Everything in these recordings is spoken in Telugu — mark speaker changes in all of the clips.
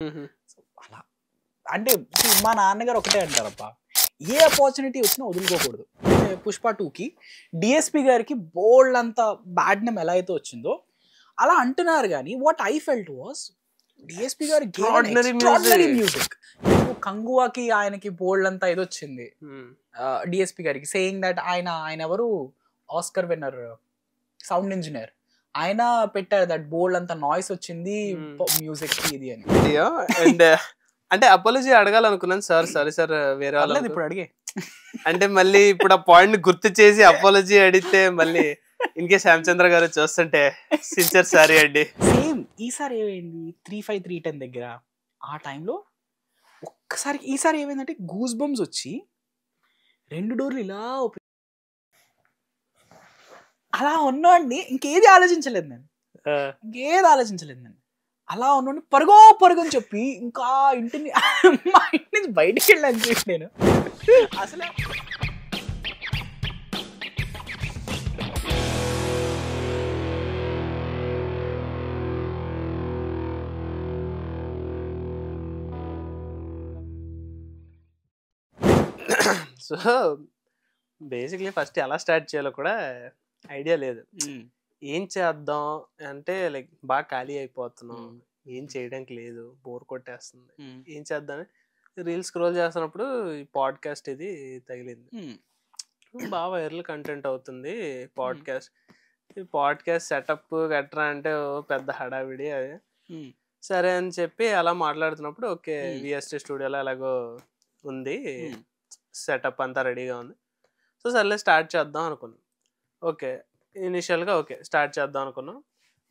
Speaker 1: అలా అంటే మా నాన్నగారు ఒకటే అంటారబ్బా, ఏ ఆపర్చునిటీ వచ్చినా వదులుకోకూడదు. పుష్ప 2కి డిఎస్పి గారికి బోల్డ్ అంత బ్యాడ్ నేమ్ ఎలా అయితే వచ్చిందో అలా అంటున్నారు. కానీ what I felt was DSP గారి ఎక్స్ట్రాడినరీ మ్యూజిక్. కంగువాకి ఆయనకి బోల్డ్ అంతా ఇది వచ్చింది డిఎస్పి గారికి, సేయింగ్ దట్ ఆయన ఎవరు ఆస్కర్ విన్నర్ సౌండ్ ఇంజనీర్, ఆయన పెట్టారు దట్ బోల్డ్ అంత నాయిస్ వచ్చింది మ్యూజిక్ కి ఇది అని.
Speaker 2: అండ్ అంటే అపాలజీ అడగాలనుకున్నాను సార్, సారీ సార్ వేరే వాళ్ళది
Speaker 1: ఇప్పుడు అడిగే
Speaker 2: అంటే మళ్ళీ ఇప్పుడు ఆ పాయింట్ గుర్తు చేసి అపాలజీ అడిగితే మళ్ళీ ఇన్కేస్ శ్యామచంద్ర గారు చూస్తుంటే సిన్సియర్ సారీ అండి.
Speaker 1: సేమ్ ఈసారి ఏమైంది 3-5 3-10 దగ్గర ఆ టైంలో ఒక్కసారి ఈసారి ఏమైందంటే గూస్ బంప్స్ వచ్చి 2 డోర్లు ఇలా అలా ఉన్నాండి. ఇంకేది ఆలోచించలేదు నేను, అలా ఉన్నాండి. పరుగు అని చెప్పి ఇంకా ఇంటిని మా ఇంటి నుంచి బయటికి వెళ్ళాను చెప్పి నేను అసలు
Speaker 2: సో బేసిక్లీ ఫస్ట్ ఎలా స్టార్ట్ చేయాలో కూడా ఐడియా లేదు. ఏం చేద్దాం అంటే లైక్ బాగా ఖాళీ అయిపోతున్నాం, ఏం చేయడానికి లేదు, బోర్ కొట్టేస్తుంది, ఏం చేద్దాం రీల్స్ స్క్రోల్ చేస్తున్నప్పుడు ఈ పాడ్కాస్ట్ ఇది తగిలింది. బాగా వైరల్ కంటెంట్ అవుతుంది పాడ్కాస్ట్ సెటప్ గట్రా అంటే పెద్ద హడావిడి అది. సరే అని చెప్పి అలా మాట్లాడుతున్నప్పుడు ఓకే విఎస్టీ స్టూడియోలో ఎలాగో ఉంది, సెటప్ అంతా రెడీగా ఉంది. సో సర్లే స్టార్ట్ చేద్దాం అనుకున్నాం. ఓకే ఇనిషియల్గా ఓకే స్టార్ట్ చేద్దాం అనుకున్నాం,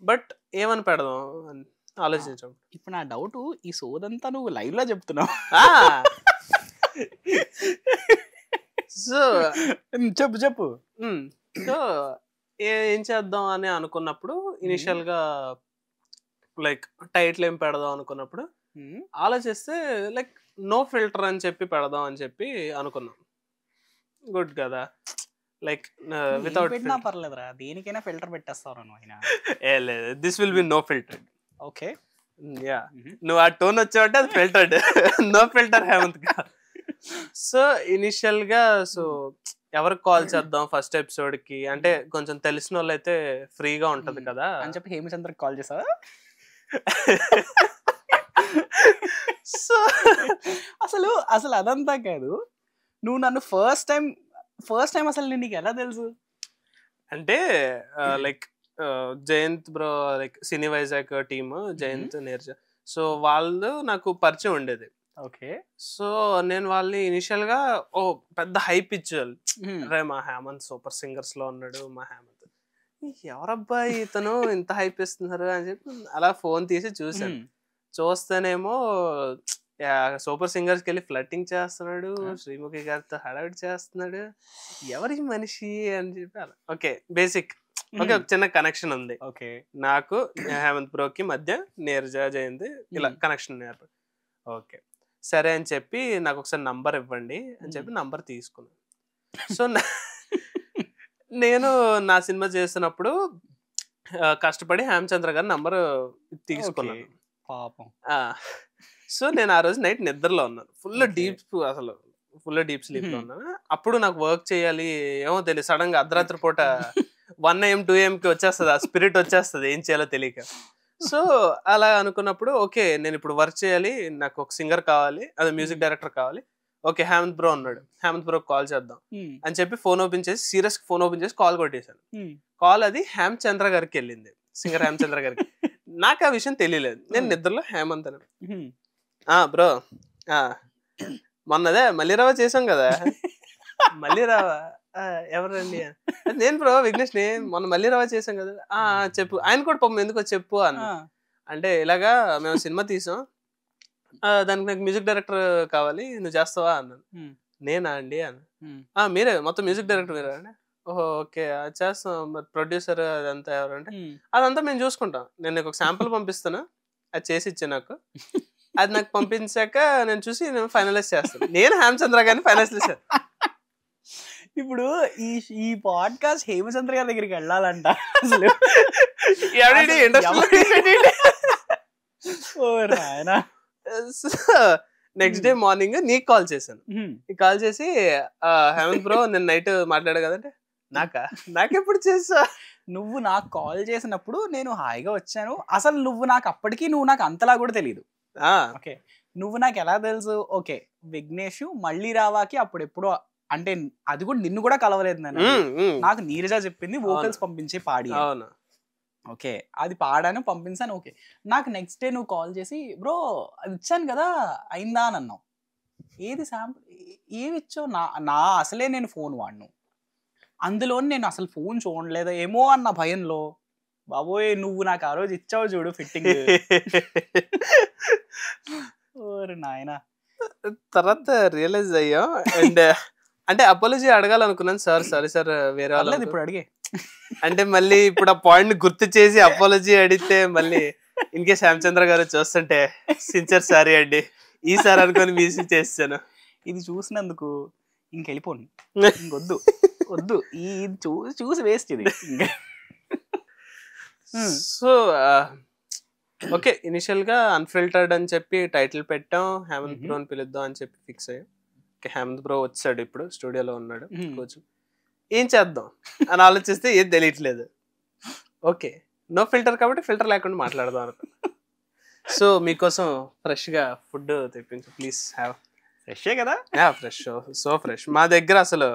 Speaker 2: బట్ ఏమని పెడదాం అని ఆలోచించాం.
Speaker 1: ఇప్పుడు నా డౌట్, ఈ సోదంతా నువ్వు లైవ్ లో చెప్తున్నావు.
Speaker 2: సో
Speaker 1: చెప్పు
Speaker 2: సో ఏం చేద్దాం అని అనుకున్నప్పుడు ఇనిషియల్గా లైక్ టైటిల్ ఏం పెడదాం అనుకున్నప్పుడు ఆలోచిస్తే లైక్ నో ఫిల్టర్ అని చెప్పి పెడదాం అని చెప్పి అనుకున్నాం. గుడ్ కదా, లైక్ వితౌట్
Speaker 1: పర్లేదురా, దేనికైనా ఫిల్టర్ పెట్టేస్తారు
Speaker 2: లేదు, this will be no filtered.
Speaker 1: Okay
Speaker 2: ya, నువ్వు ఆ టోన్ వచ్చావంటే అది ఫిల్టర్డ్, నో ఫిల్టర్ హేమంత్ గా. సో ఇనిషియల్ గా సో ఎవరికి కాల్ చేద్దాం ఫస్ట్ ఎపిసోడ్ కి అంటే కొంచెం తెలిసిన వాళ్ళు అయితే ఫ్రీగా ఉంటది కదా
Speaker 1: అని చెప్పి హేమచంద్రకి కాల్ చేసావా?
Speaker 2: సో
Speaker 1: అసలు అదంతా కాదు, నువ్వు నన్ను ఫస్ట్ టైం అసలు నీకు ఎలా తెలుసు
Speaker 2: అంటే లైక్ జయంత్ బ్రో లైక్ సినీ వైజాగ్ టీమ్ జయంత్ నీరజ, సో వాళ్ళు నాకు పరిచయం ఉండేది.
Speaker 1: ఓకే,
Speaker 2: సో నేను వాళ్ళని ఇనిషియల్ గా ఓ పెద్ద హైప్ ఇచ్చేవాళ్ళు, రే మా హేమంత్ సూపర్ సింగర్స్ లో ఉన్నాడు, మా హేమంత్ ఎవరబ్బాయి ఇతను ఇంత హైప్ ఇస్తున్నారు అని చెప్పి అలా ఫోన్ తీసి చూసాను. చూస్తేనేమో సూపర్ సింగర్స్ కి వెళ్ళి ఫ్లట్టింగ్ చేస్తున్నాడు, శ్రీముఖి గారితో హడావిడి చేస్తున్నాడు, ఎవరి మనిషి అని చెప్పి అలా ఓకే బేసిక్ ఓకే ఒక చిన్న కనెక్షన్ ఉంది.
Speaker 1: ఓకే,
Speaker 2: నాకు హేమంత్ బ్రోకి మధ్య నీరజ జయంతి ఇలా కనెక్షన్ ఏర్పడి ఓకే సరే అని చెప్పి నాకు ఒకసారి నంబర్ ఇవ్వండి అని చెప్పి నంబర్ తీసుకున్నాను. సో నేను నా సినిమా చేస్తున్నప్పుడు కష్టపడి హేమచంద్ర గారి నంబర్ తీసుకున్నాను
Speaker 1: పాపం.
Speaker 2: సో నేను ఆ రోజు నైట్ నిద్రలో ఉన్నాను, ఫుల్ డీప్ స్లీప్ లో ఉన్నాను. అప్పుడు నాకు వర్క్ చేయాలి ఏమో తెలియదు, సడన్ గా అర్ధరాత్రి పూట 1 AM 2 AM కి వచ్చేస్తుంది, ఆ స్పిరిట్ వచ్చేస్తుంది ఏం చేయాలో తెలియక. సో అలా అనుకున్నప్పుడు ఓకే నేను ఇప్పుడు వర్క్ చేయాలి, నాకు ఒక సింగర్ కావాలి, అదే మ్యూజిక్ డైరెక్టర్ కావాలి. ఓకే హేమంత్ బ్రో ఉన్నాడు, హేమంత్ బ్రో కాల్ చేద్దాం అని చెప్పి ఫోన్ ఓపెన్ చేసి సీరియస్ ఫోన్ ఓపెన్ చేసి కాల్ కొట్టేశాను. కాల్ అది హేమచంద్ర గారికి వెళ్ళింది, సింగర్ హేమచంద్ర గారికి. నాకు ఆ విషయం తెలియలేదు, నేను నిద్రలో హేమంత్ అని బ్రో మొన్నదే మల్లిరావా చేసాం కదా. మల్లిరావా ఎవరండి? నేను బ్రో విఘ్నేష్ ని మొన్న మల్లిరావా చేసాం కదా. చెప్పు, ఆయన కూడా పాపం ఎందుకో చెప్పు అన్న. అంటే ఇలాగా మేము సినిమా తీసాం, దానికి నాకు మ్యూజిక్ డైరెక్టర్ కావాలి, నువ్వు చేస్తావా అన్నాను. నేనా అండి అన్న. మీరే మొత్తం మ్యూజిక్ డైరెక్టర్ మీరే అండి. ఓహో ఓకే చేస్తాం, మరి ప్రొడ్యూసర్ అదంతా ఎవరంటే అదంతా మేము చూసుకుంటాం, నేను నీకు ఒక శాంపుల్ పంపిస్తాను, అది చేసి ఇచ్చే నాకు, అది నాకు పంపించాక నేను చూసి నేను ఫైనలైజ్ చేస్తాను. నేను హేమచంద్ర గారిని ఫైనలైజ్ చేశాను.
Speaker 1: ఇప్పుడు ఈ పాడ్కాస్ట్ హేమచంద్ర గారి దగ్గరికి వెళ్ళాలంట అసలు.
Speaker 2: నెక్స్ట్ డే మార్నింగ్ నీకు కాల్ చేశాను. నీకు కాల్ చేసి హేమంత్ బ్రో నేను నైట్ మాట్లాడా కదంటే నాకెప్పుడు చేసా?
Speaker 1: నువ్వు నాకు కాల్ చేసినప్పుడు నేను హాయిగా వచ్చాను. అసలు నువ్వు నాకు అప్పటికి నువ్వు నాకు అంతలా కూడా తెలియదు. ఓకే, నువ్వు నాకు ఎలా తెలుసు? ఓకే, విఘ్నేష్ మళ్ళీ రావాకి అప్పుడు ఎప్పుడో, అంటే అది కూడా నిన్ను కూడా కలవలేదు నేను. నాకు నీరజ చెప్పింది వోకల్స్ పంపించి పాడి. ఓకే, అది పాడాను పంపించాను. ఓకే, నాకు నెక్స్ట్ డే నువ్వు కాల్ చేసి బ్రో అది ఇచ్చాను కదా అయిందా అని అన్నావు. ఏది శాంపుల్ ఏమి ఇచ్చావు? నా అసలే నేను ఫోన్ వాడిను, అందులో నేను అసలు ఫోన్ చూడలేదా ఏమో అన్న భయంలో. బాబోయ్ నువ్వు నాకు ఆ రోజు ఇచ్చావు చూడు ఫిట్టింగ్. ఓరి నాయనా.
Speaker 2: తర్వాత రియలైజ్ అయ్యాం. అండ్ అంటే అపాలజీ అడగాలనుకున్నాను. సారీ సార్ వేరే వాళ్ళు
Speaker 1: ఇప్పుడు అడిగే
Speaker 2: అంటే మళ్ళీ ఇప్పుడు ఆ పాయింట్ గుర్తు చేసి అపాలజీ అడిగితే మళ్ళీ ఇన్కేస్ శ్యామచంద్ర గారు చూస్తుంటే సిన్సియర్ సారీ అండి ఈసారి అనుకొని మిస్ చేస్తాను.
Speaker 1: ఇది చూసినందుకు ఇంకెళ్ళిపోను, ఇంకొద్దు వద్దు, ఈ చూసి వేస్ట్ ఇది.
Speaker 2: సో ఓకే, ఇనిషియల్ గా అన్ఫిల్టర్డ్ అని చెప్పి టైటిల్ పెట్టాం, హేమంత్ బ్రో అని పిలుద్దాం అని చెప్పి ఫిక్స్ అయ్యాం. ఓకే, హేమంత్ బ్రో వచ్చాడు, ఇప్పుడు స్టూడియోలో ఉన్నాడు. కొంచెం ఏం చేద్దాం అని ఆలోచిస్తే ఏది తెలియట్లేదు. ఓకే, నో ఫిల్టర్ కాబట్టి ఫిల్టర్ లేకుండా మాట్లాడదాం అనుకో. సో మీకోసం ఫ్రెష్ గా ఫుడ్ తెప్పించు, ప్లీజ్ హ్యావ్.
Speaker 1: ఫ్రెషే కదా?
Speaker 2: Fresh, so fresh. మా దగ్గర అసలు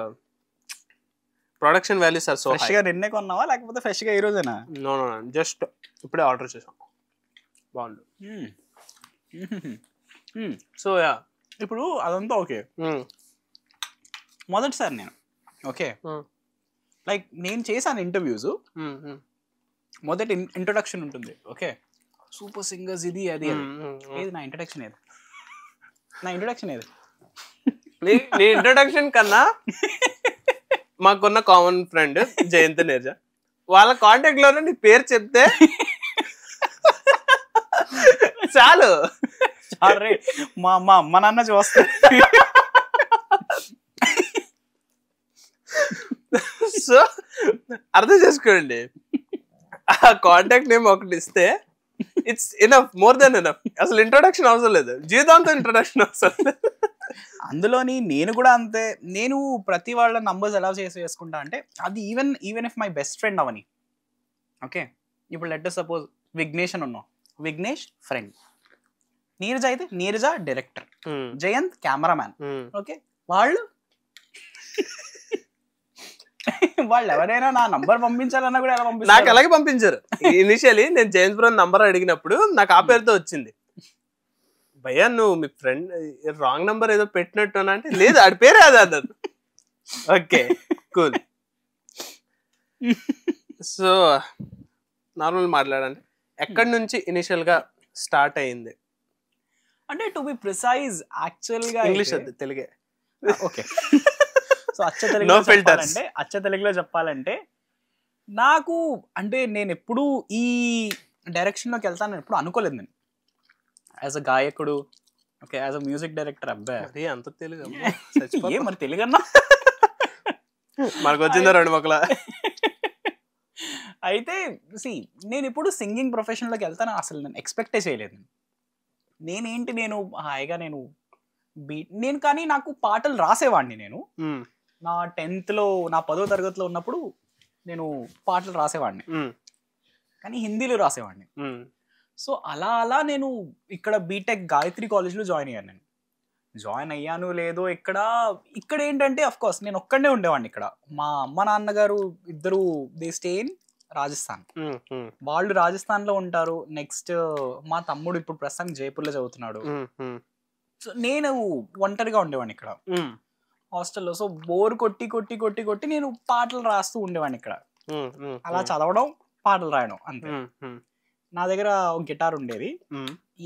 Speaker 2: production values are so high.
Speaker 1: Fresh గా నిన్నే కొన్నావా లేకపోతే ఫ్రెష్ గా ఈ రోజేనా?
Speaker 2: నో జస్ట్ ఇప్పుడే ఆర్డర్ చేసాం. బాగుండు. సో యా,
Speaker 1: ఇప్పుడు అదంతా ఓకే. మొదటిసారి నేను ఓకే లైక్ నేను చేశాను ఇంటర్వ్యూస్. మొదటి ఇంట్రొడక్షన్ ఉంటుంది. ఓకే, సూపర్ సింగర్స్ ఇది అది ఏది నా ఇంట్రొడక్షన్ ఏది?
Speaker 2: నీ ఇంట్రొడక్షన్ కన్నా మాకున్న కామన్ ఫ్రెండ్ జయంత్ నీరజ, వాళ్ళ కాంటాక్ట్ లోనే నీ పేరు చెప్తే చాలు.
Speaker 1: అరే మా అమ్మ నాన్న చూస్తా.
Speaker 2: సో అర్థం చేసుకోండి, ఆ కాంటాక్ట్ నేమ్ ఒకటి ఇస్తే it's enough, more than enough. అసలు ఇంట్రొడక్షన్ అవసరం లేదు, జీవితాంతం ఇంట్రొడక్షన్ అవసరం లేదు.
Speaker 1: అందులోని నేను కూడా అంతే. నేను ప్రతి వాళ్ళ నంబర్స్ ఎలా చేసుకుంటా అంటే అది even if my best friend అవని. ఓకే, ఇప్పుడు లెట్ us సపోజ్ విఘ్నేష్ అని ఉన్నాం, విఘ్నేష్ ఫ్రెండ్, నీరజ అయితే Neeraja director, Jayanth cameraman. Okay, వాళ్ళు ఎవరైనా నా నంబర్ పంపించాలన్నా కూడా ఎలా పంపించారు?
Speaker 2: నాకు అలాగే పంపించారు. ఇనిషియలీ నేను జయంత్ బ్రో నంబర్ అడిగినప్పుడు నాకు ఆ పేరుతో వచ్చింది. భయ్యా నువ్వు మీ ఫ్రెండ్ రాంగ్ నంబర్ ఏదో పెట్టినట్టు అంటే లేదు ఆడి పేరే అది అన్నారు. Okay cool. సో నార్మల్ మాట్లాడండి, ఎక్కడి నుంచి ఇనిషియల్ గా స్టార్ట్ అయింది?
Speaker 1: అంటే టు బి ప్రిసైజ్ యాక్చువల్ గా
Speaker 2: ఇంగ్లీష్ అది తెలుగే.
Speaker 1: ఓకే, సో అచ్చ తెలుగులో చెప్పాలంటే నాకు అంటే నేను ఎప్పుడు ఈ డైరెక్షన్ లోకి వెళ్తాను ఎప్పుడు అనుకోలేదు. నేను యాజ్ అ గాయకుడు, okay, as a music director. అబ్బాయి
Speaker 2: అంత తెలుగు
Speaker 1: ఏ మరి తెలుగు అన్నా
Speaker 2: మనకు వచ్చిందా రెండు మొక్కల.
Speaker 1: అయితే నేను ఇప్పుడు సింగింగ్ ప్రొఫెషన్ లోకి వెళ్తాను అసలు నేను ఎక్స్పెక్టే చేయలేదు. నేను హాయిగా నేను కానీ నాకు పాటలు రాసేవాడిని. నేను నా 10th లో నా 10వ తరగతిలో ఉన్నప్పుడు నేను పాటలు రాసేవాడిని, కానీ హిందీలో రాసేవాడిని. సో అలా నేను ఇక్కడ బీటెక్ గాయత్రి కాలేజ్లో జాయిన్ అయ్యాను లేదో. ఇక్కడ ఏంటంటే అఫ్ కోర్స్ నేను ఒక్కడే ఉండేవాడిని. ఇక్కడ మా అమ్మ నాన్నగారు ఇద్దరు దే స్టే ఇన్ రాజస్థాన్, వాళ్ళు రాజస్థాన్ లో ఉంటారు. నెక్స్ట్ మా తమ్ముడు ఇప్పుడు ప్రస్తుతం జైపూర్లో చదువుతున్నాడు. సో నేను ఒంటరిగా ఉండేవాడిని ఇక్కడ హాస్టల్లో. సో బోర్ కొట్టి నేను పాటలు రాస్తూ ఉండేవాడిని ఇక్కడ. అలా చదవడం, పాటలు రాయడం అంతే. నా దగ్గర ఒక గిటార్ ఉండేది,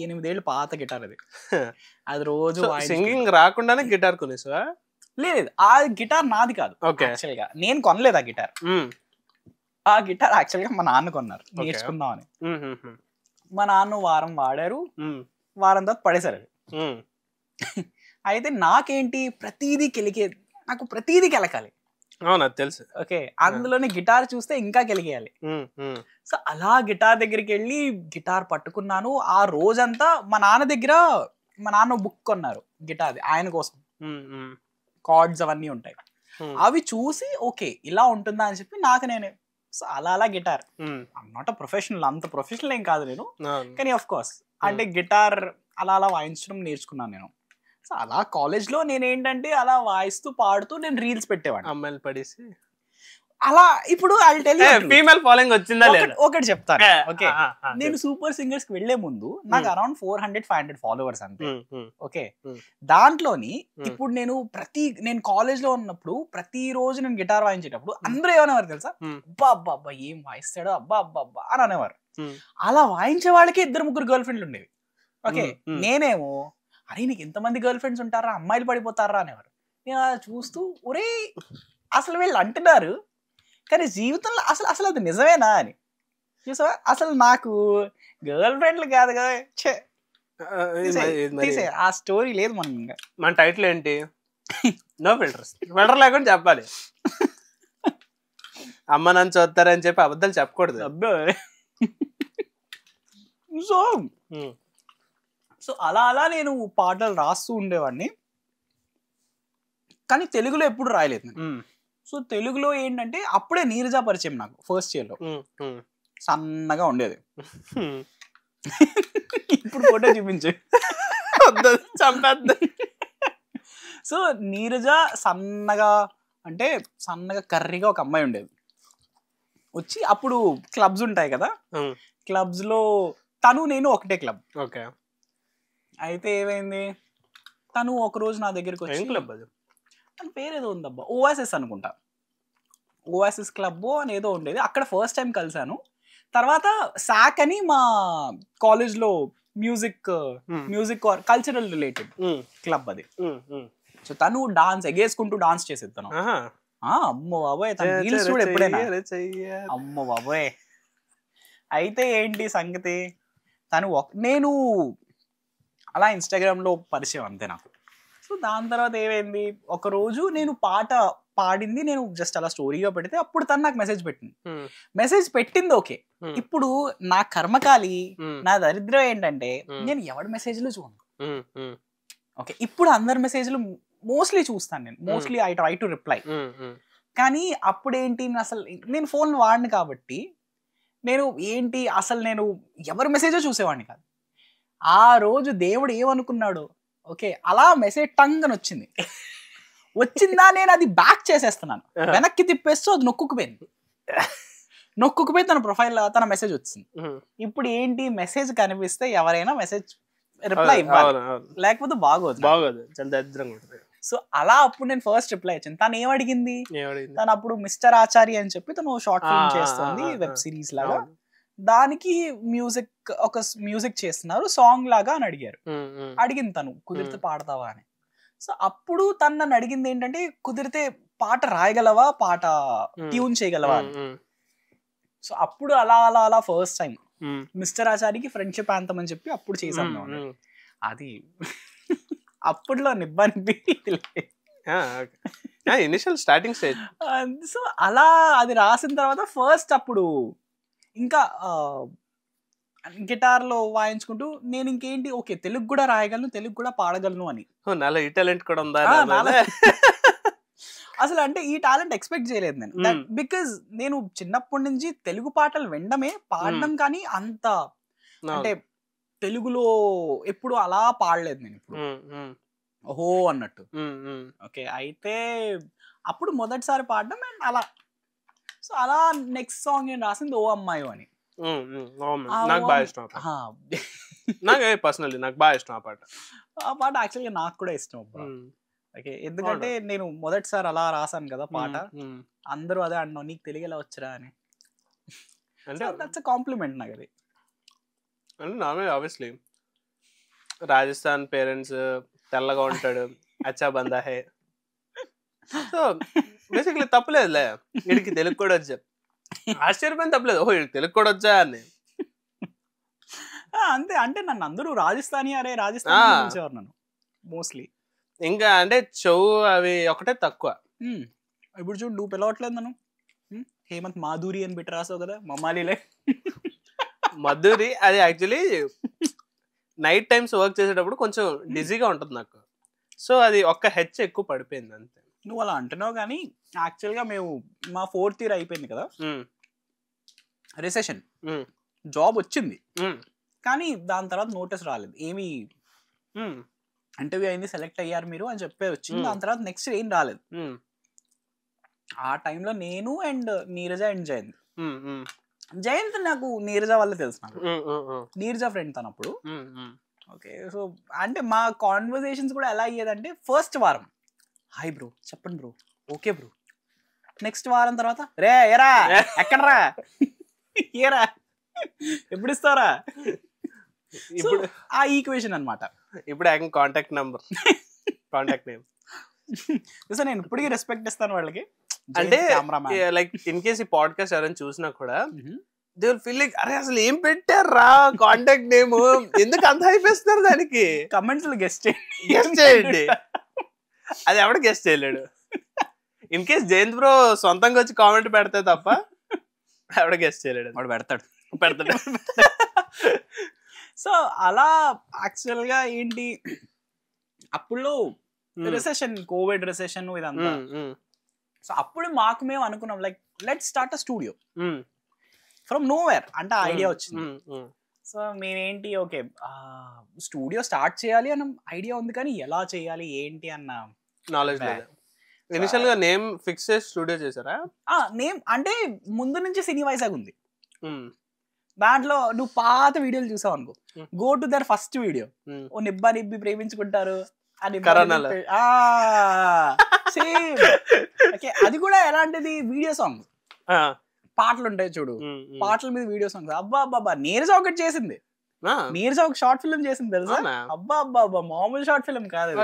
Speaker 1: 8 ఏళ్ళు పాత గిటార్ అది. అది రోజు
Speaker 2: సింగింగ్ రాకుండానే గిటార్ కొనేసా?
Speaker 1: లేదు, ఆ గిటార్ నాది కాదు యాక్చువల్ గా. నేను కొనలేదు ఆ గిటార్. ఆ గిటార్ యాక్చువల్ గా మా నాన్న కొన్నారు నేర్చుకుందామని. మా నాన్న వారం వాడారు, వారం తర్వాత పడేశారు. అయితే నాకేంటి ప్రతిదీ నాకు ప్రతిదీ కెలకాలి.
Speaker 2: అవునా తెలుసు.
Speaker 1: ఓకే, అందులోనే గిటార్ చూస్తే ఇంకా కెలిగేయాలి. సో అలా గిటార్ దగ్గరికి వెళ్ళి గిటార్ పట్టుకున్నాను. ఆ రోజంతా మా నాన్న దగ్గర మా నాన్న బుక్ కొన్నారు గిటార్, ఆయన కోసం కార్డ్స్ అవన్నీ ఉంటాయి. అవి చూసి ఓకే ఇలా ఉంటుందా అని చెప్పి నాకు నేనే సో అలా గిటార్ నాట్ ప్రొఫెషనల్, అంత ప్రొఫెషనల్ ఏం కాదు నేను, కానీ ఆఫ్ కోర్స్ అంటే గిటార్ అలా వాయించడం నేర్చుకున్నాను నేను. సో అలా కాలేజ్లో నేను ఏంటంటే అలా వాయిస్తూ పాడుతూ నేను రీల్స్ పెట్టేవాడిని.
Speaker 2: అమ్మాయిలు పడేసి
Speaker 1: అలా ఇప్పుడు
Speaker 2: ఫీమేల్ ఫాలోయింగ్ వచ్చిందా లేదా
Speaker 1: ఒకటి చెప్తాను. ఓకే, నేను సూపర్ సింగర్స్ కి వెళ్లే ముందు నాకు అరౌండ్ 400-500 ఫాలోవర్స్ అంతే. ఓకే, దాంట్లోని ఇప్పుడు నేను కాలేజ్ లో ఉన్నప్పుడు ప్రతి రోజు నేను గిటార్ వాయించేటప్పుడు అందరూ ఏమనేవారు తెలుసా, అబ్బా అబ్బా అబ్బా ఏం వాయిస్తాడో అబ్బా అబ్బా అబ్బా అని అనేవారు. అలా వాయించే వాళ్ళకి 2-3 గర్ల్ ఫ్రెండ్లు ఉండేవి. ఓకే, నేనేమో అరే నీకు ఎంతమంది గర్ల్ ఫ్రెండ్స్ ఉంటారా, అమ్మాయిలు పడిపోతారా అనేవారు. నేను అలా చూస్తూ ఒరే అసలు వీళ్ళు అంటున్నారు కానీ జీవితంలో అసలు అది నిజమేనా అని చూసావా. అసలు నాకు గర్ల్ ఫ్రెండ్లు కాదు కదా, ఆ స్టోరీ లేదు. మనం ఇంకా
Speaker 2: మన టైటిల్ ఏంటి, నో ఫిల్టర్స్. ఫిల్టర్ లేకుండా చెప్పాలి. అమ్మ నన్ను చూస్తారని చెప్పి అబద్ధాలు చెప్పకూడదు.
Speaker 1: అబ్బాయి సో అలా నేను పాటలు రాస్తూ ఉండేవాడిని, కానీ తెలుగులో ఎప్పుడు రాయలేదు నేను. సో తెలుగులో ఏంటంటే అప్పుడే నీరజ పరిచయం నాకు ఫస్ట్ ఇయర్ లో. సన్నగా ఉండేది. ఇప్పుడు ఫోటో చూపించు. సో నీరజ సన్నగా అంటే సన్నగా కర్రీగా ఒక అమ్మాయి ఉండేది. వచ్చి అప్పుడు క్లబ్స్ ఉంటాయి కదా, క్లబ్స్ లో తను నేను ఒకటే క్లబ్.
Speaker 2: ఓకే,
Speaker 1: అయితే ఏమైంది, తను ఒక రోజు నా దగ్గరికి వచ్చి,
Speaker 2: క్లబ్ అది
Speaker 1: తన పేరు ఏదో ఉందబ్బా, ఓఎస్ఎస్ అనుకుంటా, ఓఎస్ఎస్ క్లబ్ అని ఏదో ఉండేది. అక్కడ ఫస్ట్ టైం కలిసాను. తర్వాత సాక్ అని మా కాలేజ్ లో మ్యూజిక్ కల్చరల్ రిలేటెడ్ క్లబ్ అది. సో తను డాన్స్ ఎగేసుకుంటూ డాన్స్ చేసేది తను. అమ్మో బాబోయ్, తన రీల్స్ చూడు ఎప్పుడైనా, అమ్మో బాబోయ్. అయితే ఏంటి సంగతి, నేను అలా ఇన్స్టాగ్రామ్ లో పరిచయం అంతే నాకు. సో దాని తర్వాత ఏమైంది, ఒక రోజు నేను పాట పాడింది నేను జస్ట్ అలా స్టోరీగా పెడితే అప్పుడు తను నాకు మెసేజ్ పెట్టింది. మెసేజ్ పెట్టింది ఓకే. ఇప్పుడు నా కర్మకాలి, నా దరిద్రం ఏంటంటే నేను ఎవరి మెసేజ్లు చూడను. ఓకే, ఇప్పుడు అందరి మెసేజ్లు మోస్ట్లీ చూస్తాను నేను, mostly I try to reply. కానీ అప్పుడు ఏంటి, అసలు నేను ఫోన్ వాడిని కాబట్టి నేను ఎవరి మెసేజో చూసేవాడిని కాదు. ఆ రోజు దేవుడు ఏమనుకున్నాడు, ఓకే అలా మెసేజ్ టంగ్ అని వచ్చిందా, నేను అది బ్యాక్ చేసేస్తున్నాను, వెనక్కి తిప్పేస్తూ అది నొక్కుపోయి తన ప్రొఫైల్ తన మెసేజ్ వచ్చింది. ఇప్పుడు ఏంటి, మెసేజ్ కనిపిస్తే ఎవరైనా మెసేజ్ రిప్లై ఇవ్వాలి, లేకపోతే బాగోదు.
Speaker 2: చాలా దరిద్రంగా ఉంటుంది.
Speaker 1: సో అలా అప్పుడు నేను ఫస్ట్ రిప్లై ఇచ్చాను. తను ఏమడిగింది, తను అప్పుడు మిస్టర్ ఆచార్య అని చెప్పి తను షార్ట్ ఫిల్మ్ చేస్తుంది, వెబ్ సిరీస్ లాగా. దానికి మ్యూజిక్ చేస్తున్నారు, సాంగ్ లాగా అని అడిగింది తను, కుదిరితే పాడతావా అని. సో అప్పుడు తను నన్ను అడిగింది ఏంటంటే, కుదిరితే పాట రాయగలవా, పాట ట్యూన్ చేయగలవా అని. సో అప్పుడు అలా ఫస్ట్ టైం మిస్టర్ ఆచార్యకి ఫ్రెండ్షిప్ యాంథమ్ అని చెప్పి అప్పుడు చేసాం. అది అప్పట్లో నిబ్బానిపి
Speaker 2: ఇనిషియల్ స్టార్టింగ్ స్టేజ్.
Speaker 1: సో అలా అది రాసిన తర్వాత ఫస్ట్ అప్పుడు ఇంకా గిటార్ లో వాయించుకుంటూ నేను ఇంకేంటి, ఓకే తెలుగు కూడా రాయగలను, తెలుగు కూడా పాడగలను అని.
Speaker 2: నాలో ఈ టాలెంట్ కూడా ఉందా
Speaker 1: అసలు అంటే ఈ టాలెంట్ ఎక్స్పెక్ట్ చేయలేదు నేను. బికాజ్ నేను చిన్నప్పటి నుంచి తెలుగు పాటలు వినడమే, పాడడం కానీ అంత అంటే తెలుగులో ఎప్పుడు అలా పాడలేదు నేను ఇప్పుడు ఓహో అన్నట్టు. ఓకే, అయితే అప్పుడు మొదటిసారి పాడడం అండ్ అలా. సో అలా నెక్స్ట్ సాంగ్ నేను రాసింది ఓ అమ్మాయో అని.
Speaker 2: నాకు బాగా ఇష్టం పర్సనల్లీ, నాకు బాగా ఇష్టం ఆ పాట.
Speaker 1: ఆ పాట యాక్చువల్గా నాకు కూడా ఇష్టం. ఓకే, ఎందుకంటే నేను మొదటిసారి అలా రాసాను కదా పాట, అందరూ అదే అన్నావు నీకు తెలుగు ఎలా వచ్చరా అని. అంటే దట్స్ ఎ కాంప్లిమెంట్ నాకు అది.
Speaker 2: అంటే నార్మల్ ఆబ్వియస్లీ రాజస్థాన్ పేరెంట్స్, తెల్లగా ఉంటాడు, అచ్చా బందా హే. సో బేసిక్లీ తప్పలేదులే, వీడికి తెలుగు కూడా వచ్చా, ఆశ్చర్యపోయిన తప్పలేదు, ఓహో వీడికి తెలుగు కూడా వచ్చా అని.
Speaker 1: అంతే, అంటే నన్ను అందరూ రాజస్థానీ అరే రాజస్థానీ నన్ను మోస్ట్లీ.
Speaker 2: ఇంకా అంటే చెవు అవి ఒకటే తక్కువ.
Speaker 1: ఇప్పుడు చూడు నువ్వు పిలవట్లేదు నన్ను, హేమంత్ మాధురి అని పెట్టి రాసావు కదా, మమ్మాలిలే
Speaker 2: మధురి. అది యాక్చువల్లీ నైట్ టైమ్స్ వర్క్ చేసేటప్పుడు కొంచెం డిజీగా ఉంటుంది నాకు. సో అది ఒక్క హెచ్ ఎక్కువ పడిపోయింది అంతే.
Speaker 1: నువ్వు అలా అంటున్నావు కానీ యాక్చువల్గా మేము మా 4th ఇయర్ అయిపోయింది కదా, రిసెషన్, జాబ్ వచ్చింది కానీ దాని తర్వాత నోటీస్ రాలేదు. ఏమి ఇంటర్వ్యూ అయింది, సెలెక్ట్ అయ్యారు మీరు అని చెప్పే వచ్చింది. దాని తర్వాత నెక్స్ట్ ఏం రాలేదు. ఆ టైంలో నేను అండ్ నీరజ అండ్ జయంత్. జయంత్ నాకు నీరజ వల్ల తెలుసు. నాకు నీరజ ఫ్రెండ్ తనప్పుడు. ఓకే, సో అంటే మా కాన్వర్సేషన్స్ కూడా ఎలా అయ్యేదంటే ఫస్ట్ వారం హాయ్ బ్రో, చెప్పండి బ్రో, ఓకే బ్రో. నెక్స్ట్ వారం తర్వాత రే ఏరా ఎక్కడరా, ఏరా ఎప్పుడు ఇస్తారా, ఇప్పుడు ఆ ఈక్వేషన్ అనమాట.
Speaker 2: ఇప్పుడు contact number, contact name.
Speaker 1: So నేను ఇప్పటికీ రెస్పెక్ట్ ఇస్తాను వాళ్ళకి.
Speaker 2: అంటే లైక్ ఇన్ కేస్ ఈ పాడ్కాస్ట్ ఎవరైనా చూసినా కూడా దే విల్ ఫీల్ లైక్ అరే అసలు ఏం పెట్టారా కాంటాక్ట్ నేమ్, ఎందుకు అంత అయిపోతున్నారు దానికి?
Speaker 1: కమెంట్స్ లో గెస్ట్
Speaker 2: చేయండి. అది ఎవడ గెస్ట్ చేయలేడు. ఇన్ కేస్ జయంత్ బ్రో సొంతంగా వచ్చి కామెంట్ పెడితే తప్ప ఎవడ గెస్ట్ చేయలేడు.
Speaker 1: వాడు పెడతాడు. సో అలా యాక్చువల్ గా ఏంటి అప్పుడు రిసెషన్, కోవిడ్ రిసెషన్ ఇదంతా. సో అప్పుడు మాకు మేము అనుకున్నాం like let start a studio from nowhere అంటే ఐడియా వచ్చింది. సో మేమేంటి ఓకే స్టూడియో స్టార్ట్ చేయాలి అన్న ఐడియా ఉంది కానీ ఎలా చేయాలి ఏంటి అన్న
Speaker 2: నాలెడ్జ్ లేదు. ఇనిషియల్ గా నేమ్ ఫిక్స్ చేసి స్టూడియో చేశారా?
Speaker 1: నేమ్ అంటే ముందు నుంచి సినీ వైజాగ్ ఉంది. దాంట్లో నువ్వు పాత వీడియోలు చూసావు అనుకో, go to their first video, ఓ నిబ్బా నిబ్బి ప్రేమించుకుంటారు అని, సేమ్. ఓకే, అది కూడా ఎలాంటిది వీడియో సాంగ్, పాటలు ఉంటాయి చూడు, పాటల మీద వీడియో సాంగ్స్. అబ్బా అబ్బా నీరజ ఒకటి చేసింది, నీరజ ఒక షార్ట్ ఫిల్మ్ చేసింది తెలుసా? అబ్బా అబ్బా అబ్బా మామూలు షార్ట్ ఫిల్మ్ కాదు,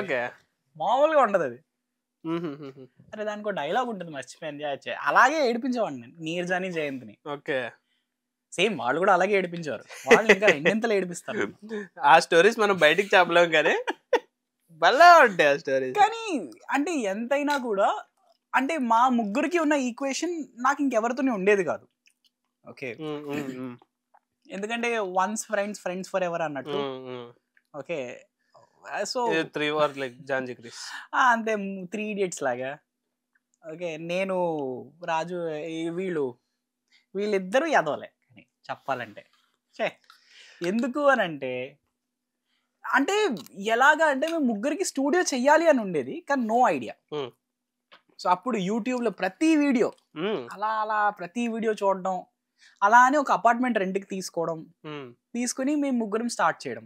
Speaker 1: మామూలుగా ఉండదు అది. అరే దానికి ఒక డైలాగ్ ఉంటుంది మర్చిపోయింది. అలాగే ఏడిపించేవాడిని నేను నీరజాని జయంత్ని.
Speaker 2: ఓకే,
Speaker 1: సేమ్ వాళ్ళు కూడా అలాగే ఏడిపించారు. వాళ్ళు ఇంకా రెండింతలు ఏడిపిస్తారు.
Speaker 2: ఆ స్టోరీస్ మనం బయటికి చెప్పలేం కానీ భలే ఉంటాయి ఆ స్టోరీస్.
Speaker 1: కానీ అంటే ఎంతైనా కూడా అంటే మా ముగ్గురికి ఉన్న ఈక్వేషన్ నాకు ఇంకెవరితోనే ఉండేది కాదు. ఓకే, ఎందుకంటే once friends friends forever అన్నట్టు. ఓకే, సో
Speaker 2: 3 were like జాంజీ క్రిస్
Speaker 1: అంతే, 3 idiots లాగా. ఓకే, నేను రాజు వీళ్ళిద్దరూ ఎదవలే కానీ చెప్పాలంటే. ఎందుకు అని అంటే ఎలాగా అంటే మేము ముగ్గురికి స్టూడియో చెయ్యాలి అని ఉండేది కానీ నో ఐడియా. సో అప్పుడు యూట్యూబ్ లో ప్రతి వీడియో అలా ప్రతి వీడియో చూడడం, అలా అని ఒక అపార్ట్మెంట్ రెంట్కి తీసుకోవడం, తీసుకుని మేము ముగ్గురం స్టార్ట్ చేయడం.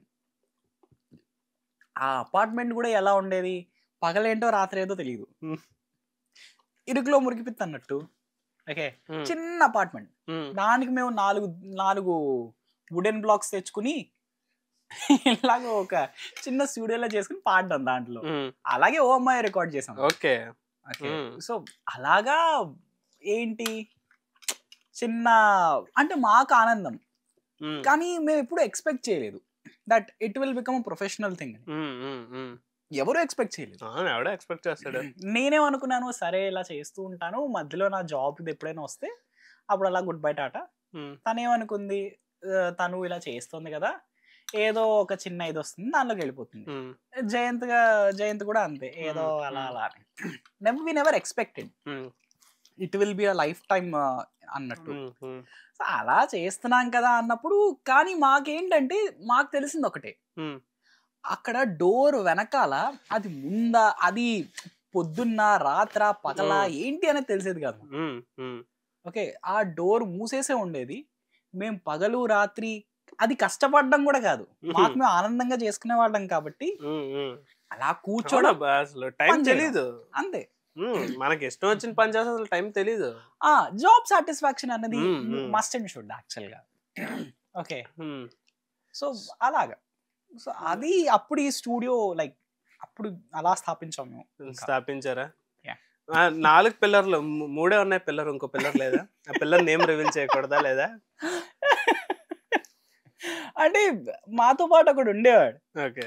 Speaker 1: ఆ అపార్ట్మెంట్ కూడా ఎలా ఉండేది, పగలేంటో రాత్రి ఏదో తెలియదు, ఇరుకులో మురికిపిత్త అన్నట్టు. ఓకే, చిన్న అపార్ట్మెంట్, దానికి మేము 4 వుడెన్ బ్లాక్స్ తెచ్చుకుని ఇలాగ ఒక చిన్న స్టూడియోలో చేసుకుని పాడడం దాంట్లో. అలాగే ఓ అమ్మాయి రికార్డ్ చేసాం.
Speaker 2: ఓకే,
Speaker 1: సో అలాగా ఏంటి చిన్న అంటే మాకు ఆనందం, కానీ మేము ఎప్పుడు ఎక్స్పెక్ట్ చేయలేదు that it will become professional thing. ఎవరు ఎక్స్పెక్ట్ చేయలేదు.
Speaker 2: ఎక్స్పెక్ట్ చేస్తాడు.
Speaker 1: నేనేమనుకున్నాను, సరే ఇలా చేస్తూ ఉంటాను, మధ్యలో నా జాబ్ ఇది ఎప్పుడైనా వస్తే అప్పుడు అలా గుడ్ బై టాటా. తనేమనుకుంది, తను ఇలా చేస్తుంది కదా ఏదో ఒక చిన్న ఇది వస్తుంది దానిలోకి వెళ్ళిపోతుంది. జయంత్ కూడా అంతే, ఏదో అలా we never expected it will be a life time అన్నట్టు. అలా చేస్తున్నాం కదా అన్నప్పుడు, కానీ మాకేంటంటే మాకు తెలిసింది ఒకటే, అక్కడ డోర్ వెనకాల అది ముందా, అది పొద్దున్న రాత్ర పగల ఏంటి అనేది తెలిసేది కాదు. ఓకే, ఆ డోర్ మూసేసే ఉండేది. మేము పగలు రాత్రి అది కష్టపడడం కూడా కాదు, మాకు మేము ఆనందంగా చేసుకునే వాళ్ళం కాబట్టి అలా కూర్చోడం
Speaker 2: టైం తెలీదు
Speaker 1: అంతే.
Speaker 2: మనకి ఇష్టం వచ్చిన పని చేస్తే అసలు టైం తెలీదు.
Speaker 1: జాబ్ సాటిస్ఫాక్షన్ అన్నది మస్ట్ అండ్ షుడ్ యాక్చువల్ గా. ఓకే, సో అలాగా. సో అది అప్పుడు ఈ స్టూడియో లైక్ అప్పుడు అలా స్థాపించాం మేము.
Speaker 2: స్థాపించారా? 4 పిల్లర్లు, 3 ఉన్నాయి పిల్లర్, ఇంకో పిల్లర్ లేదా? ఆ పిల్లర్ నేమ్ రివీల్ చేయకూడదా లేదా?
Speaker 1: అంటే మాతో పాటు ఒకడు ఉండేవాడు.
Speaker 2: ఓకే,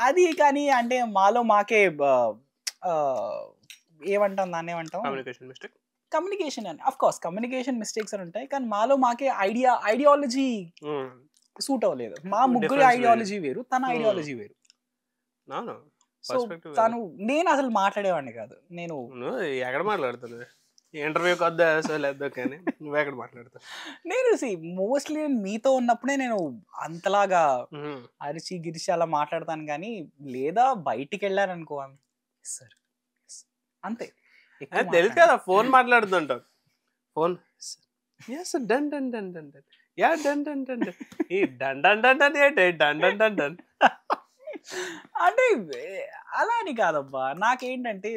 Speaker 1: అది కానీ అంటే మాలో మాకే ఏమంటాం దాన్ని, ఏమంటాం కమ్యూనికేషన్ అని. అఫ్ కోర్స్ కమ్యూనికేషన్ మిస్టేక్స్ అని ఉంటాయి, కానీ మాలో మాకే ఐడియాలజీ సూట్ అవ్వలేదు. మా ముగ్గురి
Speaker 2: Difference
Speaker 1: ఐడియాలజీ వేరు, తన ఐడియాలజీ వేరు.
Speaker 2: అవును
Speaker 1: సో తను నేను అసలు మాట్లాడేవాడిని కాదు. నేను
Speaker 2: నువ్వు ఎక్కడ మాట్లాడుతున్నావు? ఇంటర్వ్యూకి వద్దా సో లేదో కానీ నువ్వు ఎక్కడ మాట్లాడతావు?
Speaker 1: నేను మోస్ట్లీ మీతో ఉన్నప్పుడే నేను అంతలాగా అరిచి గిరిచి అలా మాట్లాడతాను, కానీ లేదా బయటికి వెళ్ళాను అనుకో సార్ అంతే.
Speaker 2: తెలుసు కదా, ఫోన్ మాట్లాడుతుంటావు. Phone done done done done done yeah done done done done ఈ డన్ డన్ డన్ డన్ ఏంటి డన్ డన్ డన్ డన్
Speaker 1: అంటే అలా అని కాదబ్బా. నాకేంటంటే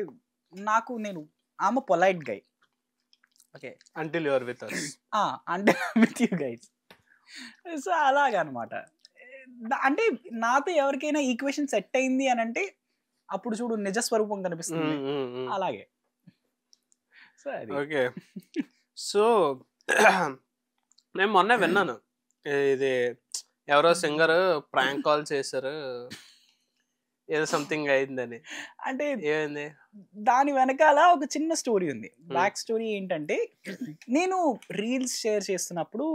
Speaker 1: నేను ఆమె polite guy. Okay,
Speaker 2: until your with us.
Speaker 1: అంటే విత్ యూ గైస్. సో అలాగనమాట. అంటే నాతో ఎవరికైనా ఈక్వేషన్ సెట్ అయింది అని అంటే అప్పుడు చూడు నిజ స్వరూపం కనిపిస్తుంది. అలాగే. సో అది
Speaker 2: ఓకే. సో నేను మొన్న విన్నాను, ఇది ఎవరో సింగర్ ప్రాంక్ కాల్ చేశారు, ఏదో సంథింగ్ అయిందని.
Speaker 1: అంటే
Speaker 2: ఏమైంది?
Speaker 1: దాని వెనకాల ఒక చిన్న స్టోరీ ఉంది. బ్యాక్ స్టోరీ ఏంటంటే, నేను రీల్స్ షేర్ చేస్తున్నప్పుడు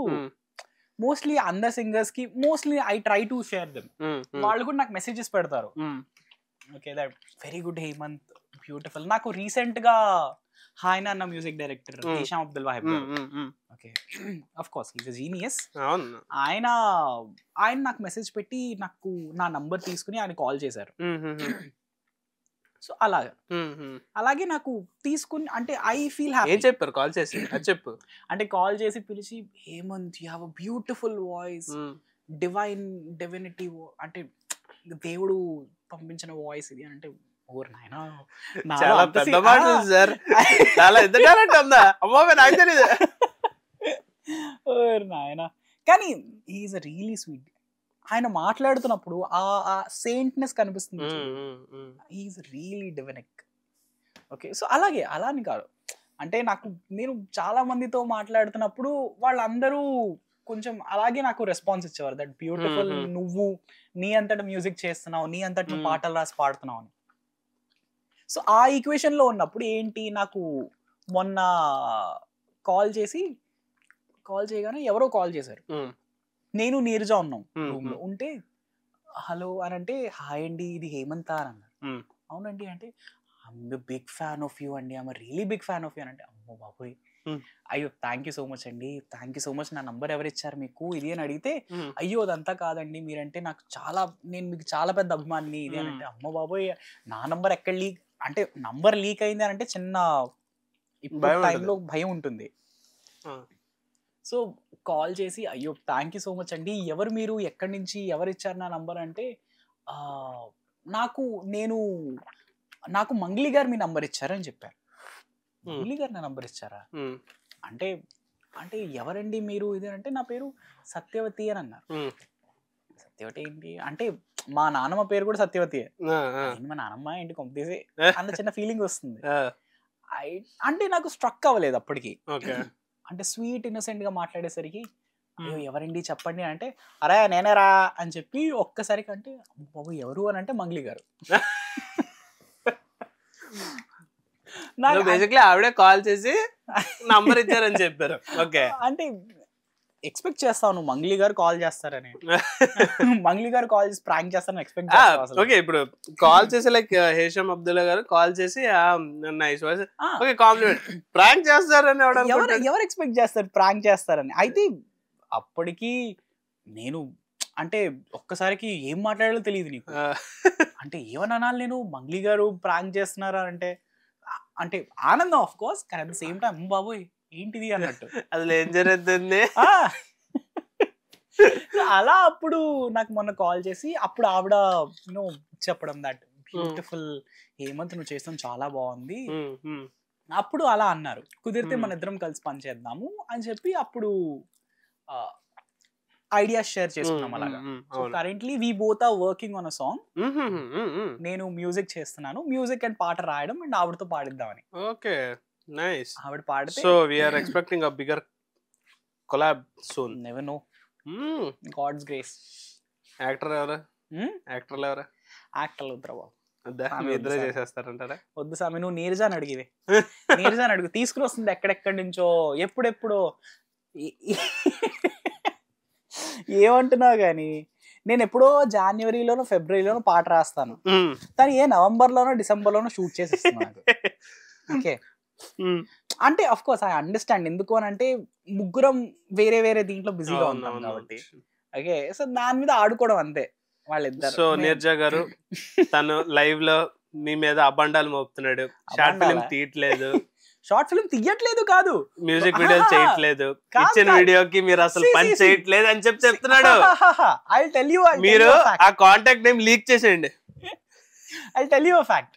Speaker 1: మోస్ట్లీ అందర్ సింగర్స్ కి mostly I try to share them. వాళ్ళు కూడా నాకు మెసేజెస్ పెడతారు. Okay, that very good Hemanth, beautiful. నాకు రీసెంట్ గా హాయ్ నాన్న music director Hisham Abdul Wahab garu, okay of course he is a genius. ఆయన నాకు మెసేజ్ పెట్టి నాకు నా నంబర్ తీసుకుని ఆయన కాల్ చేశారు. సో అలాగే నాకు తీసుకుని అంటే ఐ ఫీల్ హ్యాపీ.
Speaker 2: ఏం చెప్పారు కాల్ చేసి? అది చెప్పు.
Speaker 1: అంటే కాల్ చేసి పిలిచి, Hemanth you have a beautiful voice, divinity, అంటే దేవుడు పంపించిన వాయిస్ ఇది అంటే, ఓర్ నాయనా
Speaker 2: చాలా పెద్ద మాటలు సార్, చాలా ఎంత టాలెంట్ ఉందా అమ్మో నాకు తెలియదు.
Speaker 1: ఓర్ నాయనా, కానీ he is a really sweet. ఆయన మాట్లాడుతున్నప్పుడు ఆ సెయింట్నెస్ కనిపిస్తుంది. He is really divinic. Okay, so అలాగే అలా అని కాదు. అంటే నేను చాలా మందితో మాట్లాడుతున్నప్పుడు వాళ్ళందరూ కొంచెం అలాగే నాకు రెస్పాన్స్ ఇచ్చేవారు, దట్ బ్యూటిఫుల్, నువ్వు నీ అంతటి మ్యూజిక్ చేస్తున్నావు, నీ అంతటి నువ్వు పాటలు రాసి పాడుతున్నావు అని. సో ఆ ఈక్వేషన్ లో ఉన్నప్పుడు ఏంటి, నాకు మొన్న కాల్ చేయగానే ఎవరో కాల్ చేశారు. నేను నీరజ ఉన్నాం రూమ్ లో ఉంటే, హలో అని అంటే, హాయ్ అండి ఇది హేమంత్ అని అన్నారు. అవునండి అంటే, I'm big fan of you అండి, I'm really big fan of you అని అంటే, అమ్మో బాబోయ్, అయ్యో థ్యాంక్ యూ సో మచ్ అండి, థ్యాంక్ యూ సో మచ్, నా నంబర్ ఎవరు ఇచ్చారు మీకు ఇది అని అడిగితే, అయ్యో అదంతా కాదండి మీరంటే నాకు నేను మీకు చాలా పెద్ద అభిమాని ఇది అని అంటే, అమ్మో బాబోయ్ నా నంబర్ ఎక్కడ లీక్, అంటే నంబర్ లీక్ అయింది అని అంటే చిన్న ఇప్పుడు టైంలో భయం ఉంటుంది. సో కాల్ చేసి, అయ్యో థ్యాంక్ యూ సో మచ్ అండి, ఎవరు మీరు, ఎక్కడి నుంచి, ఎవరు ఇచ్చారు నా నంబర్ అంటే, నాకు మంగ్లీ గారు మీ నంబర్ ఇచ్చారని చెప్పారు. మంగ్లీ గారు నా నంబర్ ఇచ్చారా అంటే ఎవరండి మీరు ఇది అంటే, నా పేరు సత్యవతి అని అన్నారు. సత్యవతి ఏంటి అంటే, మా నాన్నమ్మ పేరు కూడా సత్యవతి, మా నాన్నమ్మ ఏంటి కొంపతీసి అన్న చిన్న ఫీలింగ్ వస్తుంది. అంటే నాకు స్ట్రక్ అవ్వలేదు అప్పటికి. అంటే స్వీట్ ఇన్నోసెంట్ గా మాట్లాడేసరికి, అయ్యో ఎవరండి చెప్పండి అంటే, అరే నేనేరా అని చెప్పి ఒక్కసారికి అంటే, బాబు ఎవరు అని అంటే మంగ్లీ గారు.
Speaker 2: బేసిక్లీ ఆవిడే కాల్ చేసి నంబర్ ఇచ్చారని చెప్పారు. ఓకే, అంటే
Speaker 1: ఎక్స్పెక్ట్ చేస్తావు నువ్వు మంగ్లీ గారు కాల్ చేస్తారని. మంగ్లీ గారు కాల్ చేసి ప్రాంక్ చేస్తారని ఎక్స్పెక్ట్ చేస్తావు.
Speaker 2: ఓకే, ఇప్పుడు కాల్ చేసి like Hisham Abdullah garu call చేసి nice voice, okay compliment, prank చేస్తారని
Speaker 1: ఎవరు ఎక్స్పెక్ట్ చేస్తారు ప్రాంక్ చేస్తారని. అయితే అప్పటికి నేను అంటే ఒక్కసారికి ఏం మాట్లాడాలో తెలియదు నీకు. అంటే ఏమని అనాలి నేను, మంగ్లీ గారు ప్రాంక్ చేస్తున్నారా అంటే ఆనందం ఆఫ్ కోర్స్, కానీ అట్ ద సేమ్ టైం బాబోయ్ ఏంటిది అన్నట్టు,
Speaker 2: అసలు ఏం జరుగుతుంది.
Speaker 1: అలా అప్పుడు నాకు మొన్న కాల్ చేసి అప్పుడు ఆవిడ చెప్పడం, దట్ బ్యూటిఫుల్ హేమంత్ నువ్వు చేస్తాం చాలా బాగుంది. అప్పుడు అలా అన్నారు, కుదిరితే మన ఇద్దరం కలిసి పని చేద్దాము అని చెప్పి అప్పుడు ఐడియాస్ షేర్ చేసుకున్నాం అలాగా. So currently we both are working on a song. నేను మ్యూజిక్ చేస్తున్నాను, మ్యూజిక్ అండ్ పాట రాయడం అండ్ ఆవిడతో పాడిద్దామని.
Speaker 2: Okay nice.
Speaker 1: ఆవిడ పాడితే,
Speaker 2: so we are expecting a bigger collab soon.
Speaker 1: Never know, God's grace.
Speaker 2: Actor ఎవరు? యాక్టర్లు వద్దురా బాబు, ఇద్దరే చేసేస్తారంటారా?
Speaker 1: వద్దు సామి, నువ్వు నీరజాని అడిగివే. నీరజాని అడుగు, తీసుకుని వస్తుంది ఎక్కడెక్కడి నుంచో ఎప్పుడెప్పుడో. ఏమంటున్నావు కానీ నేను ఎప్పుడో జనవరిలోనో ఫిబ్రవరిలోనో పాట రాస్తాను, కానీ నవంబర్లోనో డిసెంబర్లోనో షూట్ చేసి ఇస్తున్నాను. ఓకే, అంటే అఫ్ కోర్స్ ఐ అండర్స్టాండ్ ఎందుకు అని అంటే ముగ్గురం వేరే వేరే దీంట్లో బిజీగా ఉంటాం కాబట్టి. ఓకే, సో దాని మీద ఆడుకోవడం అంతే వాళ్ళిద్దరు.
Speaker 2: సో నీరజ గారు తను లైవ్ లో మీ మీద అబండాలు మోపుతున్నాడు, షార్ట్ ఫిల్మ్ తీయట్లేదు,
Speaker 1: షార్ట్ ఫిల్మ్ తీయట్లేదు కాదు,
Speaker 2: మ్యూజిక్ వీడియోలు చేయట్లేదు, ఇచ్చిన వీడియోకి మీరు అసలు పని చేయట్లేదు అని చెప్తున్నాడు.
Speaker 1: ఐ టెల్ యూ,
Speaker 2: మీరు ఆ కాంటాక్ట్ నేమ్ లీక్ చేసేయండి.
Speaker 1: I tell you fact.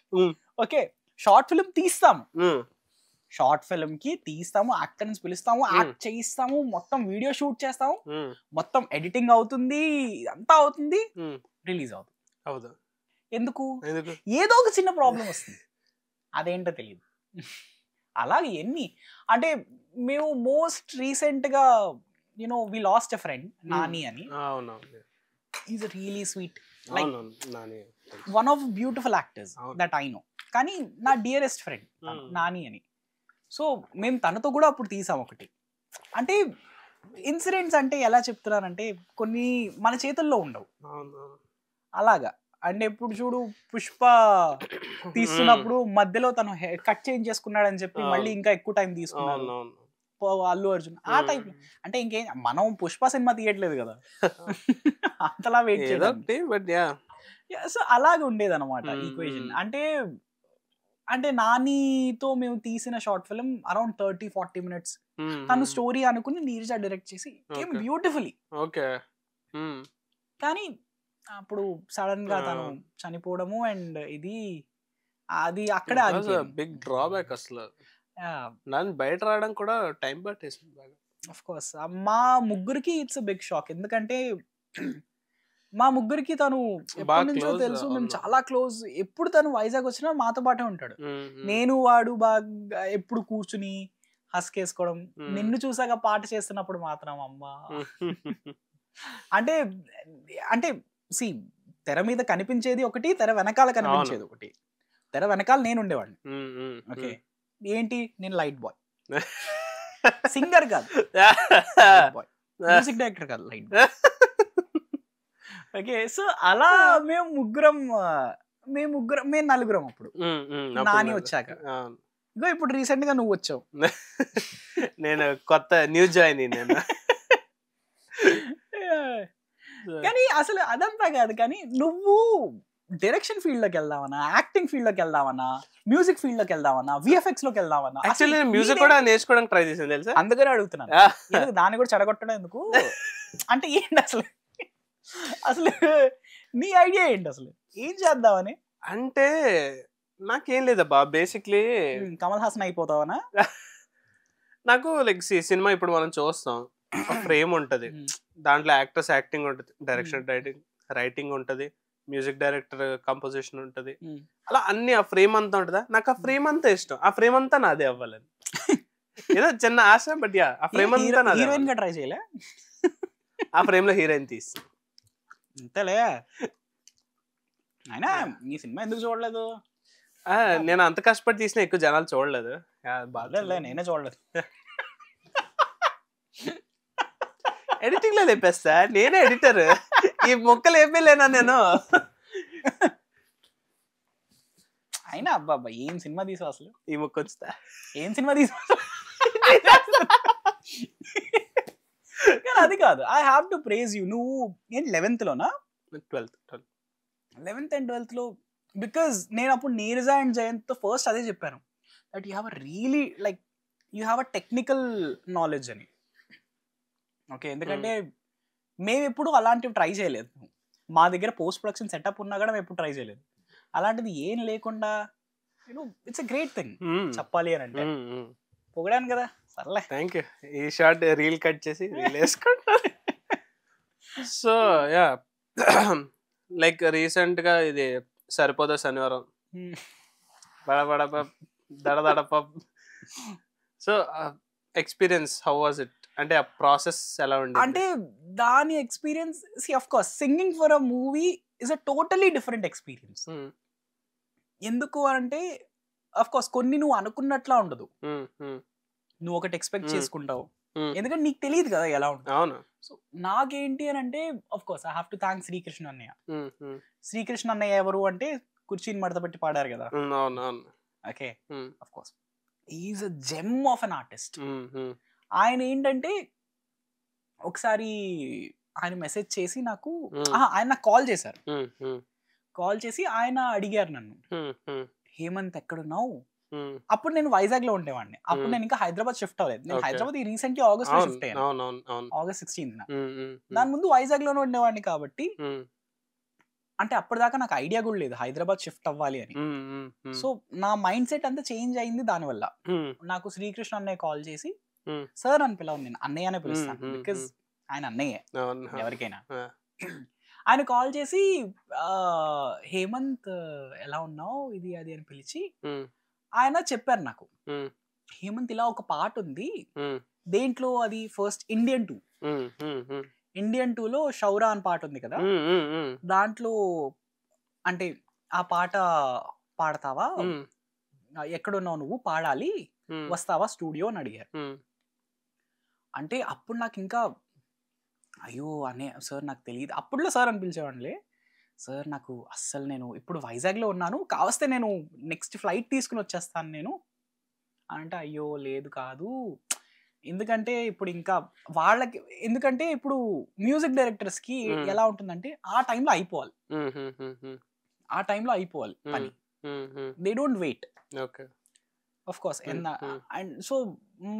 Speaker 1: Okay, short film తీస్తాము, షార్ట్ ఫిల్మ్ కి తీస్తాము, యాక్టర్స్ పిలుస్తాము, యాక్ట్ చేయిస్తాము, మొత్తం వీడియో షూట్ చేస్తాము, మొత్తం ఎడిటింగ్ అవుతుంది, అంతా అవుతుంది, రిలీజ్ అవుతుంది. ఎందుకు? ఏదో ఒక చిన్న ప్రాబ్లం వస్తుంది, అదేంటో తెలియదు. అలాగే ఎన్ని అంటే మేము మోస్ట్ రీసెంట్ గా you know we lost a friend, Nani అని. Is really sweet, like one of beautiful actors that I know. కానీ నా డియరెస్ట్ ఫ్రెండ్ నాని అని. సో మేము తనతో కూడా అప్పుడు తీసాం ఒకటి. అంటే ఇన్సిడెంట్స్ అంటే ఎలా చెప్తున్నానంటే కొన్ని మన చేతుల్లో ఉండవు అలాగా. అంటే ఇప్పుడు చూడు పుష్ప తీస్తున్నప్పుడు మధ్యలో తను కట్ చేంజ్ చేసుకున్నాడని చెప్పి మళ్ళీ ఇంకా ఎక్కువ టైం తీసుకున్నాడు అల్లు అర్జున్. ఆ టైప్ అంటే ఇంకేం మనం పుష్ప సినిమా తీయట్లేదు కదా, అంతలా వెయిట్ చేయడం. సో అలాగే ఉండేది అనమాట ఈక్వేషన్. అంటే నానితో మేము తీసిన షార్ట్ ఫిల్మ్ అరౌండ్ 30-40 minutes. తను స్టోరీ అనుకుని నీరజ డైరెక్ట్ చేసి బ్యూటిఫుల్లీ. కానీ అప్పుడు సడన్ గా తను చనిపోవడము అండ్ ఇది అది అక్కడే
Speaker 2: బిగ్ డ్రాబ్యాక్. అసలు నన్ను బయట రావడం కూడా టైం పట్టేసింది బాగా.
Speaker 1: ఆఫ్ కోర్స్ మా ముగ్గురికి ఇట్స్ బిగ్ షాక్. ఎందుకంటే మా ముగ్గురికి తను ఎప్పటి నుంచో తెలుసు, మేము చాలా క్లోజ్. ఎప్పుడు తను వైజాగ్ వచ్చినా మాతో పాటే ఉంటాడు. నేను వాడు బాగా ఎప్పుడు కూర్చుని హస్కేసుకోవడం. నిన్ను చూసాక పాట చేస్తున్నప్పుడు మాత్రం అమ్మా అంటే అంటే సి తెర మీద కనిపించేది ఒకటి, తెర వెనకాల కనిపించేది ఒకటి. తెర వెనకాల నేను ఉండేవాడిని. ఓకే, ఏంటి నేను లైట్ బాయ్, సింగర్ కాదు, మ్యూజిక్ డైరెక్టర్ కాదు, లైట్ బాయ్. ఓకే, సో అలా మేము నలుగురం అప్పుడు నాని వచ్చాక. ఇగో ఇప్పుడు రీసెంట్ గా నువ్వు వచ్చావు,
Speaker 2: నేను కొత్త న్యూ జాయిన్. నేను
Speaker 1: కానీ అసలు అదంతా కాదు. కానీ నువ్వు డైరెక్షన్ ఫీల్డ్ లోకి వెళ్దామన్నా, యాక్టింగ్ ఫీల్డ్ లోకి వెళ్దామన్నా, మ్యూజిక్ ఫీల్డ్ లోకి వెళ్దామన్నా, విఎఫ్ఎక్స్ లోకి వెళ్దామన్నా,
Speaker 2: యాక్చువల్లీ మ్యూజిక్ కూడా నేర్చుకోవడానికి ట్రై చేసాను తెలుసా.
Speaker 1: అందుకనే అడుగుతున్నాను, దాన్ని కూడా చెడగొట్టడం ఎందుకు? అంటే ఏంటి అసలు నీ ఐడియా ఏంటి, అసలు ఏం చేద్దామని?
Speaker 2: అంటే నాకేం లేదబ్బా, బేసిక్లీ
Speaker 1: కమల్ హాసన్ అయిపోతావనా?
Speaker 2: నాకు లైక్ సినిమా ఇప్పుడు మనం చూస్తాం, ఫ్రేమ్ ఉంటది, దాంట్లో యాక్టర్స్ యాక్టింగ్ ఉంటది, డైరెక్షన్ రైటింగ్ ఉంటది, మ్యూజిక్ డైరెక్టర్ కంపోజిషన్ ఉంటది, అలా అన్ని ఆ ఫ్రేమ్ అంతా ఉంటదా. నాకు ఆ ఫ్రేమ్ అంతా ఇష్టం, ఆ ఫ్రేమ్ అంతా నాదే అవ్వాలని ఏదో చిన్న ఆశ. బట్ యా, ఆ ఫ్రేమ్ అంతా నాదే.
Speaker 1: హీరోయిన్ గా ట్రై చేయలే?
Speaker 2: ఆ ఫ్రేమ్ లో హీరోయిన్ తీసి
Speaker 1: అంతేలే. అయినా నీ సినిమా ఎందుకు చూడలేదు?
Speaker 2: నేను అంత కష్టపడి తీసిన ఎక్కువ జనాలు చూడలేదు.
Speaker 1: నేనే చూడలేదు.
Speaker 2: ఎడిటింగ్ లో లేపేస్తా, నేనే ఎడిటర్. ఈ మొక్కలు ఏపేలేనా నేను?
Speaker 1: అయినా అబ్బా ఏం సినిమా తీసావు అసలు?
Speaker 2: ఈ మొక్క వచ్చా
Speaker 1: ఏం సినిమా తీసావు? కానీ అది కాదు, I have to praise you. నువ్వు ఏంటి 11th లోనా? 11th and 12th లో. బికాజ్ నేను అప్పుడు నీరజ అండ్ జయంత్ తో ఫస్ట్ అదే చెప్పాను, that you have a really like you have a technical knowledge అని. ఓకే, ఎందుకంటే మేము ఎప్పుడు అలాంటివి ట్రై చేయలేదు. మా దగ్గర పోస్ట్ ప్రొడక్షన్ సెటప్ ఉన్నా కూడా మేము ఎప్పుడు ట్రై చేయలేదు. అలాంటిది ఏం లేకుండా ఇట్స్ ఎ గ్రేట్ థింగ్ చెప్పాలి అని అంటే. పొగడాను కదా, సర్లే.
Speaker 2: Thank you. ఈ షార్ట్ రీల్ కట్ చేసి రీల్ వేసుకుంటా. సో యా, లైక్ రీసెంట్ గా ఇది సరిపోదా శనివారం, బడబడప దడదడప. So experience how was it? అంటే ఆ ప్రాసెస్ ఎలా ఉంది?
Speaker 1: అంటే దాని experience, of course singing for a movie is a totally different experience. ఎందుకు అంటే ఆఫ్ కోర్స్ కొన్ని నువ్వు అనుకున్నట్లా ఉండదు, నువ్వు ఒకటి ఎక్స్పెక్ట్ చేసుకుంటావు, ఎందుకంటే నీకు తెలియదు కదా ఎలా ఉంటుంది.
Speaker 2: అవును.
Speaker 1: సో నాకేంటి అని అంటే of course I have to thank Srikrishna అన్నయ్య. శ్రీకృష్ణ అన్నయ్య ఎవరు అంటే కుర్చీని మడత పెట్టి పాడారు కదా. Okay, of course is a gem of an artist. ఆయన ఏంటంటే ఒకసారి ఆయన మెసేజ్ చేసి నాకు ఆయన నాకు కాల్ చేశారు. కాల్ చేసి ఆయన అడిగారు నన్ను, హేమంత్ ఎక్కడున్నావు? అప్పుడు నేను వైజాగ్ లో ఉండేవాడిని. అప్పుడు నేను ఇంకా హైదరాబాద్ షిఫ్ట్ అవ్వలేదు. నేను హైదరాబాద్ రీసెంట్లీ ఆగస్ట్ లో షిఫ్ట్ అయ్యాను, ఆగస్ట్ 16th. దాని ముందు వైజాగ్ లోనే ఉండేవాడిని కాబట్టి అంటే అప్పటిదాకా నాకు ఐడియా కూడా లేదు హైదరాబాద్ షిఫ్ట్ అవ్వాలి అని. సో నా మైండ్ సెట్ అంతా చేంజ్ అయింది దానివల్ల. నాకు శ్రీకృష్ణ అన్నయ్య కాల్ చేసి సార్ అని పిలవను, నేను అన్నయ్య అనే పిలుస్తాను, బికాజ్ ఆయన అన్నయ్యే ఎవరికైనా. ఆయన కాల్ చేసి హేమంత్ ఎలా ఉన్నావు ఇది అది అని పిలిచి ఆయన చెప్పారు నాకు, హేమంత్ ఇలా ఒక పాట ఉంది దేంట్లో, అది ఫస్ట్ ఇండియన్ 2లో షౌరా అని పాట ఉంది కదా, దాంట్లో అంటే ఆ పాట పాడతావా, ఎక్కడున్నావు నువ్వు, పాడాలి, వస్తావా స్టూడియో అని అడిగారు. అంటే అప్పుడు నాకు ఇంకా అయ్యో అనే సార్ నాకు తెలియదు, అప్పుడులో సార్ అని పిలిచేవాడిలే, సార్ నాకు అస్సలు నేను ఇప్పుడు వైజాగ్లో ఉన్నాను, కావస్తే నేను నెక్స్ట్ ఫ్లైట్ తీసుకుని వచ్చేస్తాను నేను అంటే, అయ్యో లేదు కాదు, ఎందుకంటే ఇప్పుడు ఇంకా వాళ్ళకి, ఎందుకంటే ఇప్పుడు మ్యూజిక్ డైరెక్టర్స్ కి ఎలా ఉంటుందంటే ఆ టైంలో అయిపోవాలి, ఆ టైంలో అయిపోవాలి పని, they don't wait. Of course and so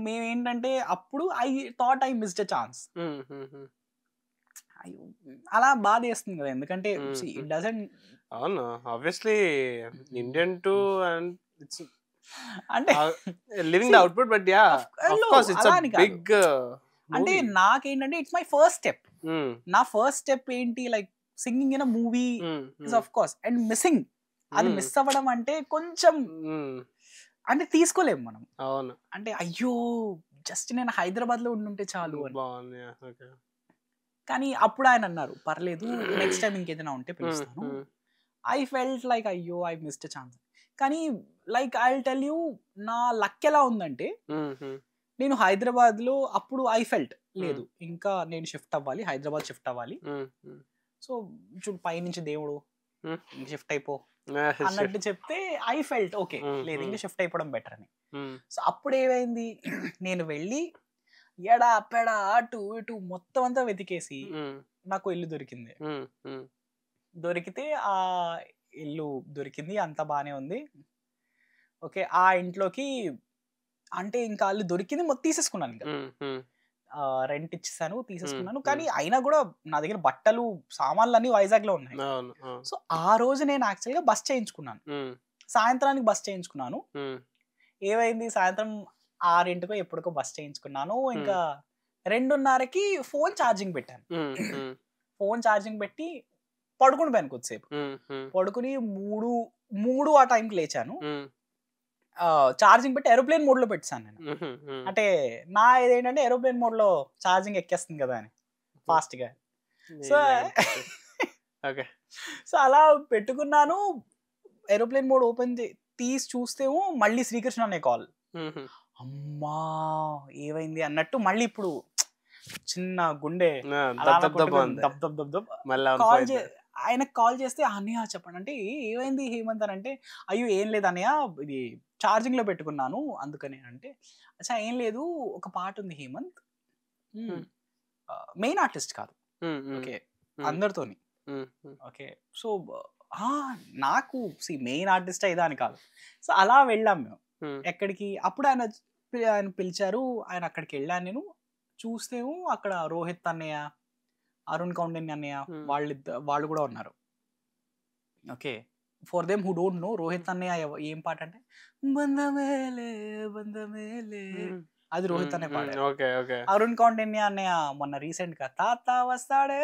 Speaker 1: మేమేంటంటే అప్పుడు I thought I missed a chance. అలా బాధ వేస్తుంది కదా, ఎందుకంటే ఇట్ డజంట్,
Speaker 2: అవును ఆబ్వియస్లీ ఇండియన్ 2 అండ్ ఇట్స్
Speaker 1: అంటే
Speaker 2: living the output, but ya of course it's a big,
Speaker 1: అంటే నాకేంటంటే ఇట్స్ మై ఫస్ట్ స్టెప్. నా ఫస్ట్ స్టెప్ ఏంటి, like singing in a movie is of course, and missing, అది మిస్ అవ్వడం అంటే కొంచెం అంటే తీసుకోలేము మనం.
Speaker 2: అవును,
Speaker 1: అంటే అయ్యో జస్ట్ నేను హైదరాబాద్ లో ఉండుంటే చాలు అని. కానీ అప్పుడు ఆయన అన్నారు పర్లేదు నెక్స్ట్ టైం ఇంకేదైనా ఉంటే పిలుస్తాను. ఐ ఫెల్ట్ లైక్ అయ్యో ఐ మిస్డ్ ఎ ఛాన్స్. కానీ like I will tell you నా లక్ ఎలా ఉందంటే, నేను హైదరాబాద్ లో అప్పుడు ఐ ఫెల్ట్ లేదు ఇంకా నేను షిఫ్ట్ అవ్వాలి, హైదరాబాద్ షిఫ్ట్ అవ్వాలి. సో చూడు పైనుంచి దేవుడు షిఫ్ట్ అయిపో అన్నట్టు చెప్తే ఐ ఫెల్ట్ ఓకే లేదు ఇంకా షిఫ్ట్ అయిపోవడం బెటర్ అని. సో అప్పుడు ఏమైంది, నేను వెళ్ళి ఎడా పెడా అటు ఇటు మొత్తం అంతా వెతికేసి నాకు ఇల్లు దొరికింది. దొరికితే ఆ ఇల్లు దొరికింది, అంత బానే ఉంది. ఓకే ఆ ఇంట్లోకి అంటే ఇంకా ఇల్లు దొరికింది మొత్తం తీసేసుకున్నాను, ఇంకా రెంట్ ఇచ్చేసాను తీసేసుకున్నాను. కానీ అయినా కూడా నా దగ్గర బట్టలు సామాన్లు అన్ని వైజాగ్ లో ఉన్నాయి. సో ఆ రోజు నేను యాక్చువల్ గా బస్ చేయించుకున్నాను, సాయంత్రానికి బస్ చేయించుకున్నాను. ఏమైంది సాయంత్రం 6 ఎప్పటికో బస్ చేయించుకున్నాను. ఇంకా 2:30కి ఫోన్ ఛార్జింగ్ పెట్టాను. ఫోన్ ఛార్జింగ్ పెట్టి పడుకుని పోయాను కొద్దిసేపు. పడుకుని 3 ఆ టైంకి లేచాను. ఛార్జింగ్ పెట్టి ఏరోప్లేన్ మోడ్ లో పెట్టాను నేను. అంటే నా ఇదేంటంటే ఏరోప్లేన్ మోడ్ లో ఛార్జింగ్ ఎక్కేస్తుంది కదా అని ఫాస్ట్ గా. సో సో అలా పెట్టుకున్నాను. ఏరోప్లేన్ మోడ్ ఓపెన్ తీసి చూస్తేమో మళ్ళీ శ్రీకృష్ణ అనే కాల్. అమ్మా ఏమైంది అన్నట్టు మళ్ళీ ఇప్పుడు చిన్న గుండె కాల్ ఆయనకు కాల్ చేస్తే అన్నయ్య చెప్పండి అంటే ఏమైంది హేమంత్ అని అంటే, అయ్యో ఏం లేదు అన్నయ్య ఇది ఛార్జింగ్ లో పెట్టుకున్నాను అందుకని అంటే, అచ్చా ఏం లేదు ఒక పాట ఉంది హేమంత్, మెయిన్ ఆర్టిస్ట్ కాదు ఓకే అందరితోని ఓకే. సో నాకు మెయిన్ ఆర్టిస్ట్ ఇదా అని కాదు. సో అలా వెళ్ళాం మేము ఎక్కడికి. అప్పుడు ఆయన పిలిచారు, ఆయన అక్కడికి వెళ్ళాను నేను. చూస్తేమో అక్కడ రోహిత్ అన్నయ్య, అరుణ్ కౌండిన్య అన్నయ్య వాళ్ళు కూడా ఉన్నారు. Okay for them who don't know, Rohit అన్నయ్య ఏం పాట అంటే బంధమేలే బంధమేలే, అది రోహిత్ అనే పాట. అరుణ్ కౌండిన్య అన్నయ్య మొన్న రీసెంట్ గా తాత వస్తాడే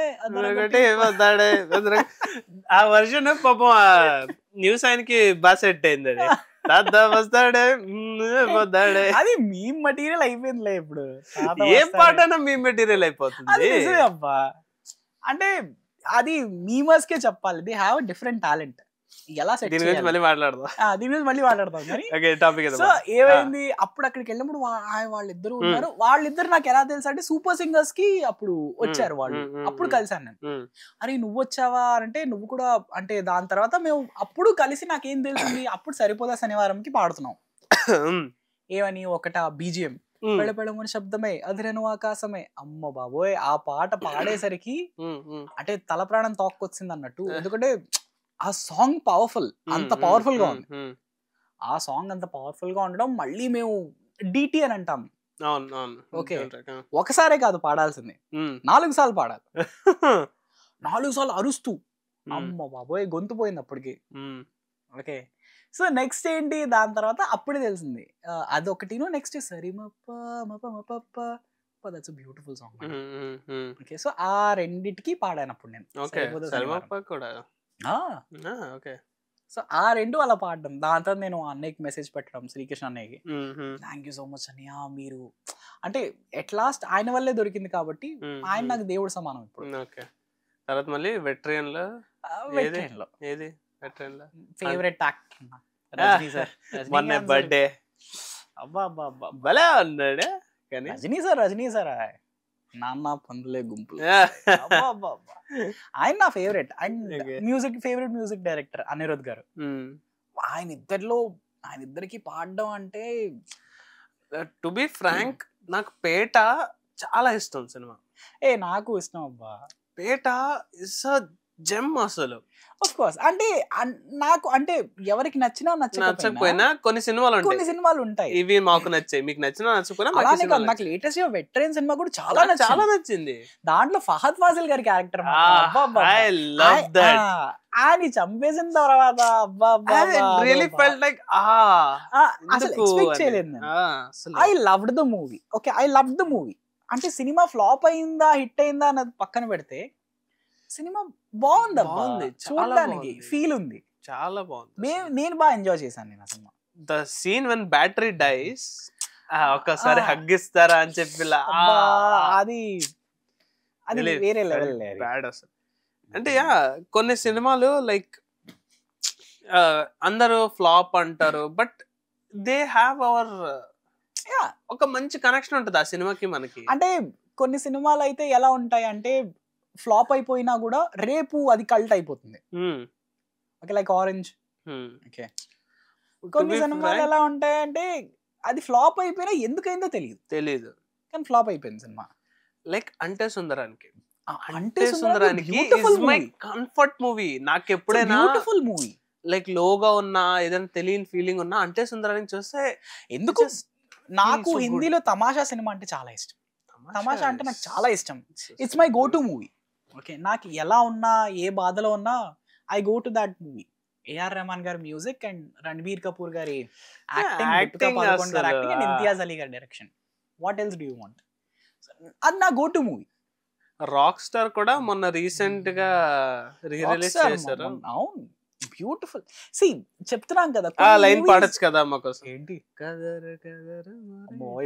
Speaker 2: ఆ వర్షన్ పాపం న్యూస్ ఆయనకి బాగా సెట్ అయింది. అది తాత వస్తాడే
Speaker 1: అది మీమ్ మెటీరియల్ అయిపోయిందిలే ఇప్పుడు.
Speaker 2: ఏ పాటైనా మీమ్ మెటీరియల్ అయిపోతుంది
Speaker 1: అబ్బా. అంటే అది మీమర్స్ కే చెప్పాలి, దే హ్యావ్ డిఫరెంట్ టాలెంట్. ఎలా సెట్
Speaker 2: దీని గురించి మళ్ళీ మాట్లాడదాం.
Speaker 1: దీని మీద మళ్ళీ మాట్లాడతాం కానీ
Speaker 2: ఓకే, టాపిక్
Speaker 1: సో ఏమైంది అప్పుడు అక్కడికి వెళ్ళినప్పుడు వాళ్ళిద్దరు ఉన్నారు. వాళ్ళిద్దరు నాకు ఎలా తెలుసు అంటే సూపర్ సింగర్స్ కి అప్పుడు వచ్చారు వాళ్ళు. అప్పుడు కలిసాను నేను. అరే నువ్వు వచ్చావా అంటే నువ్వు కూడా అంటే దాని తర్వాత మేము అప్పుడు కలిసి నాకేం తెలిసింది అప్పుడు సరిపోదా శనివారంకి పాడుతున్నాం. ఏమని ఒకట బీజిఎం పెళ్ళపెళ్ళమని శబ్దమే అదిరెను ఆకాశమే. అమ్మ బాబోయ్ ఆ పాట పాడేసరికి అంటే తల ప్రాణం తోక్కొచ్చింది అన్నట్టు. ఎందుకంటే ఆ సాంగ్ పవర్ఫుల్, అంత పవర్ఫుల్ గా ఉంది. ఆ సాంగ్ అంత పవర్ఫుల్ గా ఉండడం మళ్ళీ మేము డిటి అని అంటాం. ఓకే, ఒకసారే కాదు పాడాల్సింది, 4 సార్లు పాడాలి. 4 సార్లు అరుస్తూ అమ్మ బాబోయ్ గొంతు పోయింది అప్పటికి. ఓకే, సో నెక్స్ట్ ఏంటి దాని తర్వాత అప్పుడే తెలిసింది అదొకటిను. నెక్స్ట్ సరిమప్ప మప మపప్ప that's beautiful song. Okay, so ఆ రెండిటికి పాడాను అప్పుడు నేను. సో ఆ రెండు అలా పాడడం. దాని తర్వాత నేను అన్నయ్యకి మెసేజ్ పెట్టడం, శ్రీకృష్ణ అన్నయ్యకి, థ్యాంక్ యూ సో మచ్ అన్నయ్య మీరు అంటే ఎట్ లాస్ట్ ఆయన వల్లే దొరికింది కాబట్టి ఆయన నాకు దేవుడు సమానం ఇప్పుడు.
Speaker 2: తర్వాత మళ్ళీ వెట్రియన్ లో ఏది
Speaker 1: ఫేవరెట్ యాక్టర్ రజనీ సార్.
Speaker 2: మొన్న బర్త్డే
Speaker 1: అబ్బా అబ్బా అబ్బా
Speaker 2: భలే ఉన్నాడు కానీ
Speaker 1: రజనీ సార్ నాన్న పందులే గుంపులు ఆయన నా favourite. And favourite music director Anirudh గారు. ఆయన ఇద్దరికి పాడడం అంటే
Speaker 2: టు బి ఫ్రాంక్ నాకు పేట చాలా ఇష్టం సినిమా.
Speaker 1: నాకు ఇష్టం అబ్బా.
Speaker 2: పేట ఇస్ అ జెమ్ అసలు.
Speaker 1: ఆఫ్ కోర్స్ అంటే నాకు అంటే ఎవరికి నచ్చినా
Speaker 2: నచ్చకపోయినా కొన్ని సినిమాలు ఉంటాయి ఇవి మాకు నచ్చాయి, మీకు నచ్చినా నచ్చకపోయినా.
Speaker 1: నాకు లేటెస్ట్ వెటరన్ సినిమా కూడా చాలా నచ్చింది. దాంట్లో ఫహద్ ఫాజిల్ గారి క్యారెక్టర్ ఆయన చంపేసిన తర్వాత ఎక్స్పెక్ట్ చేయలేదు. I loved the movie. Okay, I loved the movie. అంటే సినిమా ఫ్లాప్ అయిందా హిట్ అయిందా అన్నది పక్కన పెడితే సినిమా బాగుంది, చూడడానికి ఫీల్ ఉంది,
Speaker 2: చాలా బాగుంది.
Speaker 1: నేను బాగా ఎంజాయ్ చేశాను నేను ఆ సినిమా.
Speaker 2: The scene when battery dies ఒక్కసారి హగ్ ఇస్తారా అని చెప్పి
Speaker 1: అది వేరే లెవెల్
Speaker 2: బ్యాడ్ అసలు. అంటే కొన్ని సినిమాలు లైక్ అందరూ ఫ్లాప్ అంటారు బట్ దే హ్యావ్ అవర్ ఒక మంచి కనెక్షన్ ఉంటుంది ఆ సినిమాకి మనకి.
Speaker 1: అంటే కొన్ని సినిమాలు అయితే ఎలా ఉంటాయి అంటే ఫ్లాప్ అయిపోయినా కూడా రేపు అది కల్ట్ అయిపోతుంది. Okay, like orange. ఓకే, కొన్ని సినిమాలు ఎలా ఉంటాయంటే అది ఫ్లాప్ అయిపోయినా ఎందుకైందో తెలియదు కానీ ఫ్లాప్ అయిపోయింది సినిమా.
Speaker 2: లైక్ అంటే సుందరానికి కంఫర్ట్ మూవీ. నాకు ఎప్పుడైనా
Speaker 1: బ్యూటిఫుల్ మూవీ
Speaker 2: లైక్ లోగా ఉన్నా ఏదైనా తెలియని ఫీలింగ్ ఉన్నా అంటే సుందరానికి చూస్తే
Speaker 1: ఎందుకు నాకు హిందీలో తమాషా సినిమా అంటే చాలా ఇష్టం. తమాషా అంటే నాకు చాలా ఇష్టం. It's my go to movie. Okay, నాకు ఎలా ఉన్నా ఏ బాధలో ఉన్నా I go to that movie. AR Rahman గారి మ్యూజిక్ అండ్ రణబీర్ కపూర్ గారి యాక్టింగ్ అండ్ ఇంతియాజ్ అలీ గారి direction. What else do you want? అది నా go to movie.
Speaker 2: Rock star కూడా మొన్న రీసెంట్ గా రిలీజ్ చేశారు.
Speaker 1: అవును, బ్యూటిఫుల్. సి చెప్తున్నాం కదా,
Speaker 2: ఆ లైన్ పాడొచ్చు కదా మాకోసం.
Speaker 1: ఏంటి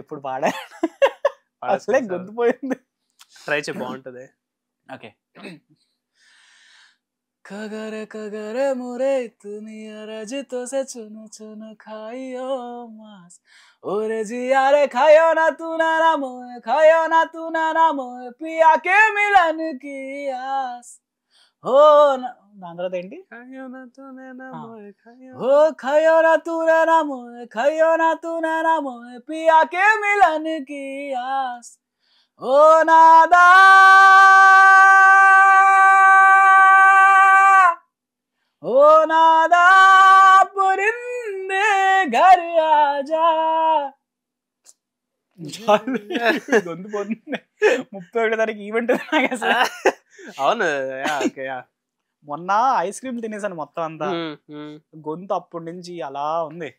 Speaker 1: ఇప్పుడు పాడా అసలే గొంతు పోయింది.
Speaker 2: ట్రై చే బాగుంటది.
Speaker 1: ఓకే, కగర కగర మురే తునియా రజితో సే చున చున ఖాయియో మాస్ ఓరే జియారే ఖాయో నా తూ నా మోయ ఖాయో నా తూ నా మోయ పియా కే మిलन की आस ఓ దాని తర్వాత ఏంటి ఓ ఖాయో నా తూ నా మోయ ఖాయో నా తూ నా మోయ పియా కే మిलन की आस ఓ నాదా ఓ నాదా పురిందే ఘర్ ఆజా. గొంతు పోతుంది. 31 తారీఖు ఈవెంట్ నాకు అసలు.
Speaker 2: అవును,
Speaker 1: మొన్న ఐస్ క్రీమ్ తినేసాను మొత్తం అంతా. గొంతు అప్పటి నుంచి అలా ఉంది.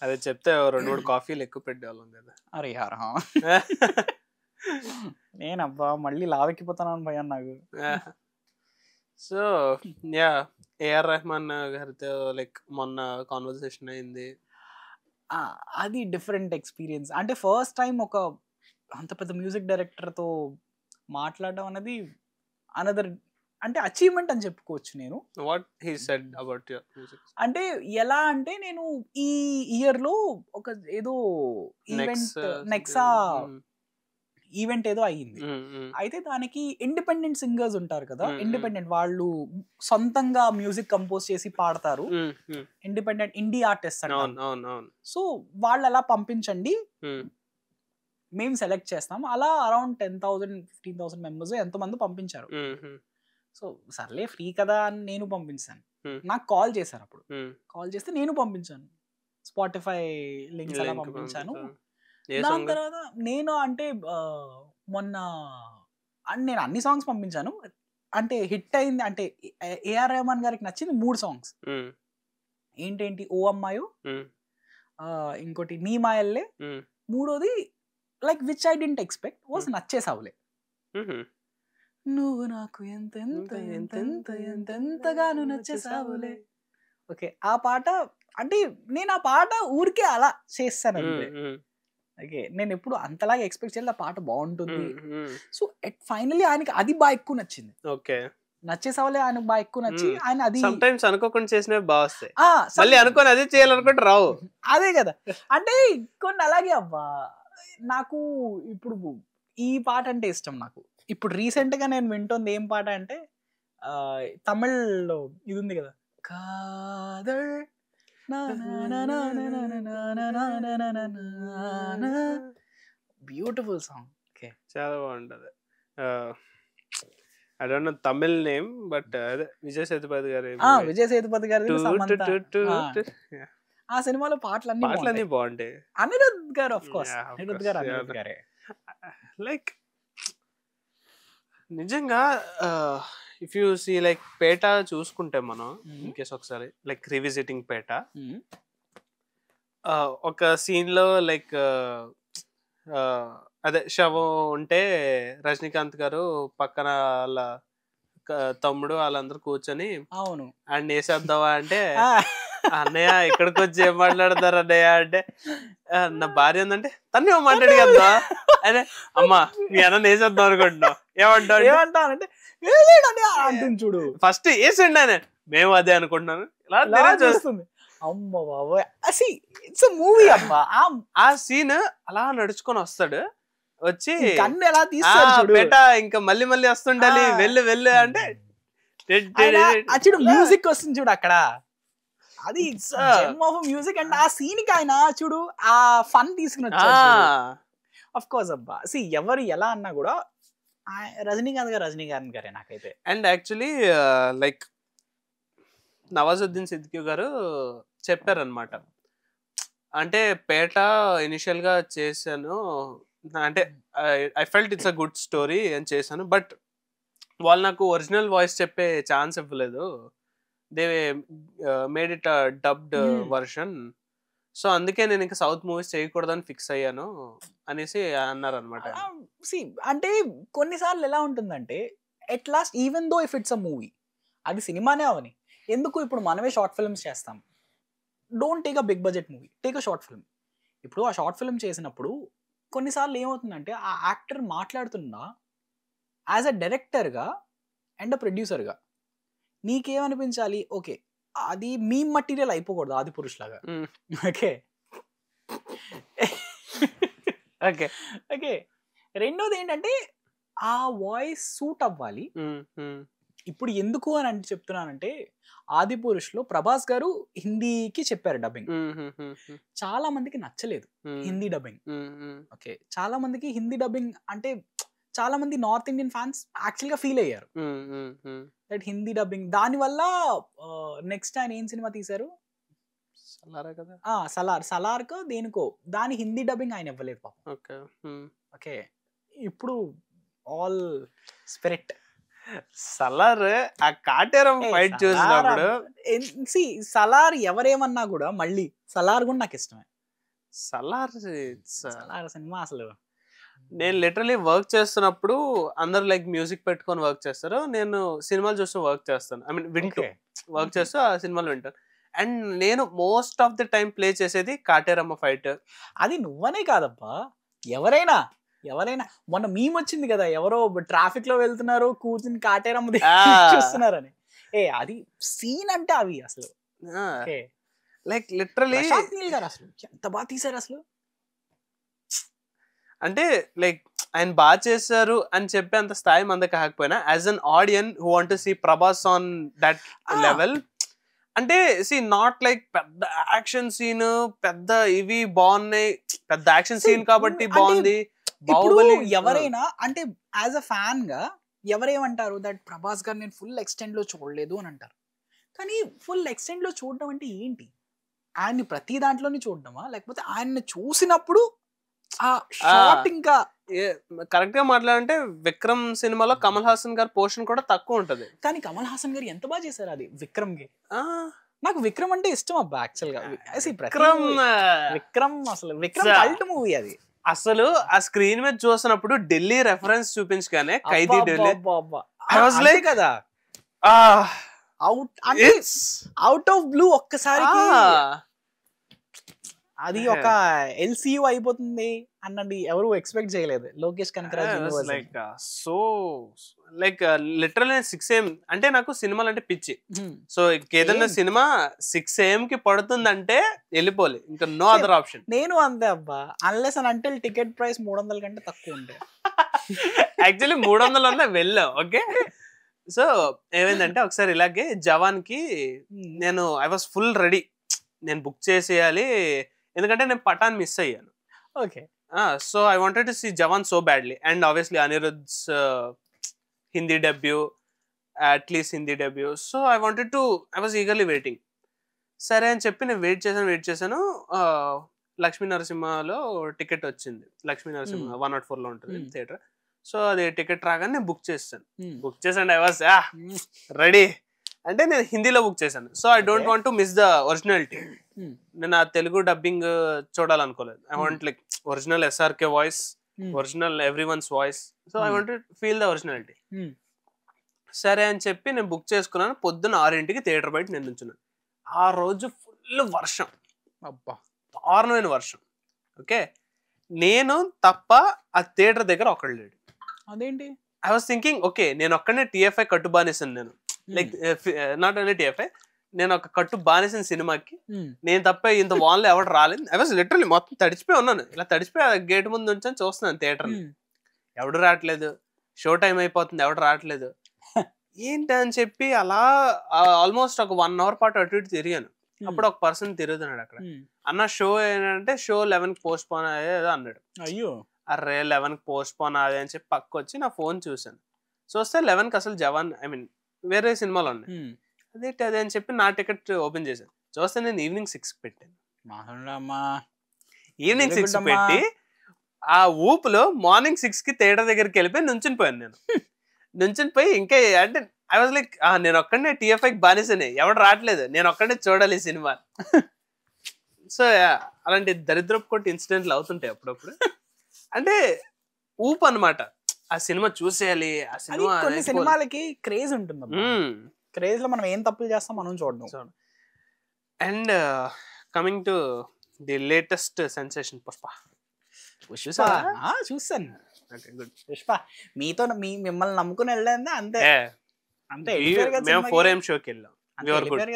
Speaker 2: అదే చెప్తే 2-3 కాఫీలు ఎక్కువ పెట్టేవాళ్ళం కదా.
Speaker 1: అరే యార్, నేనబ్బా మళ్ళీ లావెక్కిపోతాను భయం నాకు.
Speaker 2: సో ఏఆర్ రెహమాన్ గారితో లైక్ మొన్న కాన్వర్సేషన్ అయింది.
Speaker 1: అది డిఫరెంట్ ఎక్స్పీరియన్స్. అంటే ఫస్ట్ టైం ఒక అంత పెద్ద మ్యూజిక్ డైరెక్టర్తో మాట్లాడడం అనేది అనదర్ అంటే అచీవ్మెంట్ అని చెప్పుకోవచ్చు నేను.
Speaker 2: What he said about your music?
Speaker 1: అంటే ఎలా అంటే నేను ఈ ఇయర్ లో ఒక ఏదో ఈవెంట్ నెక్సా ఈవెంట్ ఏదో అయ్యింది. అయితే దానికి ఇండిపెండెంట్ సింగర్స్ ఉంటారు కదా, ఇండిపెండెంట్ వాళ్ళు సొంతంగా మ్యూజిక్ కంపోజ్ చేసి పాడతారు, ఇండిపెండెంట్ ఇండీ ఆర్టిస్ట్ అంటారు. సో వాళ్ళు అలా పంపించండి, మేము సెలెక్ట్ చేస్తాం. అలా అరౌండ్ 10,000 15,000 మెంబర్స్ ఎంతమంది పంపించారు. సో సర్లే ఫ్రీ కదా అని నేను పంపించాను. నాకు కాల్ చేశారు, అప్పుడు కాల్ చేస్తే నేను పంపించాను, స్పాటిఫై లింక్స్ అలా పంపించాను. దాని తర్వాత నేను అంటే మొన్న నేను అన్ని సాంగ్స్ పంపించాను. అంటే హిట్ అయింది అంటే ఏఆర్ రెహమాన్ గారికి నచ్చింది 3 సాంగ్స్. ఏంటేంటి, ఓ అమ్మాయో, ఇంకోటి నీ మాయల్లే, మూడోది like which I didn't expect was నచ్చేసావులే. నువ్వు నాకు ఎంతెంతగాను నచ్చేసావులే. ఓకే, ఆ పాట అంటే నేను ఆ పాట ఊరికే అలా చేస్తాను అంతే. ఓకే, నేను ఎప్పుడు అంతలాగా ఎక్స్పెక్ట్ చేయాలి ఆ పాట బాగుంటుంది. సో ఫైనలీ ఆయనకి అది బాగా ఎక్కువ నచ్చింది.
Speaker 2: ఓకే,
Speaker 1: నచ్చేసావులే ఆయనకు బాగా ఎక్కువ నచ్చి ఆయన అది
Speaker 2: సమ్టైమ్స్ అనుకోకుండా చేసినవి బాగా వస్తాయి, మళ్ళీ అనుకోని అదే చేయాలనుకుంటే రావు.
Speaker 1: అదే కదా, అంటే కొన్ని అలాగే అవ్వా. నాకు ఇప్పుడు ఈ పాట అంటే ఇష్టం. నాకు ఇప్పుడు రీసెంట్ గా నేను వింటుంది ఏం పాట అంటే తమిళ్లో ఇది ఉంది కదా, కాదల్ బ్యూటిఫుల్ సాంగ్. ఓకే,
Speaker 2: చాలా బాగుంటది. I don't know Tamil name, but అదే విజయ్ సేతుపతి గారి
Speaker 1: ఆ సినిమాలో పాటలన్నీ
Speaker 2: బాగుంటాయి.
Speaker 1: అనిరుద్ గారు ఆఫ్ కోర్స్, అనిరుద్ గారే.
Speaker 2: లైక్ నిజంగా ఇఫ్ యూ సీ లైక్ పేట చూసుకుంటే మనం ఇన్కేస్ ఒకసారి లైక్ రివిజిటింగ్ పేట, ఒక సీన్ లో లైక్ అదే శవం ఉంటే రజనీకాంత్ గారు పక్కన వాళ్ళ తమ్ముడు వాళ్ళందరూ కూర్చొని
Speaker 1: అవును
Speaker 2: అండ్ వేసేద్దావా అంటే, అన్నయ్య ఇక్కడికి వచ్చి ఏం మాట్లాడతారు అన్నయ్య అంటే, నా భార్య ఉందంటే తను మాట్లాడి కదా అదే అమ్మా మీ అన్న వేసేద్దాం అనుకుంటున్నావు
Speaker 1: ఏమంటానంటే చూడు
Speaker 2: ఫస్ట్ వేసిండి ఆయన, మేము అదే అనుకుంటున్నాను ఇలా చూస్తుంది.
Speaker 1: అమ్మ బాబోయ్, ఇట్స్ మూవీ అమ్మా.
Speaker 2: ఆ సీన్ అలా నడుచుకొని వస్తాడు, వచ్చి
Speaker 1: కన్ను ఎలా తీస్తాడు
Speaker 2: బేట ఇంకా మళ్ళీ మళ్ళీ వస్తుండాలి, వెళ్ళు అంటే
Speaker 1: చూడు మ్యూజిక్ వస్తుంది చూడు అక్కడ, అది మ్యూజిక్ అండ్ ఆ సీన్ కి ఆయన చూడు ఆ ఫన్ తీసుకుని వచ్చాడు. ఆఫ్ కోర్స్ అబ్బా, ఎవరు ఎలా అన్నా కూడా రజనీకాంత్ గారే నాకైతే.
Speaker 2: And actually like Nawazuddin Siddiqui గారు చెప్పారనమాట, అంటే పేట ఇనిషియల్ గా చేశాను అంటే I felt it's a good story అని చేశాను, బట్ వాళ్ళు నాకు ఒరిజినల్ వాయిస్ చెప్పే ఛాన్స్ ఇవ్వలేదు, they made it dubbed version, so అందుకే నేను ఇంకా సౌత్ మూవీస్ చేయకూడదని ఫిక్స్ అయ్యాను అనేసి అన్నారు అనమాట.
Speaker 1: అంటే కొన్నిసార్లు ఎలా ఉంటుందంటే at last even though if it's a movie, అది సినిమానే అవని, ఎందుకు ఇప్పుడు మనమే షార్ట్ ఫిల్మ్స్ చేస్తాం, don't take a big budget movie, take a short film. ఇప్పుడు ఆ షార్ట్ ఫిల్మ్ చేసినప్పుడు కొన్నిసార్లు ఏమవుతుందంటే ఆ యాక్టర్ మాట్లాడుతున్నా యాజ్ అ డైరెక్టర్గా అండ్ అ ప్రొడ్యూసర్గా నీకేమనిపించాలి, ఓకే అది మీ మటీరియల్ అయిపోకూడదు ఆది పురుష్ లాగా. ఓకే ఓకే ఓకే రెండోది ఏంటంటే ఆ వాయిస్ సూట్ అవ్వాలి. ఇప్పుడు ఎందుకు అని అంటే చెప్తున్నానంటే ఆది పురుష్ లో ప్రభాస్ గారు హిందీకి చెప్పారు డబ్బింగ్, చాలా మందికి నచ్చలేదు హిందీ డబ్బింగ్. ఓకే, చాలా మందికి హిందీ డబ్బింగ్ అంటే చాలా మంది నార్త్ ఇండియన్ ఫ్యాన్స్ యాక్చువల్ గా ఫీల్ అయ్యారు దట్ హిందీ డబ్బింగ్, దాని వల్ల నెక్స్ట్ ఆయన ఏం సినిమా తీశారు, సలార్ కో దేనికో, దాని హిందీ డబ్బింగ్ ఆయన ఇవ్వలేదు పాపం. ఓకే, ఇప్పుడు ఆల్ స్పిరిట్
Speaker 2: సలార్ ఆ కాటేరం ఫైట్ చూసినప్పుడు
Speaker 1: సలార్ ఎవరేమన్నా కూడా మళ్ళీ సలార్ కూడా నాకు ఇష్టమే.
Speaker 2: సలార్
Speaker 1: సినిమా అసలు
Speaker 2: నేను లిటరలీ వర్క్ చేస్తున్నప్పుడు అందరు లైక్ మ్యూజిక్ పెట్టుకొని వర్క్ చేస్తారు, నేను సినిమాలు చూస్తూ వర్క్ చేస్తాను, ఐ మీన్ వింటూ వర్క్ చేస్తూ ఆ సినిమాలు వింటాను. అండ్ నేను most of the time play చేసేది కాటేరమ్మ ఫైట్.
Speaker 1: అది నువ్వనే కాదబ్బా, ఎవరైనా ఎవరైనా మొన్న మీమ్ వచ్చింది కదా, ఎవరో ట్రాఫిక్ లో వెళ్తున్నారు కూర్చుని కాటేరమ్మది చూస్తున్నారని. అది సీన్ అంటే అవి అసలు
Speaker 2: లైక్ లిటరలీ
Speaker 1: ప్రశాంత్ నీల్ గారు అసలు ఎంత బాగా తీసారు అసలు.
Speaker 2: అంటే లైక్ ఆయన బాగా చేశారు అని చెప్పి అంత స్థాయి మంద కాకపోయినా as an audience who want to see Prabhas on that level, అంటే సి నాట్ లైక్ పెద్ద యాక్షన్ సీన్ పెద్ద ఇవి బాగున్నాయి, పెద్ద యాక్షన్ సీన్ కాబట్టి బాగుంది. బాహుబలి
Speaker 1: ఎవరైనా అంటే యాజ్ అ ఫ్యాన్ గా ఎవరేమంటారు దట్ ప్రభాస్ గారు నేను ఫుల్ ఎక్స్టెండ్ లో చూడలేదు అని అంటారు. కానీ ఫుల్ ఎక్స్టెండ్ లో చూడడం అంటే ఏంటి? ఆయన్ని ప్రతి దాంట్లోనే చూడడమా, లేకపోతే ఆయన్ని చూసినప్పుడు ఆ షాట్ ఇంకా
Speaker 2: కరెక్ట్ గా మాట్లాడంటే విక్రమ్ సినిమాలో కమల్ హాసన్ గారి పోర్షన్ కూడా తక్కువ ఉంటది.
Speaker 1: కానీ కమల్ హాసన్ గారు ఎంత బాగా చేశారు అది విక్రమ్ కి. నాకు విక్రమ్ అంటే ఇష్టం అబ్బా యాక్చువల్ గా. విక్రమ్ అసలు విక్రమ్ కల్ట్ మూవీ అది.
Speaker 2: అసలు ఆ స్క్రీన్ మీద చూసినప్పుడు ఢిల్లీ రెఫరెన్స్ చూపించగానే Kaithi Dilli I was like
Speaker 1: కదా అవుట్ ఆఫ్ బ్లూ ఒక్కసారికి అది ఒక ఎల్సియు అయిపోతుంది అన్నది ఎవరు ఎక్స్పెక్ట్ చేయలేదు. Lokesh Kanagaraj
Speaker 2: like so like literal 6 AM అంటే నాకు సినిమాలు అంటే పిచ్చి. సో ఏదైనా సినిమా 6 AM కి పడుతుందంటే వెళ్ళిపోలే, ఇంకా నో అదర్ ఆప్షన్.
Speaker 1: నేను అంతే అబ్బా, unless and until ticket price 300 కంటే తక్కువ ఉంటే.
Speaker 2: యాక్చువల్లీ 300 అన్నా వెళ్ళాం. ఓకే, సో ఏమైందంటే ఒకసారి ఇలాగే జవాన్ కి నేను ఐ వాస్ ఫుల్ రెడీ, నేను బుక్ చేసేయాలి ఎందుకంటే నేను పఠాన్ మిస్ అయ్యాను.
Speaker 1: Okay,
Speaker 2: so I wanted to see Jawan so badly and obviously Anirudh's Hindi debut, at least Hindi debut. So I wanted to I was eagerly waiting. సరే అని చెప్పి నేను వెయిట్ చేశాను. లక్ష్మీ నరసింహలో టికెట్ వచ్చింది. లక్ష్మీ నరసింహ 104లో ఉంటుంది థియేటర్. సో అది టికెట్ రాగానే నేను బుక్ చేశాను. I was ready. అంటే నేను హిందీలో బుక్ చేశాను. So I don't want to miss the originality. నేను ఆ తెలుగు డబ్బింగ్ చూడాలనుకోలేదు. I want like original SRK voice, original everyone's voice. So I want to feel the originality. సరే అని చెప్పి నేను బుక్ చేసుకున్నాను. పొద్దున్న 6 థియేటర్ బయట నేను నుంచున్నాను. ఆ రోజు ఫుల్ వర్షం, అబ్బా దారుణమైన వర్షం. ఓకే, నేను తప్ప ఆ థియేటర్ దగ్గర ఒకళ్ళు లేడు.
Speaker 1: అదేంటి?
Speaker 2: ఐ వాస్ థింకింగ్ ఓకే నేను ఒక్కడనే TFI కట్టు బానేసాను. నేను లైక్ నాట్ ఓన్లీ TFI, నేను ఒక కట్టు బానేసిన సినిమాకి నేను తప్ప ఇంత వాన్లో ఎవరు రాలేదు. ఐ వాస్ లిటరల్లీ మొత్తం తడిచిపోయి ఉన్నాను. ఇలా తడిచిపోయి గేట్ ముందు నుంచి చూస్తున్నాను థియేటర్, ఎవడు రావట్లేదు, షో టైం అయిపోతుంది, ఎవడు రావట్లేదు ఏంటి అని చెప్పి అలా ఆల్మోస్ట్ ఒక 1 hour పాటు అటు ఇటు తిరిగాను. అప్పుడు ఒక పర్సన్ తిరుగుతున్నాడు అక్కడ. అన్న షో ఏంటంటే షో 11కి పోస్ట్ పోన్ అయ్యేదో అన్నాడు.
Speaker 1: అయ్యో,
Speaker 2: అరే 11కి పోస్ట్ పోన్ అదే అని చెప్పి పక్క వచ్చి నా ఫోన్ చూసాను. చూస్తే 11కి అసలు జవాన్ ఐ మీన్ వేరే సినిమాలు ఉన్నాయి. అదే అని చెప్పి నా టికెట్ ఓపెన్ చేశాను. చూస్తే నేను ఈవినింగ్ 6 పెట్టాను. ఈవినింగ్ 6 పెట్టి ఆ ఊపులో మార్నింగ్ 6కి థియేటర్ దగ్గరికి వెళ్ళిపోయి నుంచుని పోయాను. నేను నుంచుని పోయి ఇంకా అంటే ఐ వాజ్ లైక్ నేను ఒక్కడనే TFIకి బానిసనే, ఎవడు రావట్లేదు, నేను ఒక్కడే చూడాలి ఈ సినిమా. సో అలాంటి దరిద్రపు కొట్టి ఇన్సిడెంట్లు అవుతుంటాయి అప్పుడప్పుడు. అంటే ఊపు అనమాట, ఆ సినిమా చూసేయాలి. ఆ సినిమా
Speaker 1: కొన్ని సినిమాలకి క్రేజ్ ఉంటుంది. క్రేజ్ లో మనం ఏం తప్పులు చేస్తాం మనం చూడడం.
Speaker 2: And coming to the latest sensation Pushpa.
Speaker 1: చూసాను. పుష్ప మీతో మిమ్మల్ని నమ్ముకుని వెళ్ళాను అంతే. అంతే
Speaker 2: 4 AM షోకి వెళ్ళాం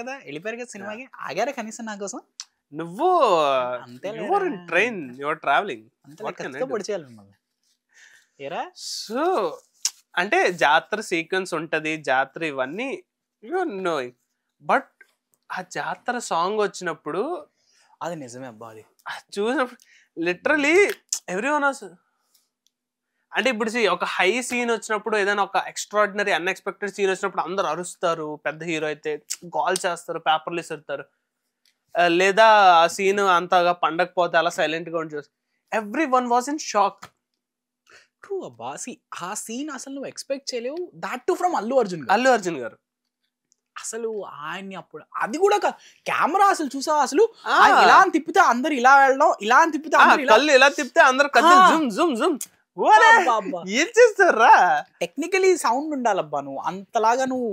Speaker 1: కదా, వెళ్ళిపోయారు కదా సినిమాకి. ఆగారా కనీసం నా కోసం?
Speaker 2: నువ్వు ట్రైన్ యువర్ ట్రావెలింగ్
Speaker 1: పొడిచేయాలి మిమ్మల్ని.
Speaker 2: సో అంటే జాతర సీక్వెన్స్ ఉంటది, జాతర ఇవన్నీ నోయింగ్. బట్ ఆ జాతర సాంగ్ వచ్చినప్పుడు
Speaker 1: అది నిజమే అబ్బా. అది
Speaker 2: చూసినప్పుడు లిటరలీ ఎవ్రీవన్ అంటే ఇప్పుడు ఒక హై సీన్ వచ్చినప్పుడు, ఏదైనా ఒక ఎక్స్ట్రాడినరీ అన్ఎక్స్పెక్టెడ్ సీన్ వచ్చినప్పుడు అందరు అరుస్తారు. పెద్ద హీరో అయితే కాల్ చేస్తారు, పేపర్లు ఇస్తారు. లేదా ఆ సీన్ అంతగా పండకపోతే అలా సైలెంట్ గా ఉండి everyone was in shock.
Speaker 1: True అబ్బా. ఆ సీన్ అసలు నువ్వు ఎక్స్పెక్ట్ చేయలేవు. That to from Allu Arjun గారు. అసలు ఆయన్ని అప్పుడు అది కూడా కెమెరా అసలు చూసా, అసలు ఇలా అని తిప్పితే అందరు ఇలా వెళ్ళడం, ఇలా అని తిప్పితే
Speaker 2: కళ్ళు ఇలా తిప్పితే అందరు జూమ్ జూమ్ జూమ్ ఏం చేస్తారా.
Speaker 1: టెక్నికలీ సౌండ్ ఉండాలబ్బా, నువ్వు అంతలాగా నువ్వు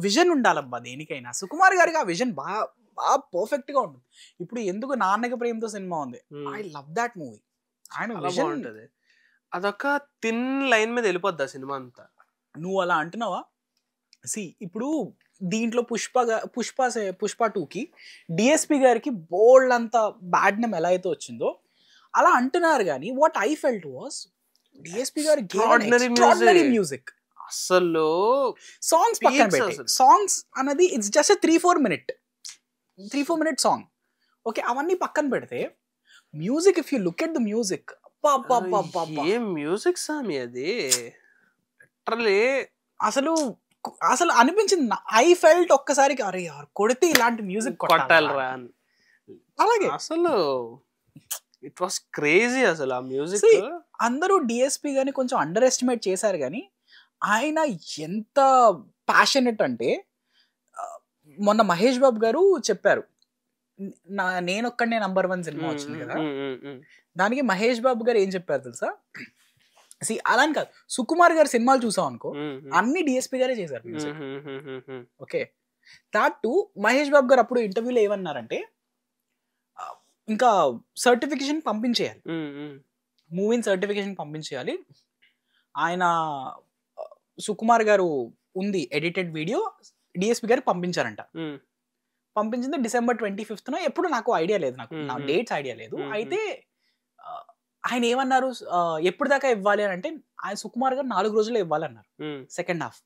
Speaker 1: విజన్ ఉండాలబ్బా దేనికైనా. సుకుమార్ గారికి ఆ విజన్ బాగా పర్ఫెక్ట్ గా ఉంటుంది. ఇప్పుడు ఎందుకు నాన్నకి ప్రేమతో సినిమా ఉంది, ఐ లవ్ దాట్ మూవీ. ఆయన విజన్ ఉంటది.
Speaker 2: అదొక థిన్ లైన్ మీద వెళ్ళిపోద్ది ఆ సినిమా అంతా.
Speaker 1: నువ్వు అలా అంటున్నావా? ఇప్పుడు దీంట్లో పుష్ప 2కి డిఎస్పి గారికి బోల్డ్ అంత బ్యాడ్ నేమ్ ఎలా అయితే వచ్చిందో అలా అంటున్నారు. కానీ what I felt was DSP గారి మ్యూజిక్.
Speaker 2: అసలు
Speaker 1: సాంగ్స్ పక్కన పెట్టి, సాంగ్స్ అన్నది it's just 3-4 minute song. Okay, అవన్నీ పక్కన పెడితే music, if you look at the music,
Speaker 2: ఏం మ్యూజిక్ సామి అది.
Speaker 1: అసలు అనిపించింది, ఐ ఫెల్ట్ ఒక్కసారికి అరే యార్ కొడితే ఇలాంటి మ్యూజిక్
Speaker 2: కొట్టాలరా.
Speaker 1: అలాగే
Speaker 2: అసలు ఇట్ వాస్ క్రేజీ అసలు ఆ మ్యూజిక్.
Speaker 1: అందరూ డిఎస్పి గాని కొంచెం అండర్ ఎస్టిమేట్ చేశారు. కానీ ఆయన ఎంత ప్యాషనెట్ అంటే, మొన్న మహేష్ బాబు గారు చెప్పారు, నేనొక్కడే నంబర్ 1 సినిమా వచ్చింది కదా, దానికి మహేష్ బాబు గారు ఏం చెప్పారు తెలుసా? అలా అని కాదు, సుకుమార్ గారి సినిమాలు చూసాం అనుకో, అన్ని డిఎస్పి గారే చేశారు music. Okay, that too Mahesh Babu గారు అప్పుడు ఇంటర్వ్యూలో ఏమన్నారంటే, ఇంకా సర్టిఫికేషన్ పంపించేయాలి, మూవీని సర్టిఫికేషన్ పంపించేయాలి. ఆయన సుకుమార్ గారు ఉంది ఎడిటెడ్ వీడియో డిఎస్పి గారికి పంపించారంట. పంపించింది December 25th ఎప్పుడు, నాకు ఐడియా లేదు, నా డేట్స్ ఐడియా లేదు. అయితే ఆయన ఏమన్నారు, ఎప్పుడు దాకా ఇవ్వాలి అని అంటే, ఆయన సుకుమార్ గారు 4 రోజుల్లో ఇవ్వాలన్నారు, సెకండ్ హాఫ్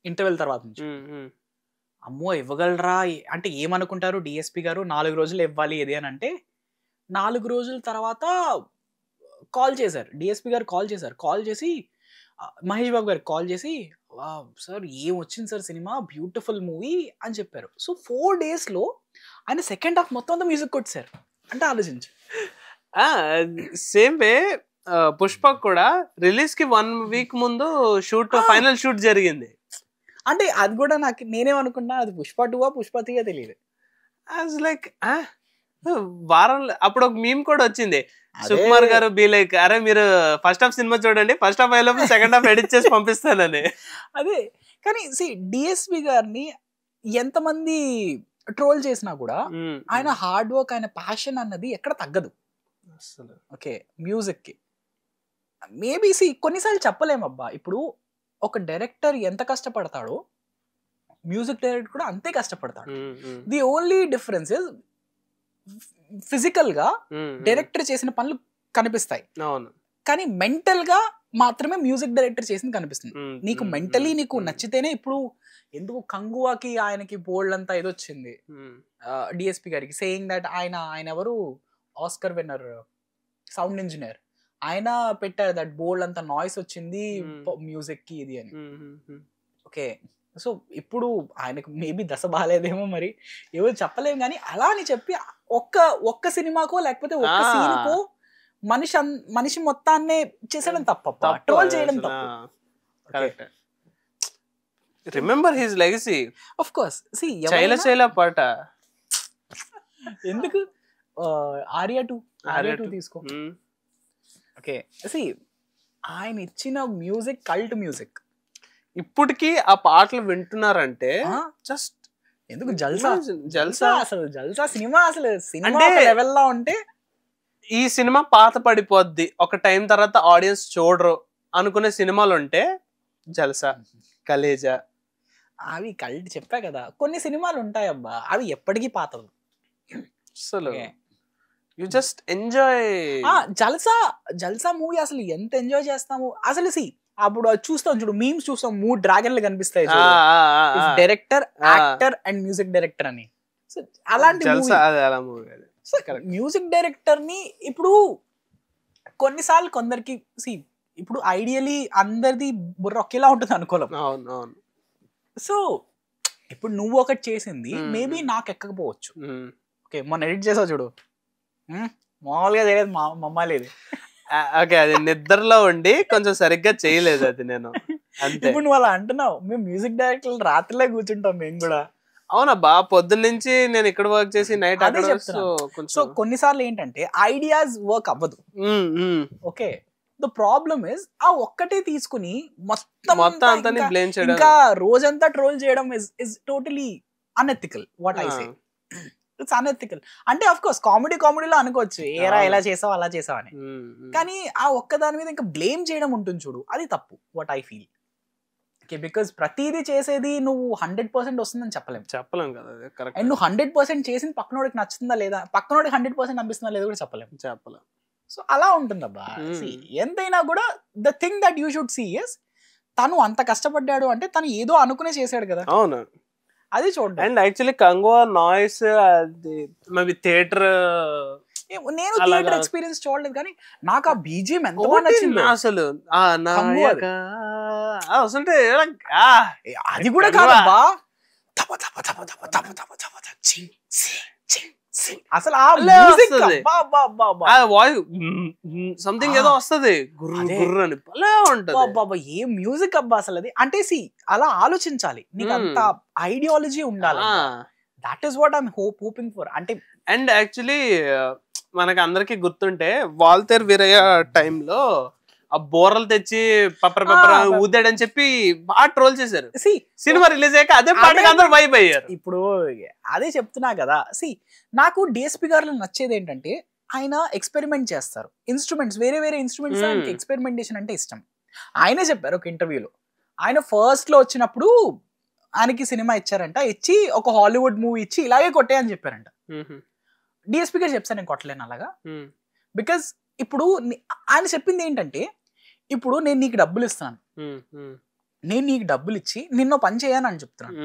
Speaker 1: ఇంటర్వెల్ తర్వాత నుంచి. అమ్మో ఇవ్వగలరా అంటే ఏమనుకుంటారు డిఎస్పి గారు, 4 రోజులు ఇవ్వాలి ఇది అని అంటే, 4 రోజుల తర్వాత కాల్ చేశారు, డిఎస్పి గారు కాల్ చేశారు. కాల్ చేసి మహేష్ బాబు గారికి కాల్ చేసి, సార్ ఏం వచ్చింది సార్ సినిమా, బ్యూటిఫుల్ మూవీ అని చెప్పారు. సో 4 daysలో ఆయన సెకండ్ హాఫ్ మొత్తం అంతా మ్యూజిక్ కొట్టారు అంటే ఆలోచించు.
Speaker 2: సేమ్ వే పుష్ప కూడా రిలీజ్ కి 1 week ముందు ఫైనల్ షూట్ జరిగింది.
Speaker 1: అంటే అది కూడా నేనేమనుకున్నా, అది పుష్ప 2 పుష్ప 3 తెలియదు.
Speaker 2: లైక్ వారంలో అప్పుడు ఒక మీమ్ కూడా వచ్చింది, సుకుమార్ గారు బీ లైక్, అరే మీరు ఫస్ట్ హాఫ్ సినిమా చూడండి, ఫస్ట్ హాఫ్ అయ్యేలోపు సెకండ్ హాఫ్ ఎడిట్ చేసి పంపిస్తానని.
Speaker 1: అదే కానీ డిఎస్పి గారిని ఎంతమంది ట్రోల్ చేసినా కూడా ఆయన హార్డ్ వర్క్, ఆయన ప్యాషన్ అన్నది ఎక్కడ తగ్గదు. ఓకే, మ్యూజిక్ కి మేబీ కొన్నిసార్లు చెప్పలేమబ్బా. ఇప్పుడు ఒక డైరెక్టర్ ఎంత కష్టపడతాడో మ్యూజిక్ డైరెక్టర్ కూడా అంతే కష్టపడతాడు. The only difference is physical గా డైరెక్టర్ చేసిన పనులు కనిపిస్తాయి, కానీ మెంటల్ గా మాత్రమే మ్యూజిక్ డైరెక్టర్ చేసింది కనిపిస్తుంది. నీకు మెంటలీ నీకు నచ్చితేనే. ఇప్పుడు ఎందుకు కంగువాకి ఆయనకి బోల్డ్ అంతా ఏదొచ్చింది డిఎస్పి గారికి, సేయింగ్ దట్ ఆయన ఎవరు ఆస్కర్ విన్నర్ సౌండ్ ఇంజనీర్, ఆయన పెట్టారు దట్ బోల్డ్ అంతా నాయిస్ వచ్చింది మ్యూజిక్ కి ఇది అని. ఓకే, సో ఇప్పుడు ఆయనకు మేబీ దశ బాగాలేదేమో, మరి ఎవరు చెప్పలేము. కానీ అలా అని చెప్పి ఒక్క సినిమాకో లేకపోతే ఒక్క సీన్కో మనిషి మొత్తాన్నే చేసడం తప్ప, ట్రోల్ చేయడం తప్పు.
Speaker 2: Remember his legacy.
Speaker 1: Of course,
Speaker 2: చైల పాట
Speaker 1: ఎందుకు, ఆర్యా 2 తీసుకో. ఓకే, ఆయన ఇచ్చిన మ్యూజిక్ కల్ట్ మ్యూజిక్.
Speaker 2: ఇప్పటికీ ఆ పాటలు వింటున్నారంటే జస్ట్
Speaker 1: ఎందుకు జల్సా అసలు జల్సా సినిమా, అసలు సినిమా లెవెల్లో ఉంటే.
Speaker 2: ఈ సినిమా పాత పడిపోద్ది, ఒక టైం తర్వాత ఆడియన్స్ చూడరు అనుకునే సినిమాలు ఉంటే జల్సా, కలేజా,
Speaker 1: అవి కల్ట్. చెప్పా కదా, కొన్ని సినిమాలు ఉంటాయి అబ్బా, అవి ఎప్పటికీ పాతలు.
Speaker 2: అసలు you just enjoy.
Speaker 1: Jalsa movie అసలు ఎంత ఎంజాయ్ చేస్తాము అసలు. అప్పుడు చూస్తాం చూడు, మీమ్స్ చూస్తాం, 3 డ్రాగన్లు కనిపిస్తాయి, director, actor and music director అని. సో అలాంటి మ్యూజిక్ డైరెక్టర్ ని ఇప్పుడు కొన్నిసార్లు కొందరికి ఇప్పుడు ఐడియలీ అందరిది బుర్ర ఒకేలా ఉంటుంది అనుకోలేం. సో ఇప్పుడు నువ్వు ఒకటి చేసింది మేబీ నాకు ఎక్కకపోవచ్చు. ఓకే, మొన్న ఎడిట్ చేసావు చూడు, మామూలుగా చేయలేదు, మమ్మ లేదు.
Speaker 2: ఓకే, అది నిద్రలో ఉండి కొంచెం సరిగ్గా చేయలేదు అది నేను.
Speaker 1: ఇప్పుడు నువ్వు అలా అంటున్నావు, మేము మ్యూజిక్ డైరెక్టర్ రాత్రిలే కూర్చుంటాం మేము కూడా.
Speaker 2: అవునబ్బా, పొద్దున్న నుంచి నేను ఇక్కడ వర్క్ చేసి నైట్ అదే చెప్తున్నా.
Speaker 1: సో కొన్నిసార్లు ఏంటంటే ఐడియాస్ వర్క్ అవ్వదు. ఓకే, ద ప్రాబ్లమ్ ఇస్ ఆ ఒక్కటే తీసుకుని మొత్తం ఇంకా రోజంతా ట్రోల్ చేయడం is totally unethical. What I say, it's unethical. అంటే అఫ్ కోర్స్ కామెడీలో అనుకోవచ్చు ఏరా ఇలా చేసావు అలా చేసావు అని, కానీ ఆ ఒక్క దాని మీద ఇంకా బ్లేమ్ చేయడం ఉంటుంది చూడు, అది తప్పు what I feel. Okay, because ప్రతిదీ చేసేది నువ్వు 100% వస్తుందని
Speaker 2: చెప్పలేం కదా,
Speaker 1: అండ్ నువ్వు 100% చేసింది పక్కనోడికి నచ్చుతుందా లేదా, పక్కనోడికి 100% అనిపిస్తుందా లేదా కూడా చెప్పలేం. సో అలా ఉంటుందబ్బా. ఎంతైనా కూడా the thing that you should see is తను అంత కష్టపడ్డాడు అంటే తను ఏదో అనుకునే చేశాడు కదా.
Speaker 2: అవును,
Speaker 1: అది చూడండి.
Speaker 2: అండ్ యాక్చువల్లీ కంగో నాయిస్ అది మేబీ థియేటర్,
Speaker 1: నేను థియేటర్ ఎక్స్పీరియన్స్ చూడలేదు కానీ నాకు ఆ బీజిఎం ఎంత బాగా నచ్చింది
Speaker 2: అసలు.
Speaker 1: అది కూడా కాదబ్బా, అసలు ఆ మ్యూజిక్
Speaker 2: సంథింగ్ ఏదో వస్తుంది గుర్రు అని భలే ఉంటది.
Speaker 1: ఏ మ్యూజిక్ అబ్బా అసలు అది. అంటే సి అలా ఆలోచించాలి, నీకు అంత ఐడియాలజీ ఉండాలి. That is what I'm hoping for. అంటే
Speaker 2: అండ్ యాక్చువల్లీ మనకి అందరికి గుర్తుంటే వాల్తేర్ వీరయ్య టైంలో ఆ బోర్రలు తెచ్చి పప్పర ఊదాడని చెప్పి బాగా ట్రోల్ చేశారు. సినిమా రిలీజ్ అయ్యాక అదే పాటకి అందరూ వైబ్ అయ్యారు.
Speaker 1: ఇప్పుడు అదే చెప్తున్నా కదా. నాకు డిఎస్పి గారు నచ్చేది ఏంటంటే ఆయన ఎక్స్పెరిమెంట్ చేస్తారు, ఇన్స్ట్రుమెంట్స్ వేరే ఇన్స్ట్రుమెంట్స్, ఆయనకి ఎక్స్పెరిమెంటేషన్ అంటే ఇష్టం. ఆయనే చెప్పారు ఒక ఇంటర్వ్యూలో, ఆయన ఫస్ట్ లో వచ్చినప్పుడు ఆయనకి సినిమా ఇచ్చారంట, ఇచ్చి ఒక హాలీవుడ్ మూవీ ఇచ్చి ఇలాగే కొట్టే అని చెప్పారంట. డిఎస్పి గారు చెప్తాను నేను కొట్టలేను అలాగా, బికాస్ ఇప్పుడు ఆయన చెప్పింది ఏంటంటే, ఇప్పుడు నేను నీకు డబ్బులు ఇస్తాను, నేను నీకు డబ్బులు ఇచ్చి నిన్నో పని చేయను అని చెప్తున్నాను,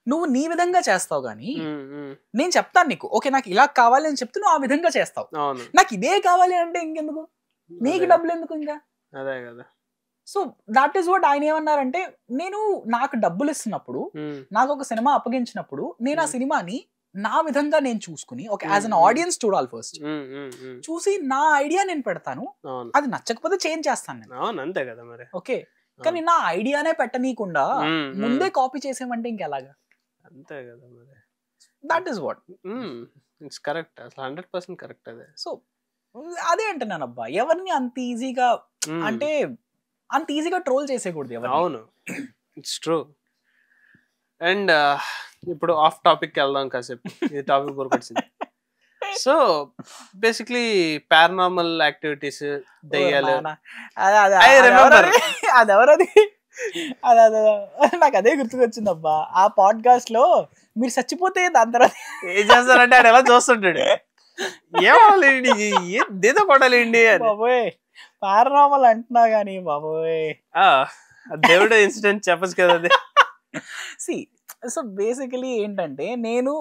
Speaker 1: నువ్వు నీ విధంగా చేస్తావు కానీ నేను చెప్తాను నీకు ఓకే నాకు ఇలా కావాలి అని చెప్తే నువ్వు ఆ విధంగా చేస్తావు, నాకు ఇదే కావాలి అంటే ఇంకెందుకు, నీకు డబ్బులు ఎందుకు ఇంకా.
Speaker 2: అదే కదా.
Speaker 1: సో దాట్ ఈస్ వాట్ ఆయన ఏమన్నారంటే, నేను నాకు డబ్బులు ఇస్తున్నప్పుడు, నాకు ఒక సినిమా అప్పగించినప్పుడు నేను ఆ సినిమాని నా విధంగా నేను చూసుకుని ఒక యాజ్ అన్ ఆడియన్స్ చూడాలి ఫస్ట్, చూసి నా ఐడియా నేను పెడతాను, అది నచ్చకపోతే చేంజ్ చేస్తాను నేను,
Speaker 2: అంతే కదా మరి.
Speaker 1: ఓకే, కానీ నా ఐడియానే పెట్టనీయకుండా ముందే కాపీ చేసేమంటే ఇంకెలాగా,
Speaker 2: అంతే కదా మరి.
Speaker 1: That is what
Speaker 2: it's correct, అసలు 100% కరెక్ట్ అదే.
Speaker 1: సో అదే అంటున్నాను అబ్బా, ఎవరిని అంత ఈజీగా అంటే అంత ఈజీగా ట్రోల్ చేసేకూడదు ఎవరు. అవును,
Speaker 2: ఇట్స్ ట్రూ. అండ్ ఇప్పుడు ఆఫ్ టాపిక్ వెళ్దాం కాసేపు, ఈ టాపిక్ కొరకొచ్చింది. సో బేసిక్లీ పారానార్మల్ యాక్టివిటీస్, దెయ్యాలు,
Speaker 1: అదెవరది అదే నాకు అదే గుర్తుకొచ్చింది అబ్బా. ఆ పాడ్కాస్ట్ లో మీరు చచ్చిపోతే దాని తర్వాత
Speaker 2: ఏం చేస్తారంటే ఆడు ఎలా చూస్తుంటాడు, ఏమోలేండి ఏదో కొట్టాలేండి అని.
Speaker 1: బాబోయ్ పారానార్మల్ అంటున్నా గానీ బాబోయ్
Speaker 2: దేవుడు ఇన్సిడెంట్ చెప్పచ్చు కదా అది.
Speaker 1: సో బేసికలీ ఏంటంటే నేను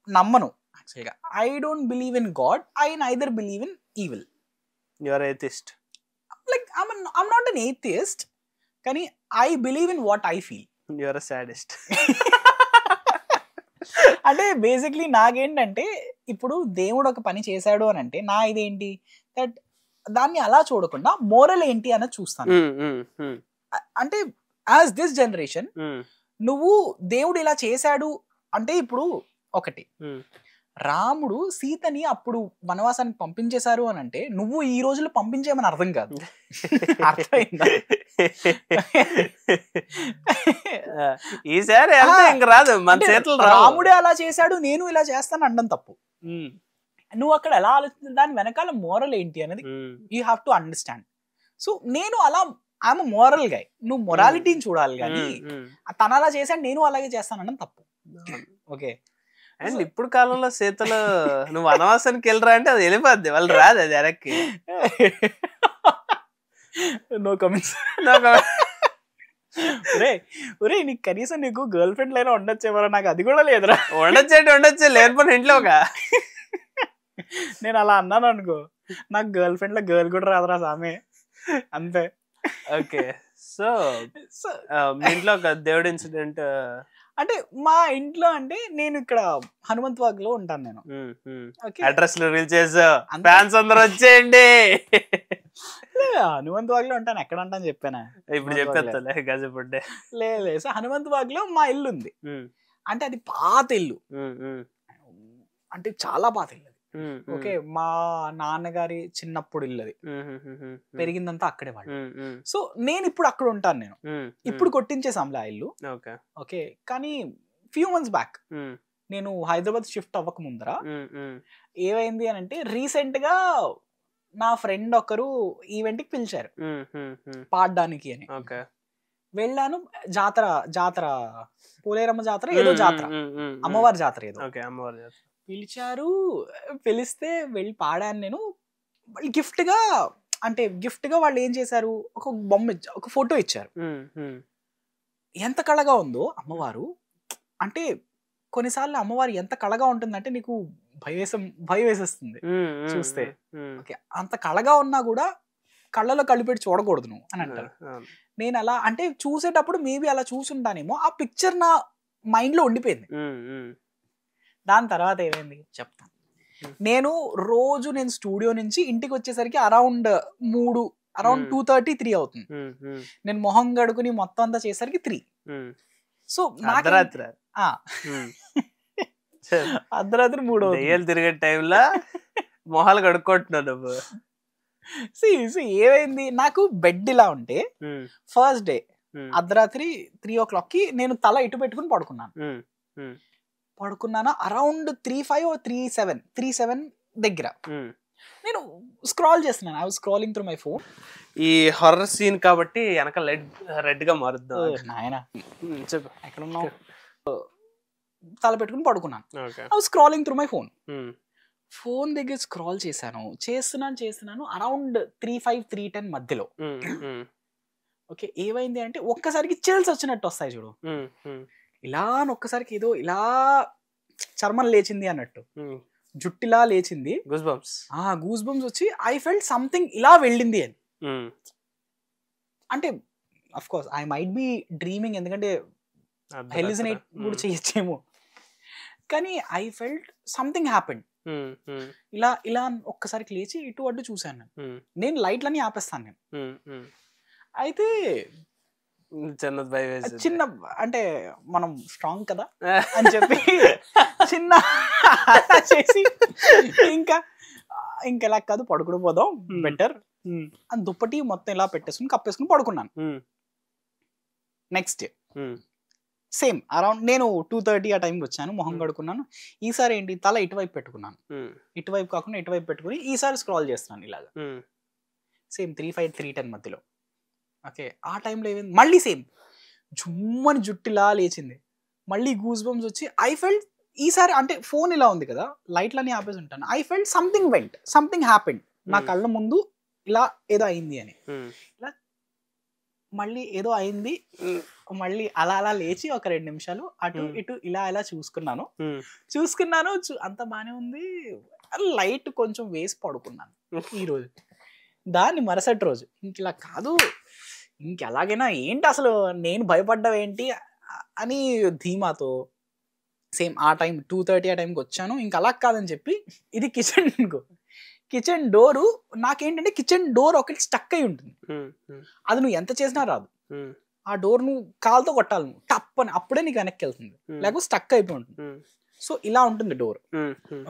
Speaker 1: నమ్మను యాక్చువల్గా, I don't believe in God, I neither believe in evil.
Speaker 2: You are atheist.
Speaker 1: Like I'm not an atheist, కానీ I believe in what I feel.
Speaker 2: You are a sadist.
Speaker 1: అంటే బేసిక్లీ నాకేంటంటే, ఇప్పుడు దేవుడు ఒక పని చేశాడు అని అంటే నా ఇదేంటి దట్ దాన్ని అలా చూడకుండా మోరల్ ఏంటి అన్నది చూస్తాను. అంటే యాజ్ దిస్ జనరేషన్ నువ్వు దేవుడు ఇలా చేశాడు అంటే, ఇప్పుడు ఒకటి రాముడు సీతని అప్పుడు వనవాసానికి పంపించేశారు అని అంటే నువ్వు ఈ రోజుల్లో పంపించేయమని అర్థం కాదు. అర్థమైందా?
Speaker 2: ఈసారి ఇంకా రాదు మన చేతులు.
Speaker 1: రాముడే అలా చేశాడు నేను ఇలా చేస్తాను అనడం తప్పు. నువ్వు అక్కడ ఎలా ఆలోచించ, దాని వెనకాల మోరల్ ఏంటి అనేది you have to understand. So నేను అలా ఐఎమ్ మోరల్ గై, నువ్వు మొరాలిటీని చూడాలి కానీ తను అలా చేశాడు నేను అలాగే చేస్తాను అనడం తప్పు. ఓకే,
Speaker 2: అండ్ ఇప్పుడు కాలంలో సీతలు నువ్వు వనవాసానికి వెళ్ళరా అంటే అది వెళ్ళిపోద్ది, వాళ్ళు రాదు అది వెనక్కి.
Speaker 1: No comments. ఒరే నీకు కనీసం నీకు గర్ల్ ఫ్రెండ్ లైనా ఉండొచ్చేమరా, నాకు అది కూడా లేదురా.
Speaker 2: ఉండొచ్చు లేకపోతే ఇంట్లో ఒక
Speaker 1: నేను అలా అన్నాను అనుకో, నాకు గర్ల్ ఫ్రెండ్ లో గర్ల్ కూడా రాదురా సామే, అంతే.
Speaker 2: ఓకే, సో మీ ఇంట్లో ఒక దేవుడి ఇన్సిడెంట్
Speaker 1: అంటే మా ఇంట్లో అంటే నేను ఇక్కడ హనుమంత్ వాగ్ లో ఉంటాను నేను.
Speaker 2: అడ్రస్ రివీల్ చేసా, ఫ్యాన్స్ అందరూ వచ్చేయండి.
Speaker 1: హనుమంత్ వాగ్ లో ఉంటాను, ఎక్కడ ఉంటాను చెప్పానా
Speaker 2: ఇప్పుడు చెప్పేస్తాలే గజపడ్డే.
Speaker 1: లేదు, సో హనుమంత్ వాగ్ లో మా ఇల్లు ఉంది. అంటే అది పాత ఇల్లు, అంటే చాలా పాత ఇల్లు. ఓకే, మా నాన్నగారి చిన్నప్పుడు ఇల్లది, పెరిగిందంతా అక్కడే వాళ్ళు. సో నేను ఇప్పుడు అక్కడ ఉంటాను, నేను ఇప్పుడు కొట్టించేసాంలే ఆ ఇల్లు. ఓకే, కానీ ఫ్యూ మంత్స్ బ్యాక్ నేను హైదరాబాద్ షిఫ్ట్ అవ్వక ముందర ఏమైంది అని అంటే రీసెంట్ గా నా ఫ్రెండ్ ఒకరు ఈవెంట్ కి పిలిచారు పాడడానికి అని. వెళ్ళాను. జాతర జాతర పోలేరమ్మ జాతర ఏదో జాతర, అమ్మవారి జాతర ఏదో పిలిచారు. పిలిస్తే వెళ్ళి పాడాను నేను. గిఫ్ట్ గా అంటే గిఫ్ట్ గా వాళ్ళు ఏం చేశారు, ఒక బొమ్మ ఒక ఫోటో ఇచ్చారు. ఎంత కళగా ఉందో అమ్మవారు అంటే కొన్నిసార్లు అమ్మవారు ఎంత కళగా ఉంటుందంటే నీకు భయం వేసేస్తుంది చూస్తే. ఓకే, అంత కళగా ఉన్నా కూడా కళ్ళలో కళ్ళు పెట్టి చూడకూడదు నువ్వు అని అంటారు. నేను అలా అంటే చూసేటప్పుడు మేబీ అలా చూసుంటానేమో, ఆ పిక్చర్ నా మైండ్ లో ఉండిపోయింది. దాని తర్వాత ఏమైంది చెప్తాను. నేను రోజు నేను స్టూడియో నుంచి ఇంటికి వచ్చేసరికి అరౌండ్ 2:30, 3 అవుతుంది. నేను మొహం గడుకుని మొత్తం అంతా చేసరికి 3. సో అర్ధరాత్రి 3
Speaker 2: తిరిగే టైంలో మొహాలు కడుక్కుంటున్నాను.
Speaker 1: ఏమైంది, నాకు బెడ్ ఇలా ఉంటే ఫస్ట్ డే అర్ధరాత్రి 3 o'clock కి నేను తల ఇటు పెట్టుకుని పడుకున్నాను. అరౌండ్ 3:05 or 3:07 దగ్గర నేను స్క్రాల్ చేస్తున్నాను. I was scrolling through my phone.
Speaker 2: ఈ హారర్ సీన్ కాబట్టి వెనక రెడ్ గా మారుద్దాం
Speaker 1: నాయన. చెప్పు ఎక్కడ ఉన్నావు? తల పెట్టుకుని పడుకున్నాను. I was scrolling through my phone. Phone దగ్గర స్క్రాల్ చేస్తున్నాను అరౌండ్ 3:05, 3:10 మధ్యలో. ఓకే, ఏమైంది అంటే ఒక్కసారికి చిల్స్ వచ్చినట్టు వస్తాయి చూడు, ఇలా ఒక్కసారికి ఏదో ఇలా చర్మం లేచింది అన్నట్టు, జుట్టిలా లేచింది, గూస్ బంప్స్ వచ్చి ఐ ఫెల్ట్ సంథింగ్ ఇలా వెళ్ళింది అని. అంటే of course I might be dreaming, ఎందుకంటే హెలిసినేట్ కూడా చేయొచ్చేమో, కానీ ఐ ఫెల్ట్ సంథింగ్ హ్యాపెండ్. ఇలా ఇలా ఒక్కసారికి లేచి ఇటు అడ్డు చూశాను. నేను లైట్లన్నీ ఆపేస్తాను నేను. అయితే చిన్న అంటే మనం స్ట్రాంగ్ కదా అని చెప్పి చిన్న చేసి ఇంకా ఇలా కాదు పడుకుని పోదాం బెటర్ అని దుప్పటి మొత్తం ఇలా పెట్టేసుకుని కప్పేసుకుని పడుకున్నాను. నెక్స్ట్ డే సేమ్ అరౌండ్ నేను 2:30 ఆ టైంకి వచ్చాను. మొహం కడుకున్నాను. ఈసారి ఏంటి, తల ఇటువైపు పెట్టుకున్నాను. ఇటువైపు కాకుండా ఇటువైపు పెట్టుకుని ఈసారి స్క్రాల్ చేస్తున్నాను ఇలాగా. సేమ్ 3:05, 3:10 మధ్యలో. ఓకే, ఆ టైంలో ఏమైంది, మళ్ళీ సేమ్ జుమ్మని జుట్టిలా లేచింది, మళ్ళీ గూస్ బంప్స్ వచ్చి ఐ ఫెల్ట్ ఈసారి అంటే ఫోన్ ఇలా ఉంది కదా, లైట్లన్నీ ఆపేసి ఉంటాను. ఐ ఫెల్ట్ సంథింగ్ హ్యాపెండ్, నా కళ్ళ ముందు ఇలా ఏదో అయింది అని. ఇలా మళ్ళీ ఏదో అయింది, మళ్ళీ అలా అలా లేచి ఒక 2 నిమిషాలు అటు ఇటు ఇలా చూసుకున్నాను. అంత బానే ఉంది. లైట్ కొంచెం వేసి పడుకున్నాను ఈ రోజు. దాన్ని మరుసటి రోజు ఇంకిలా కాదు, ఇంకెలాగైనా ఏంటి అసలు నేను భయపడ్డా ఏంటి అని ధీమాతో సేమ్ ఆ టైం 2:30 ఆ టైంకి వచ్చాను. ఇంక అలా కాదని చెప్పి ఇది కిచెన్ డోరు, నాకేంటంటే కిచెన్ డోర్ ఒకటి స్టక్ అయి ఉంటుంది, అది నువ్వు ఎంత చేసినా రాదు. ఆ డోర్ నువ్వు కాలుతో కొట్టాలి, నువ్వు టప్ అని, అప్పుడే నీకు వెనక్కి వెళ్తుంది, లేకపోతే స్టక్ అయిపోయి ఉంటుంది. సో ఇలా ఉంటుంది డోర్.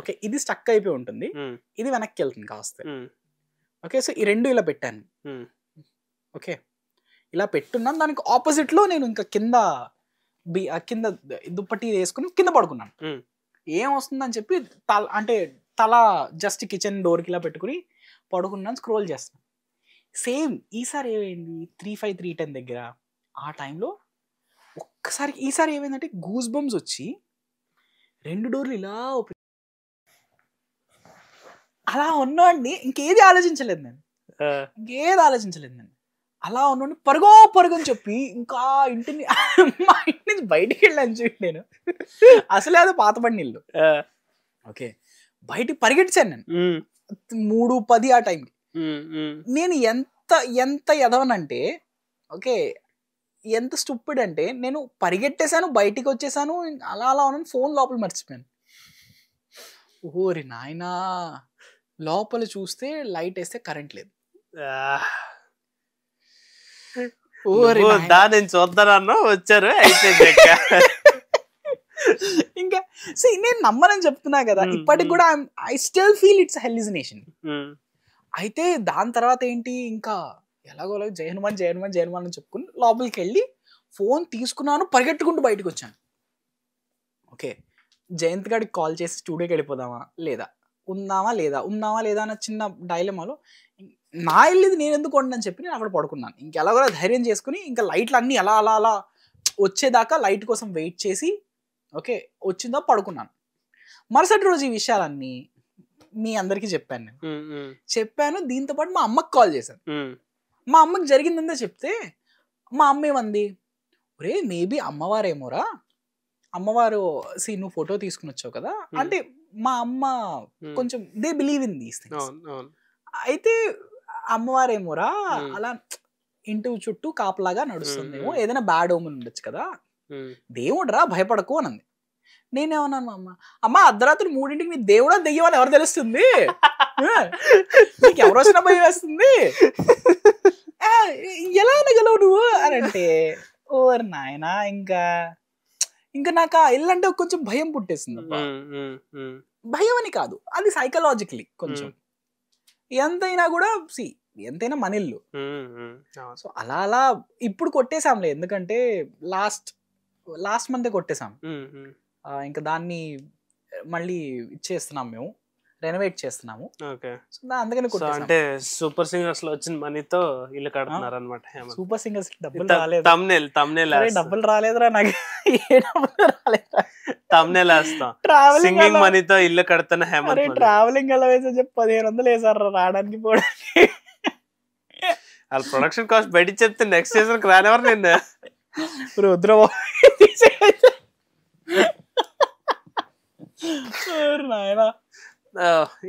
Speaker 1: ఓకే, ఇది స్టక్ అయిపోయి ఉంటుంది, ఇది వెనక్కి వెళ్తుంది కాస్త. ఓకే, సో ఈ 2 ఇలా పెట్టాను. ఓకే, ఇలా పెట్టున్నాను. దానికి ఆపోజిట్ లో నేను ఇంకా కింద దుప్పటి వేసుకుని కింద పడుకున్నాను. ఏం వస్తుందని చెప్పి తల జస్ట్ కిచెన్ డోర్కి ఇలా పెట్టుకుని పడుకున్నాను, స్క్రోల్ చేస్తాను. సేమ్ ఈసారి ఏమైంది 3:05, 3:10 దగ్గర ఆ టైంలో ఈసారి ఏమైందంటే గూస్ బంప్స్ వచ్చి 2 డోర్లు ఇలా అలా ఉన్నాండి. ఇంకేది ఆలోచించలేదు నేను, అలా ఉన్నాండి. పరుగు అని చెప్పి ఇంకా మా ఇంటి నుంచి బయటికి వెళ్ళాను చూడండి. నేను అసలే అది పాతబడిన ఇల్లు. ఓకే, బయటికి పరిగెట్టాను నేను 3:10 ఆ టైంకి. నేను ఎంత ఎదవనంటే, ఓకే ఎంత స్టూపిడ్ అంటే, నేను పరిగెట్టేశాను, బయటికి వచ్చేసాను, అలా ఉన్నాను, ఫోన్ లోపల మర్చిపోయాను. ఓరి నాయనా, లోపల చూస్తే లైట్ వేస్తే కరెంట్ లేదు.
Speaker 2: చూద్దానన్నా వచ్చారు
Speaker 1: ఇంకా నేను నమ్మనని చెప్తున్నా కదా, ఇప్పటికి కూడా I still feel it's hallucination. అయితే దాని తర్వాత ఏంటి, ఇంకా ఎలాగోలా జై హనుమాన్ అని చెప్పుకుని లోపలికి వెళ్ళి ఫోన్ తీసుకున్నాను, పరిగెట్టుకుంటూ బయటకు వచ్చాను. ఓకే, జయంత్ గారికి కాల్ చేసి స్టూడియోకి వెళ్ళిపోదామా లేదా, ఉందామా లేదా అన్న చిన్న డైలమాలో నా ఇల్లు నేను ఎందుకు ఉండని చెప్పి నేను అక్కడ పడుకున్నాను. ఇంకెలాగో ధైర్యం చేసుకుని ఇంకా లైట్లు అన్నీ అలా అలా అలా వచ్చేదాకా లైట్ కోసం వెయిట్ చేసి ఓకే వచ్చిందా పడుకున్నాను. మరుసటి రోజు ఈ విషయాలన్నీ మీ అందరికీ చెప్పాను నేను. చెప్పాను, దీంతో పాటు మా అమ్మకి కాల్ చేశాను. మా అమ్మకి జరిగిందంతా చెప్తే మా అమ్మ ఏమంది, ఒరే మేబీ అమ్మవారేమోరా, అమ్మవారు నువ్వు ఫోటో తీసుకుని వచ్చావు కదా అంటే మా అమ్మ కొంచెం they believe in these things. అయితే అమ్మవారేమోరా అలా ఇంటి చుట్టూ కాపలాగా నడుస్తుందేమో, ఏదైనా బ్యాడ్ ఓమన్ ఉండొచ్చు కదా, దేవుడురా భయపడకు అనంది. నేనేమన్నాను మా అమ్మ అర్ధరాత్రి 3ంటికి నీ దేవుడా దెయ్యం అని ఎవరు తెలుస్తుంది, నీకు ఎవరు వచ్చినా భయం వేస్తుంది, ఎలా అనగలవు నువ్వు అని అంటే ఓర్ నాయనా ఇంకా నాకు ఆ ఇల్లు అంటే కొంచెం భయం పుట్టేసింది. భయం అని కాదు, అది సైకలాజికలీ కొంచెం ఎంతైనా కూడా ఎంతైనా మన ఇల్లు. సో అలా అలా ఇప్పుడు కొట్టేసాంలే, ఎందుకంటే లాస్ట్ మంత్ కొట్టేసాం. ఇంకా దాన్ని మళ్ళీ ఇచ్చేస్తున్నాం, మేము రెనోవేట్ చేస్తున్నాము. అందుకని
Speaker 2: అంటే సూపర్ సింగర్స్ లో వచ్చిన మనీతో ఇల్లు కడుతున్నారు అనమాట.
Speaker 1: సూపర్ సింగర్స్ డబ్బులు రాలేదు, డబ్బులు రాలేదురా నాకు,
Speaker 2: తమ్నేల్ వేస్తాం సింగింగ్ మనీతో ఇల్లు కడుతున్న హేమంత్.
Speaker 1: ట్రావెలింగ్ ఎలా వేసా చెప్పి 1500 వేసారు రావడానికి పోవడానికి.
Speaker 2: వాళ్ళ ప్రొడక్షన్ కాస్ట్ బయట చెప్తే నెక్స్ట్ సీజన్ కి రానివారు నిన్న
Speaker 1: రుద్రబాబు నాయనా.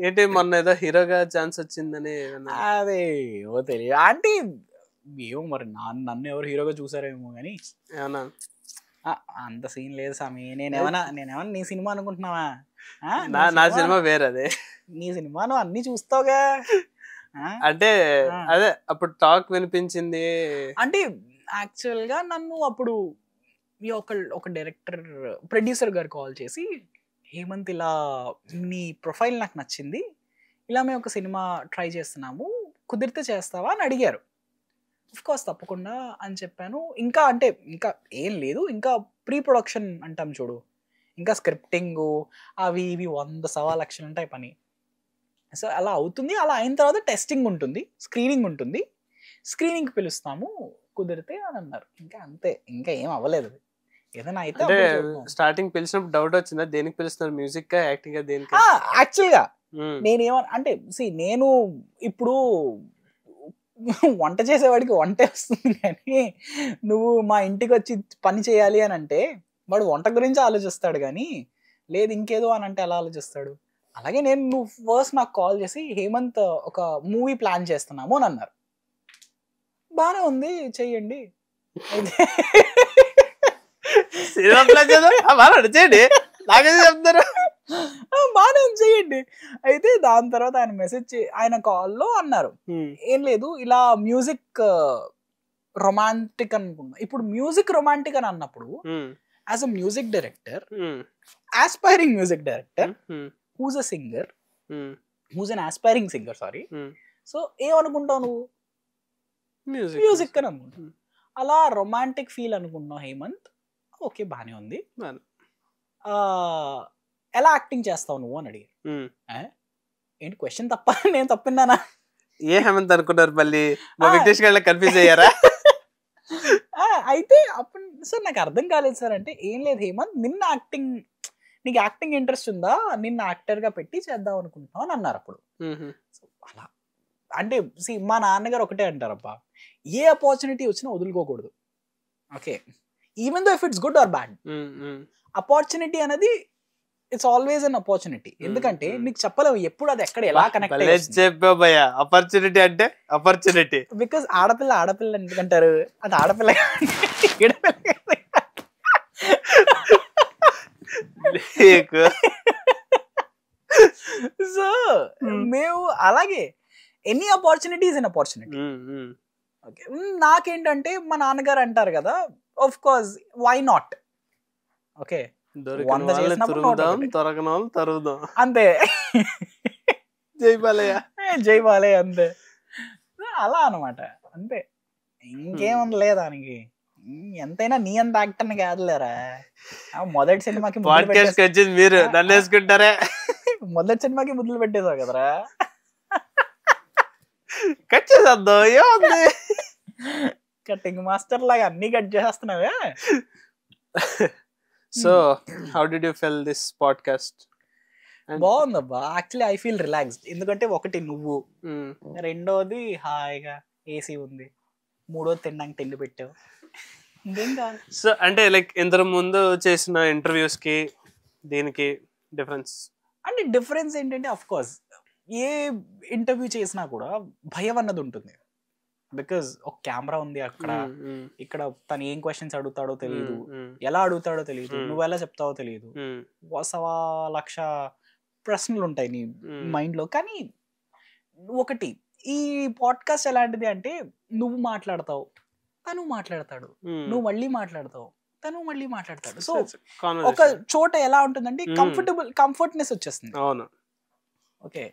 Speaker 2: ఏంటి మొన్న ఏదో హీరోగా ఛాన్స్ వచ్చిందని
Speaker 1: అదే ఏమో తెలియదు అంటే ఏమో మరి నన్ను ఎవరు హీరోగా చూసారేమో కానీ
Speaker 2: ఏమన్నా
Speaker 1: అంత సీన్ లేదు స్వామి. నేనేమన్నా నీ సినిమా అనుకుంటున్నావా?
Speaker 2: నా సినిమా వేరే,
Speaker 1: నీ సినిమా నువ్వు అన్ని చూస్తావుగా.
Speaker 2: అంటే అదే అప్పుడు టాక్ వినిపించింది.
Speaker 1: అంటే యాక్చువల్ గా నన్ను అప్పుడు ఒక డైరెక్టర్ ప్రొడ్యూసర్ గారు కాల్ చేసి, హేమంత్ ఇలా నీ ప్రొఫైల్ నాకు నచ్చింది, ఇలా మేము ఒక సినిమా ట్రై చేస్తున్నాము, కుదిరితే చేస్తావా అని అడిగారు. కోర్స్ తప్పకుండా అని చెప్పాను. ఇంకా ఏం లేదు, ఇంకా ప్రీ ప్రొడక్షన్ అంటాం చూడు, ఇంకా స్క్రిప్టింగ్ అవి ఇవి 100 సవా లక్షలు ఉంటాయి పని. సో అలా అవుతుంది. అలా అయిన తర్వాత టెస్టింగ్ ఉంటుంది, స్క్రీనింగ్ ఉంటుంది, స్క్రీనింగ్ పిలుస్తాము కుదిరితే అని అన్నారు. ఇంకా అంతే, ఇంకా ఏం అవ్వలేదు. ఏదైనా అయితే
Speaker 2: స్టార్టింగ్ పిలిచినప్పుడు డౌట్ వచ్చిందా దేనికి పిలుస్తున్నారు, మ్యూజిక్ గా యాక్టింగ్ గా దేనికి?
Speaker 1: యాక్చువల్ గా నేనేమన్నా నేను ఇప్పుడు వంట చేసేవాడికి వంటే వస్తుంది, కానీ నువ్వు మా ఇంటికి వచ్చి పని చేయాలి అని అంటే వాడు వంట గురించి ఆలోచిస్తాడు, కానీ లేదు ఇంకేదో అని అంటే ఎలా ఆలోచిస్తాడు? అలాగే నువ్వు ఫస్ట్ నాకు కాల్ చేసి హేమంత్ ఒక మూవీ ప్లాన్ చేస్తున్నాము అని అన్నారు. బానే ఉంది చెయ్యండి,
Speaker 2: చెప్తారు
Speaker 1: బానే ఉంది చెయ్యండి. అయితే దాని తర్వాత ఆయన కాల్లో అన్నారు, ఏం లేదు ఇలా మ్యూజిక్ రొమాంటిక్ అనుకున్నా. ఇప్పుడు మ్యూజిక్ రొమాంటిక్ అని అన్నప్పుడు as a music director, aspiring music director, who's a singer, who's an aspiring singer sorry, so ఏమనుకుంటావు నువ్వు? మ్యూజిక్ అని అనుకుంటావు. అలా రొమాంటిక్ ఫీల్ అనుకుంటున్నావు హేమంత్, ఓకే బానే ఉంది, ఎలా యాక్టింగ్ చేస్తావు నువ్వు అని అడిగారు. ఏంటి క్వశ్చన్ తప్ప నేను తప్పిన్నానా?
Speaker 2: ఏ హేమంత్ అనుకున్నారు మళ్ళీ? వెంకటేష్ గారు కన్ఫ్యూజ్ అయ్యారా?
Speaker 1: అయితే అప్పుడు సార్ నాకు అర్థం కాలేదు సార్ అంటే, ఏం లేదు హేమంత్ నీకు యాక్టింగ్ ఇంట్రెస్ట్ ఉందా, నిన్న యాక్టర్ గా పెట్టి చేద్దాం అనుకుంటున్నావు అని అన్నారు. అప్పుడు అలా అంటే మా నాన్నగారు ఒకటే అంటారబ్బా, ఏ ఆపర్చునిటీ వచ్చినా వదులుకోకూడదు. Okay, even though if it's good or bad, opportunity అనేది ఇట్స్ ఆల్వేస్ అన్ ఆపర్చునిటీ. ఎందుకంటే నీకు చెప్పలేవు ఎప్పుడు అది ఎక్కడ ఎలా కనెక్ట్.
Speaker 2: చెప్పావయ్యా ఆపర్చునిటీ అంటే ఆపర్చునిటీ,
Speaker 1: బికాస్ ఆడపిల్ల ఎందుకంటారు, అది ఆడపిల్ల సో మేము అలాగే any opportunities in opportunity. Okay, నాకేంటంటే మా నాన్నగారు అంటారు కదా, of course why not, okay 100 చేసినప్పుడు అంతే, జై బాలయ్య అంతే, అలా అనమాట అంతే, ఇంకేముంది లేదా దానికి. ఎంతైనా నీ అంత యాక్టర్ కాదులేరా. మొదటి సినిమాకి
Speaker 2: పాడ్కాస్ట్ వచ్చింది మీరు నన్ను వేసుకుంటారే.
Speaker 1: మొదటి సినిమాకి ముద్దులు పెట్టేసావు కదరా.
Speaker 2: కట్ చేసేద్దాం ఏముంది.
Speaker 1: కటింగ్ మాస్టర్ లాగా అన్ని కట్ చేస్తున్నావే.
Speaker 2: So how did you feel this podcast?
Speaker 1: బాగుందబ్బా. Actually I feel relaxed. ఎందుకంటే ఒకటి నువ్వు, రెండోది హాయిగా ఏసీ ఉంది, మూడోది తినడానికి తెల్లి పెట్టావు, ఇంకేం కాదు.
Speaker 2: సో అంటే లైక్ ఇంతకు ముందు చేసిన ఇంటర్వ్యూస్ కి దీనికి డిఫరెన్స్
Speaker 1: అంటే డిఫరెన్స్ ఏంటంటే అఫ్ కోర్స్ ఏ ఇంటర్వ్యూ చేసినా కూడా భయం అన్నది ఉంటుంది. బికాజ్ ఒక కెమెరా ఉంది అక్కడ, ఇక్కడ తను ఏం క్వశ్చన్స్ అడుగుతాడో తెలియదు, ఎలా అడుగుతాడో తెలియదు, నువ్వు ఎలా చెప్తావో తెలియదు, 1,00,000 ప్రశ్నలు ఉంటాయి నీ మైండ్ లో. కానీ ఒకటి ఈ పాడ్కాస్ట్ ఎలాంటిది అంటే నువ్వు మాట్లాడతావు, తను మాట్లాడతాడు, నువ్వు మళ్ళీ మాట్లాడతావు, తను మళ్ళీ మాట్లాడతాడు. సో ఒక చోట ఎలా ఉంటుందంటే కంఫర్ట్నెస్ వచ్చేస్తుంది.
Speaker 2: అవును.
Speaker 1: Okay,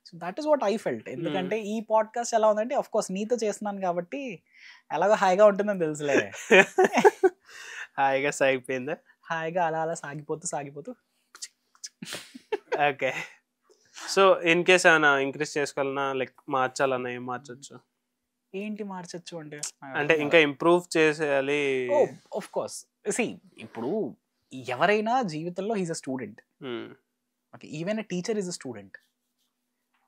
Speaker 1: so that is what I felt. ఎందుకంటే ఈ పాడ్కాస్ట్ ఎలా ఉందంటే అఫ్ కోర్స్ నీతో చేస్తున్నాను కాబట్టి ఎలాగో హాయిగా ఉంటుందని తెలుసులే.
Speaker 2: హాయిగా సాగిపోయిందా?
Speaker 1: హాయిగా అలా అలా సాగిపోతూ
Speaker 2: ఓకే. సో ఇన్ కేస్ ఏమైనా ఇంక్రీజ్ చేసుకోవాలన్నా లైక్ మార్చాలన్నా ఏం మార్చొచ్చు?
Speaker 1: ఏంటి మార్చొచ్చు
Speaker 2: అంటే ఇంకా ఇంప్రూవ్ చేసేయాలి.
Speaker 1: ఆఫ్ కోర్స్ సి ఇప్పుడు ఎవరైనా జీవితంలో he's a student. Okay, even a teacher is a student.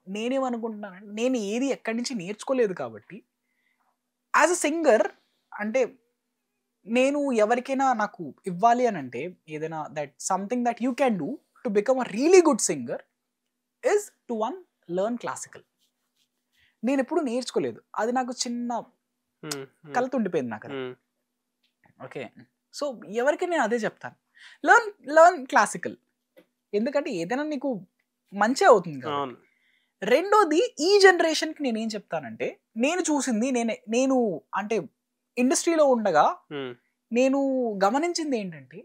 Speaker 1: నేనేమనుకుంటున్నాను, నేను ఏది ఎక్కడి నుంచి నేర్చుకోలేదు కాబట్టి యాజ్ అ సింగర్ అంటే నేను ఎవరికైనా నాకు ఇవ్వాలి అని అంటే ఏదైనా that something that you can do to become a really good singer is to learn classical. నేను ఎప్పుడు నేర్చుకోలేదు, అది నాకు చిన్న కలత ఉండిపోయింది నాకు. ఓకే, సో ఎవరికి నేను అదే చెప్తాను, లెర్న్ క్లాసికల్. ఎందుకంటే ఏదైనా నీకు మంచి అవుతుంది కదా. రెండోది ఈ జనరేషన్కి నేనేం చెప్తానంటే నేను చూసింది నేను అంటే ఇండస్ట్రీలో ఉండగా నేను గమనించింది ఏంటంటే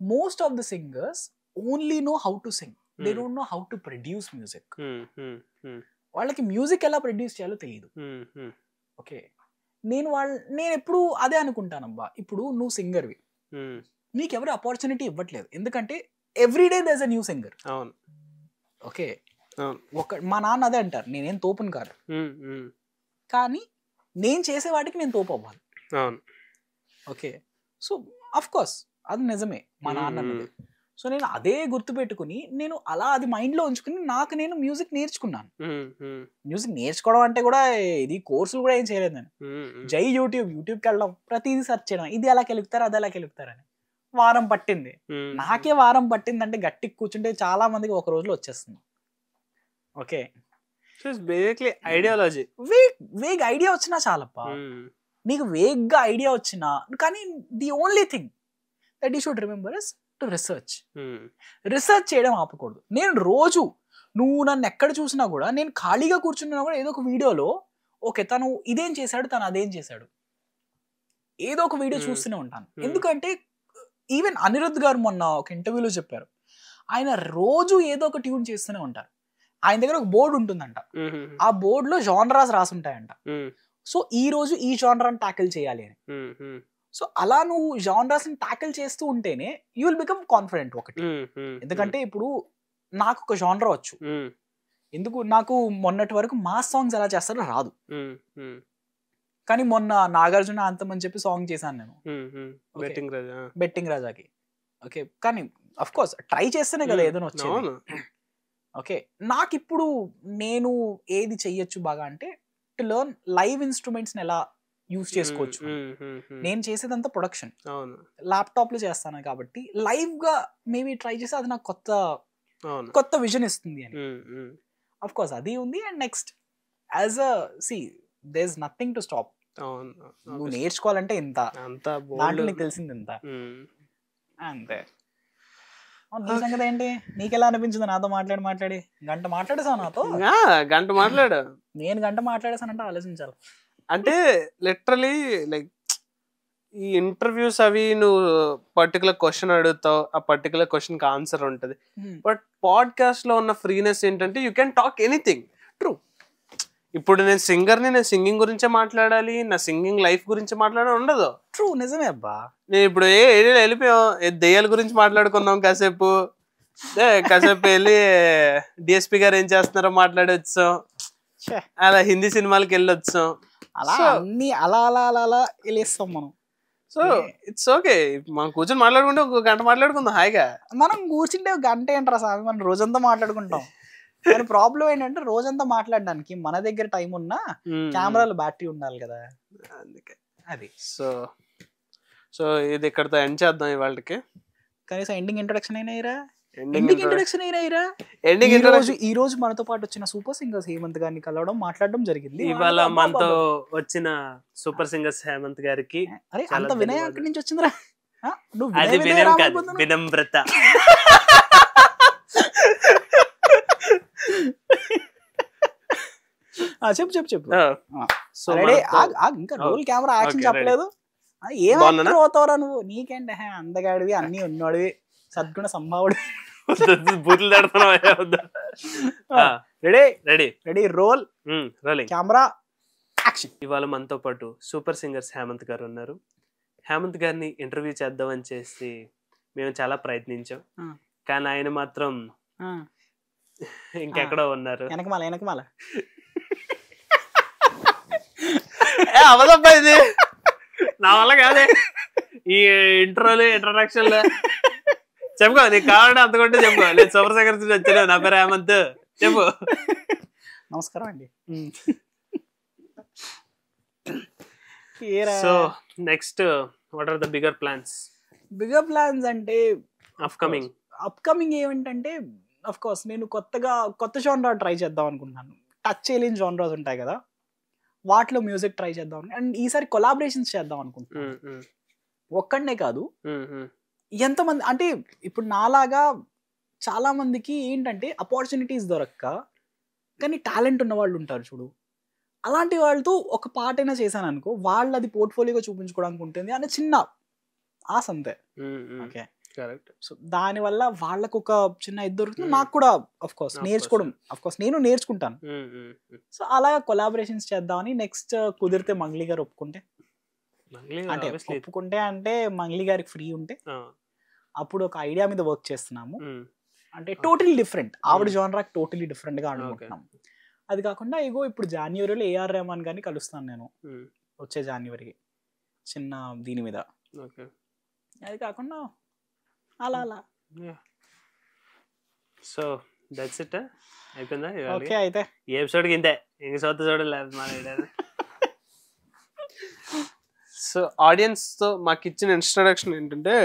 Speaker 1: most of the singers only know how to sing, they don't know how to produce music. వాళ్ళకి మ్యూజిక్ ఎలా ప్రొడ్యూస్ చేయాలో తెలియదు. ఓకే, నేను ఎప్పుడు అదే అనుకుంటానబ్బా, ఇప్పుడు నువ్వు సింగర్వి, నీకు ఎవరు ఆపర్చునిటీ ఇవ్వట్లేదు, ఎందుకంటే everyday there is a new singer. Okay, మా నాన్న అదే అంటారు, నేనేం తోపును కాదు, కానీ నేను చేసే వాటికి నేను తోపు అవ్వాలి. ఓకే, సో అఫ్ కోర్స్ అది నిజమే మా నాన్న అన్నది. సో నేను అదే గుర్తుపెట్టుకుని నేను అలా అది మైండ్లో ఉంచుకుని నాకు నేను మ్యూజిక్ నేర్చుకున్నాను. మ్యూజిక్ నేర్చుకోవడం అంటే కూడా ఇది కోర్సులు కూడా ఏం చేయలేదు నేను. జై యూట్యూబ్కి వెళ్ళడం, ప్రతిదీ సెర్చ్ చేయడం, ఇది ఎలా కెలుగుతారు అది ఎలా కెలుగుతారని. వారం పట్టింది, నాకే వారం పట్టిందంటే గట్టికి కూర్చుంటే చాలా మందికి ఒక రోజులో వచ్చేస్తుంది. ఓకే,
Speaker 2: ఐడియాలజీ
Speaker 1: వేగ్ ఐడియా వచ్చినా చాలప్పా. నీకు వేగ్గా ఐడియా వచ్చినా, కానీ the only thing that you should remember is to research చేయడం ఆపకూడదు. నేను రోజు నువ్వు నన్ను ఎక్కడ చూసినా కూడా నేను ఖాళీగా కూర్చున్నా కూడా ఏదో ఒక వీడియోలో ఓకే తను ఇదేం చేశాడు, తను అదేం చేశాడు, ఏదో ఒక వీడియో చూస్తూనే ఉంటాను. ఎందుకంటే ఈవెన్ అనిరుద్ధ్ గారు మొన్న ఒక ఇంటర్వ్యూలో చెప్పారు, ఆయన రోజు ఏదో ఒక ట్యూన్ చేస్తూనే ఉంటారు. ఆయన దగ్గర ఒక బోర్డు ఉంటుందంట, ఆ బోర్డులో జానరాస్ రాసుంటాయంట. సో ఈ రోజు ఈ జానరాని ట్యాకిల్ చేయాలి అని. సో అలా నువ్వు జానరాస్ ని ట్యాకిల్ చేస్తూ ఉంటేనే యూ విల్ బికమ్ కాన్ఫిడెంట్. ఒకటి, ఎందుకంటే ఇప్పుడు నాకు ఒక జానరా వచ్చు, ఎందుకు నాకు మొన్నటి వరకు మాస్ సాంగ్స్ ఎలా చేస్తారో రాదు, కానీ మొన్న నాగార్జున అంతం అని చెప్పి సాంగ్ చేశాను నేను బెట్టింగ్ రాజాకి. ఓకే, కానీ అఫ్ కోర్స్ ట్రై చేస్తేనే కదా ఏదైనా వచ్చేది. ఓకే, నాకు ఇప్పుడు నేను ఏది చెయ్యొచ్చు బాగా అంటే టు లెర్న్ లైవ్ ఇన్స్ట్రుమెంట్స్ ఎలా యూజ్ చేసుకోవచ్చు. నేను చేసేదంతా ప్రొడక్షన్, ల్యాప్టాప్ లో చేస్తాను కాబట్టి లైవ్ గా మేబీ ట్రై చేస్తే అది నాకు కొత్త విజన్ ఇస్తుంది అని. అఫ్ కోర్స్ అది ఉంది. And next as a there is nothing to stop. నువ్వు నేర్చుకోవాలంటే ఇంత, దాంట్లో నీకు తెలిసింది ఇంత అంతే. నీ సంగతి ఏంటి, నీకెలా అనిపించింది నాతో మాట్లాడి? గంట మాట్లాడేసావు నాతో.
Speaker 2: గంట మాట్లాడు,
Speaker 1: నేను గంట మాట్లాడేసానంటే ఆలోచించాలి.
Speaker 2: అంటే లిటరలీ లైక్ ఈ ఇంటర్వ్యూస్ అవి నువ్వు పర్టికులర్ క్వశ్చన్ అడుగుతావు, ఆ పర్టికులర్ క్వశ్చన్ కి ఆన్సర్ ఉంటుంది. బట్ పాడ్కాస్ట్ లో ఉన్న ఫ్రీనెస్ ఏంటంటే you can talk anything.
Speaker 1: True,
Speaker 2: ఇప్పుడు నేను సింగర్ని, నేను సింగింగ్ గురించే మాట్లాడాలి, నా సింగింగ్ లైఫ్ గురించి మాట్లాడాలి ఉండదు.
Speaker 1: ట్రూ, నిజమే అబ్బా.
Speaker 2: నేను ఇప్పుడు వెళ్ళిపోయాం, దెయ్యాల గురించి మాట్లాడుకుందాం కాసేపు, కాసేపు వెళ్ళి డిఎస్పి గారు ఏం చేస్తున్నారో మాట్లాడొచ్చాం, అలా హిందీ సినిమాలకి వెళ్ళొచ్చాం.
Speaker 1: అలా అన్ని అలా అలా అలా అలా వెళ్ళేస్తాం మనం.
Speaker 2: సో ఇట్స్ ఓకే, మనం కూర్చొని మాట్లాడుకుంటే ఒక గంట మాట్లాడుకుందాం హాయిగా.
Speaker 1: మనం కూర్చుంటే ఒక గంట ఏంట్రా స్వామి, మనం రోజంతా మాట్లాడుకుంటాం. కానీ ప్రాబ్లం ఏంటంటే రోజంతా మాట్లాడడానికి మన దగ్గర టైం ఉన్నా కెమెరాలో బ్యాటరీ ఉండాలి కదా,
Speaker 2: అందుకే
Speaker 1: అది.
Speaker 2: సో ఇది ఇక్కడతో ఎండ్ చేద్దాం ఇవాళకి.
Speaker 1: కనీసం ఎండింగ్ ఇంట్రొడక్షన్ అయినాయిరా, ఈ రోజు మనతో పాటు వచ్చిన సూపర్ సింగర్స్ హేమంత్ గారిని కలవడం, మాట్లాడడం జరిగింది.
Speaker 2: ఇవాళ మనతో వచ్చిన సూపర్ సింగర్స్ హేమంత్ గారికి
Speaker 1: అరే అంత వినయం అక్కడి నుంచి వచ్చిందిరా.
Speaker 2: అది వినయం కాదు, వినమ్రత.
Speaker 1: చెప్పు. ఇంకా రోల్ కెమెరా యాక్షన్ చెప్పలేదు. ఏం అవుతావురా నువ్వు, నీకేంటే అందగాడివి, అన్ని ఉన్నాడివి, సద్గుణ సంభావుడు. Ready roll camera action.
Speaker 2: ఇవాళ మనతో పాటు సూపర్ సింగర్స్ హేమంత్ గారు ఉన్నారు. హేమంత్ గారిని ఇంటర్వ్యూ చేద్దామని చేసి మేము చాలా ప్రయత్నించాం, కానీ ఆయన మాత్రం ఇంకెక్కడో ఉన్నారు.
Speaker 1: వెనకమాల
Speaker 2: అవదబ్బా, ఇది నా వల్ల కాదే ఈ ఇంట్రోలు ఇంట్రడక్షన్లు. చెప్పుకో, నీకు కావాలంటే అంతకుంటే చెప్పుకో. నేను సూపర్ సింగర్స్ వచ్చాను, నా పేరు హేమంత్, చెప్పు.
Speaker 1: నమస్కారం అండి.
Speaker 2: So next what are the bigger plans?
Speaker 1: Bigger plans అంటే
Speaker 2: అప్కమింగ్
Speaker 1: ఏమిటంటే అఫ్ కోర్స్ నేను కొత్త జానరా ట్రై చేద్దాం అనుకుంటున్నాను. టచ్ చేయలేని జానరాస్ ఉంటాయి కదా, వాటిలో మ్యూజిక్ ట్రై చేద్దాం. అండ్ ఈసారి కొలాబరేషన్స్ చేద్దాం అనుకుంటున్నాను. ఒక్కడనే కాదు, ఎంతమంది అంటే ఇప్పుడు నాలాగా చాలా మందికి ఏంటంటే ఆపర్చునిటీస్ దొరక్క కానీ టాలెంట్ ఉన్న వాళ్ళు ఉంటారు చూడు, అలాంటి వాళ్ళతో ఒక పాట అయినా చేశాను అనుకో, వాళ్ళు అది పోర్ట్ఫోలియోగా చూపించుకోవడానికి ఉంటుంది అనే చిన్న ఆశ అంతే. ఓకే, సో దానివల్ల వాళ్ళకు ఒక చిన్న ఇది దొరుకుతుంది, నాకు కూడా అఫ్ కోర్స్ నేను నేర్చుకుంటాను. సో అలా కొలాబరేషన్స్ చేద్దామని. నెక్స్ట్ కుదిరితే మంగ్లీ గారు ఒప్పుకుంటే అంటే మంగ్లీ గారికి ఫ్రీ ఉంటే అప్పుడు ఒక ఐడియా మీద వర్క్ చేస్తున్నాము. అంటే టోటలీ డిఫరెంట్, ఆవిడ జానరాకి టోటలీ డిఫరెంట్ గా అనుకుంటున్నాం. అది కాకుండా ఇగో ఇప్పుడు జాన్యువరిలో ఏఆర్ రెహమాన్ గారిని కలుస్తాను నేను, వచ్చే జాన్యువరికి చిన్న దీని మీద. అది కాకుండా అలా అలా.
Speaker 2: సో దట్స్ ఇట్, అయిపోయిందా?
Speaker 1: ఓకే, అయితే
Speaker 2: ఈ ఎపిసోడ్కి ఇంతే, ఇంక సొంత చూడలేదు మన. సో ఆడియన్స్తో మాకు ఇచ్చిన ఇంట్రడక్షన్ ఏంటంటే,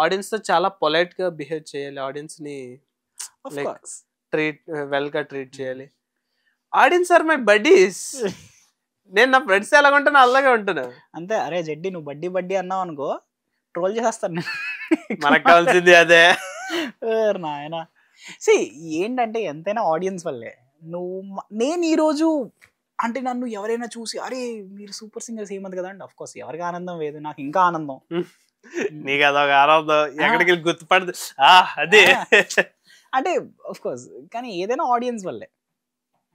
Speaker 2: ఆడియన్స్తో చాలా పొలైట్గా బిహేవ్ చేయాలి, ఆడియన్స్ని లైక్ వెల్గా ట్రీట్ చేయాలి. Audience are my buddies. నేను నా ఫ్రెండ్స్ ఎలాగ ఉంటాను అలాగే ఉంటాను
Speaker 1: అంతే. అరే జడ్డి, నువ్వు బడ్డీ అన్నావు అనుకో, ట్రోల్ చేస్తాను.
Speaker 2: మనకు కావాల్సింది అదే
Speaker 1: నాయన. ఏంటంటే ఎంతైనా ఆడియన్స్ వల్లే. నేను ఈరోజు అంటే నన్ను ఎవరైనా చూసి అరే మీరు సూపర్ సింగర్స్ హేమంత్ కదా అంటే, అఫ్ కోర్స్ ఎవరికి ఆనందం లేదు, నాకు ఇంకా ఆనందం.
Speaker 2: నీకు అదొక ఆనందం, ఎక్కడికి గుర్తుపడదు అదే
Speaker 1: అంటే అఫ్ కోర్స్. కానీ ఏదైనా ఆడియన్స్ వల్లే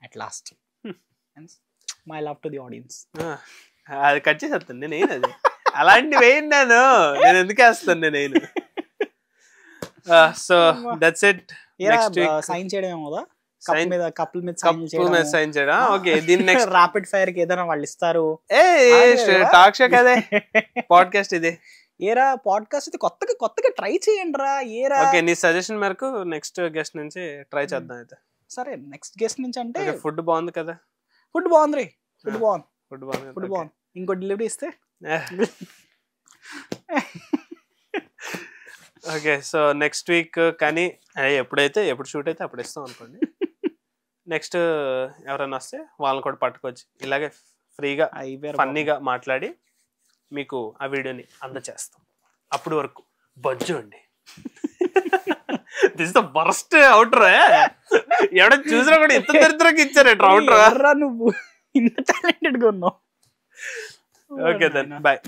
Speaker 1: at last. My love to the audience.
Speaker 2: అది కట్ చేసేస్తాను నేను, అది అలాంటివి వేయను నేను ఎందుకు వేస్తాను నేను. So that's it.
Speaker 1: సైన్ చేయడం ఏమో కప్పుల మీద
Speaker 2: సైన్ చేయడం. ఓకే, దీని నెక్స్ట్
Speaker 1: రాపిడ్ ఫైర్ కి ఏదైనా వాళ్ళు ఇస్తారు.
Speaker 2: టాక్ షో కదే పాడ్కాస్ట్ ఇది.
Speaker 1: ఏరా పాడ్కాస్ట్ ఇది కొత్తగా ట్రై చేయండి రా. ఏరా
Speaker 2: ఓకే, నీ సజెషన్ మేరకు నెక్స్ట్ గెస్ట్ నుంచి ట్రై చేద్దాం అయితే.
Speaker 1: సరే, నెక్స్ట్ గెస్ట్ నుంచి అంటే
Speaker 2: ఫుడ్ బాగుంది కదా?
Speaker 1: ఫుడ్ బాగుంది, ఫుడ్ బాగుంది. ఇంకో డెలివరీ ఇస్తే
Speaker 2: ఓకే. సో నెక్స్ట్ వీక్ కానీ ఎప్పుడు షూట్ అయితే అప్పుడు ఇస్తాం అనుకోండి. నెక్స్ట్ ఎవరైనా వస్తే వాళ్ళని కూడా పట్టుకోవచ్చు, ఇలాగే ఫ్రీగా ఫన్నీగా మాట్లాడి మీకు ఆ వీడియోని అందచేస్తాం. అప్పుడు వరకు బజ్జు అండి. This the worst outer. ఎవడో చూసినా కూడా ఇంత దరిద్రంగా ఇచ్చారు అవుటర్.
Speaker 1: నువ్వు ఇంత టాలెంటెడ్ గా ఉన్నావు.
Speaker 2: Okay then, bye.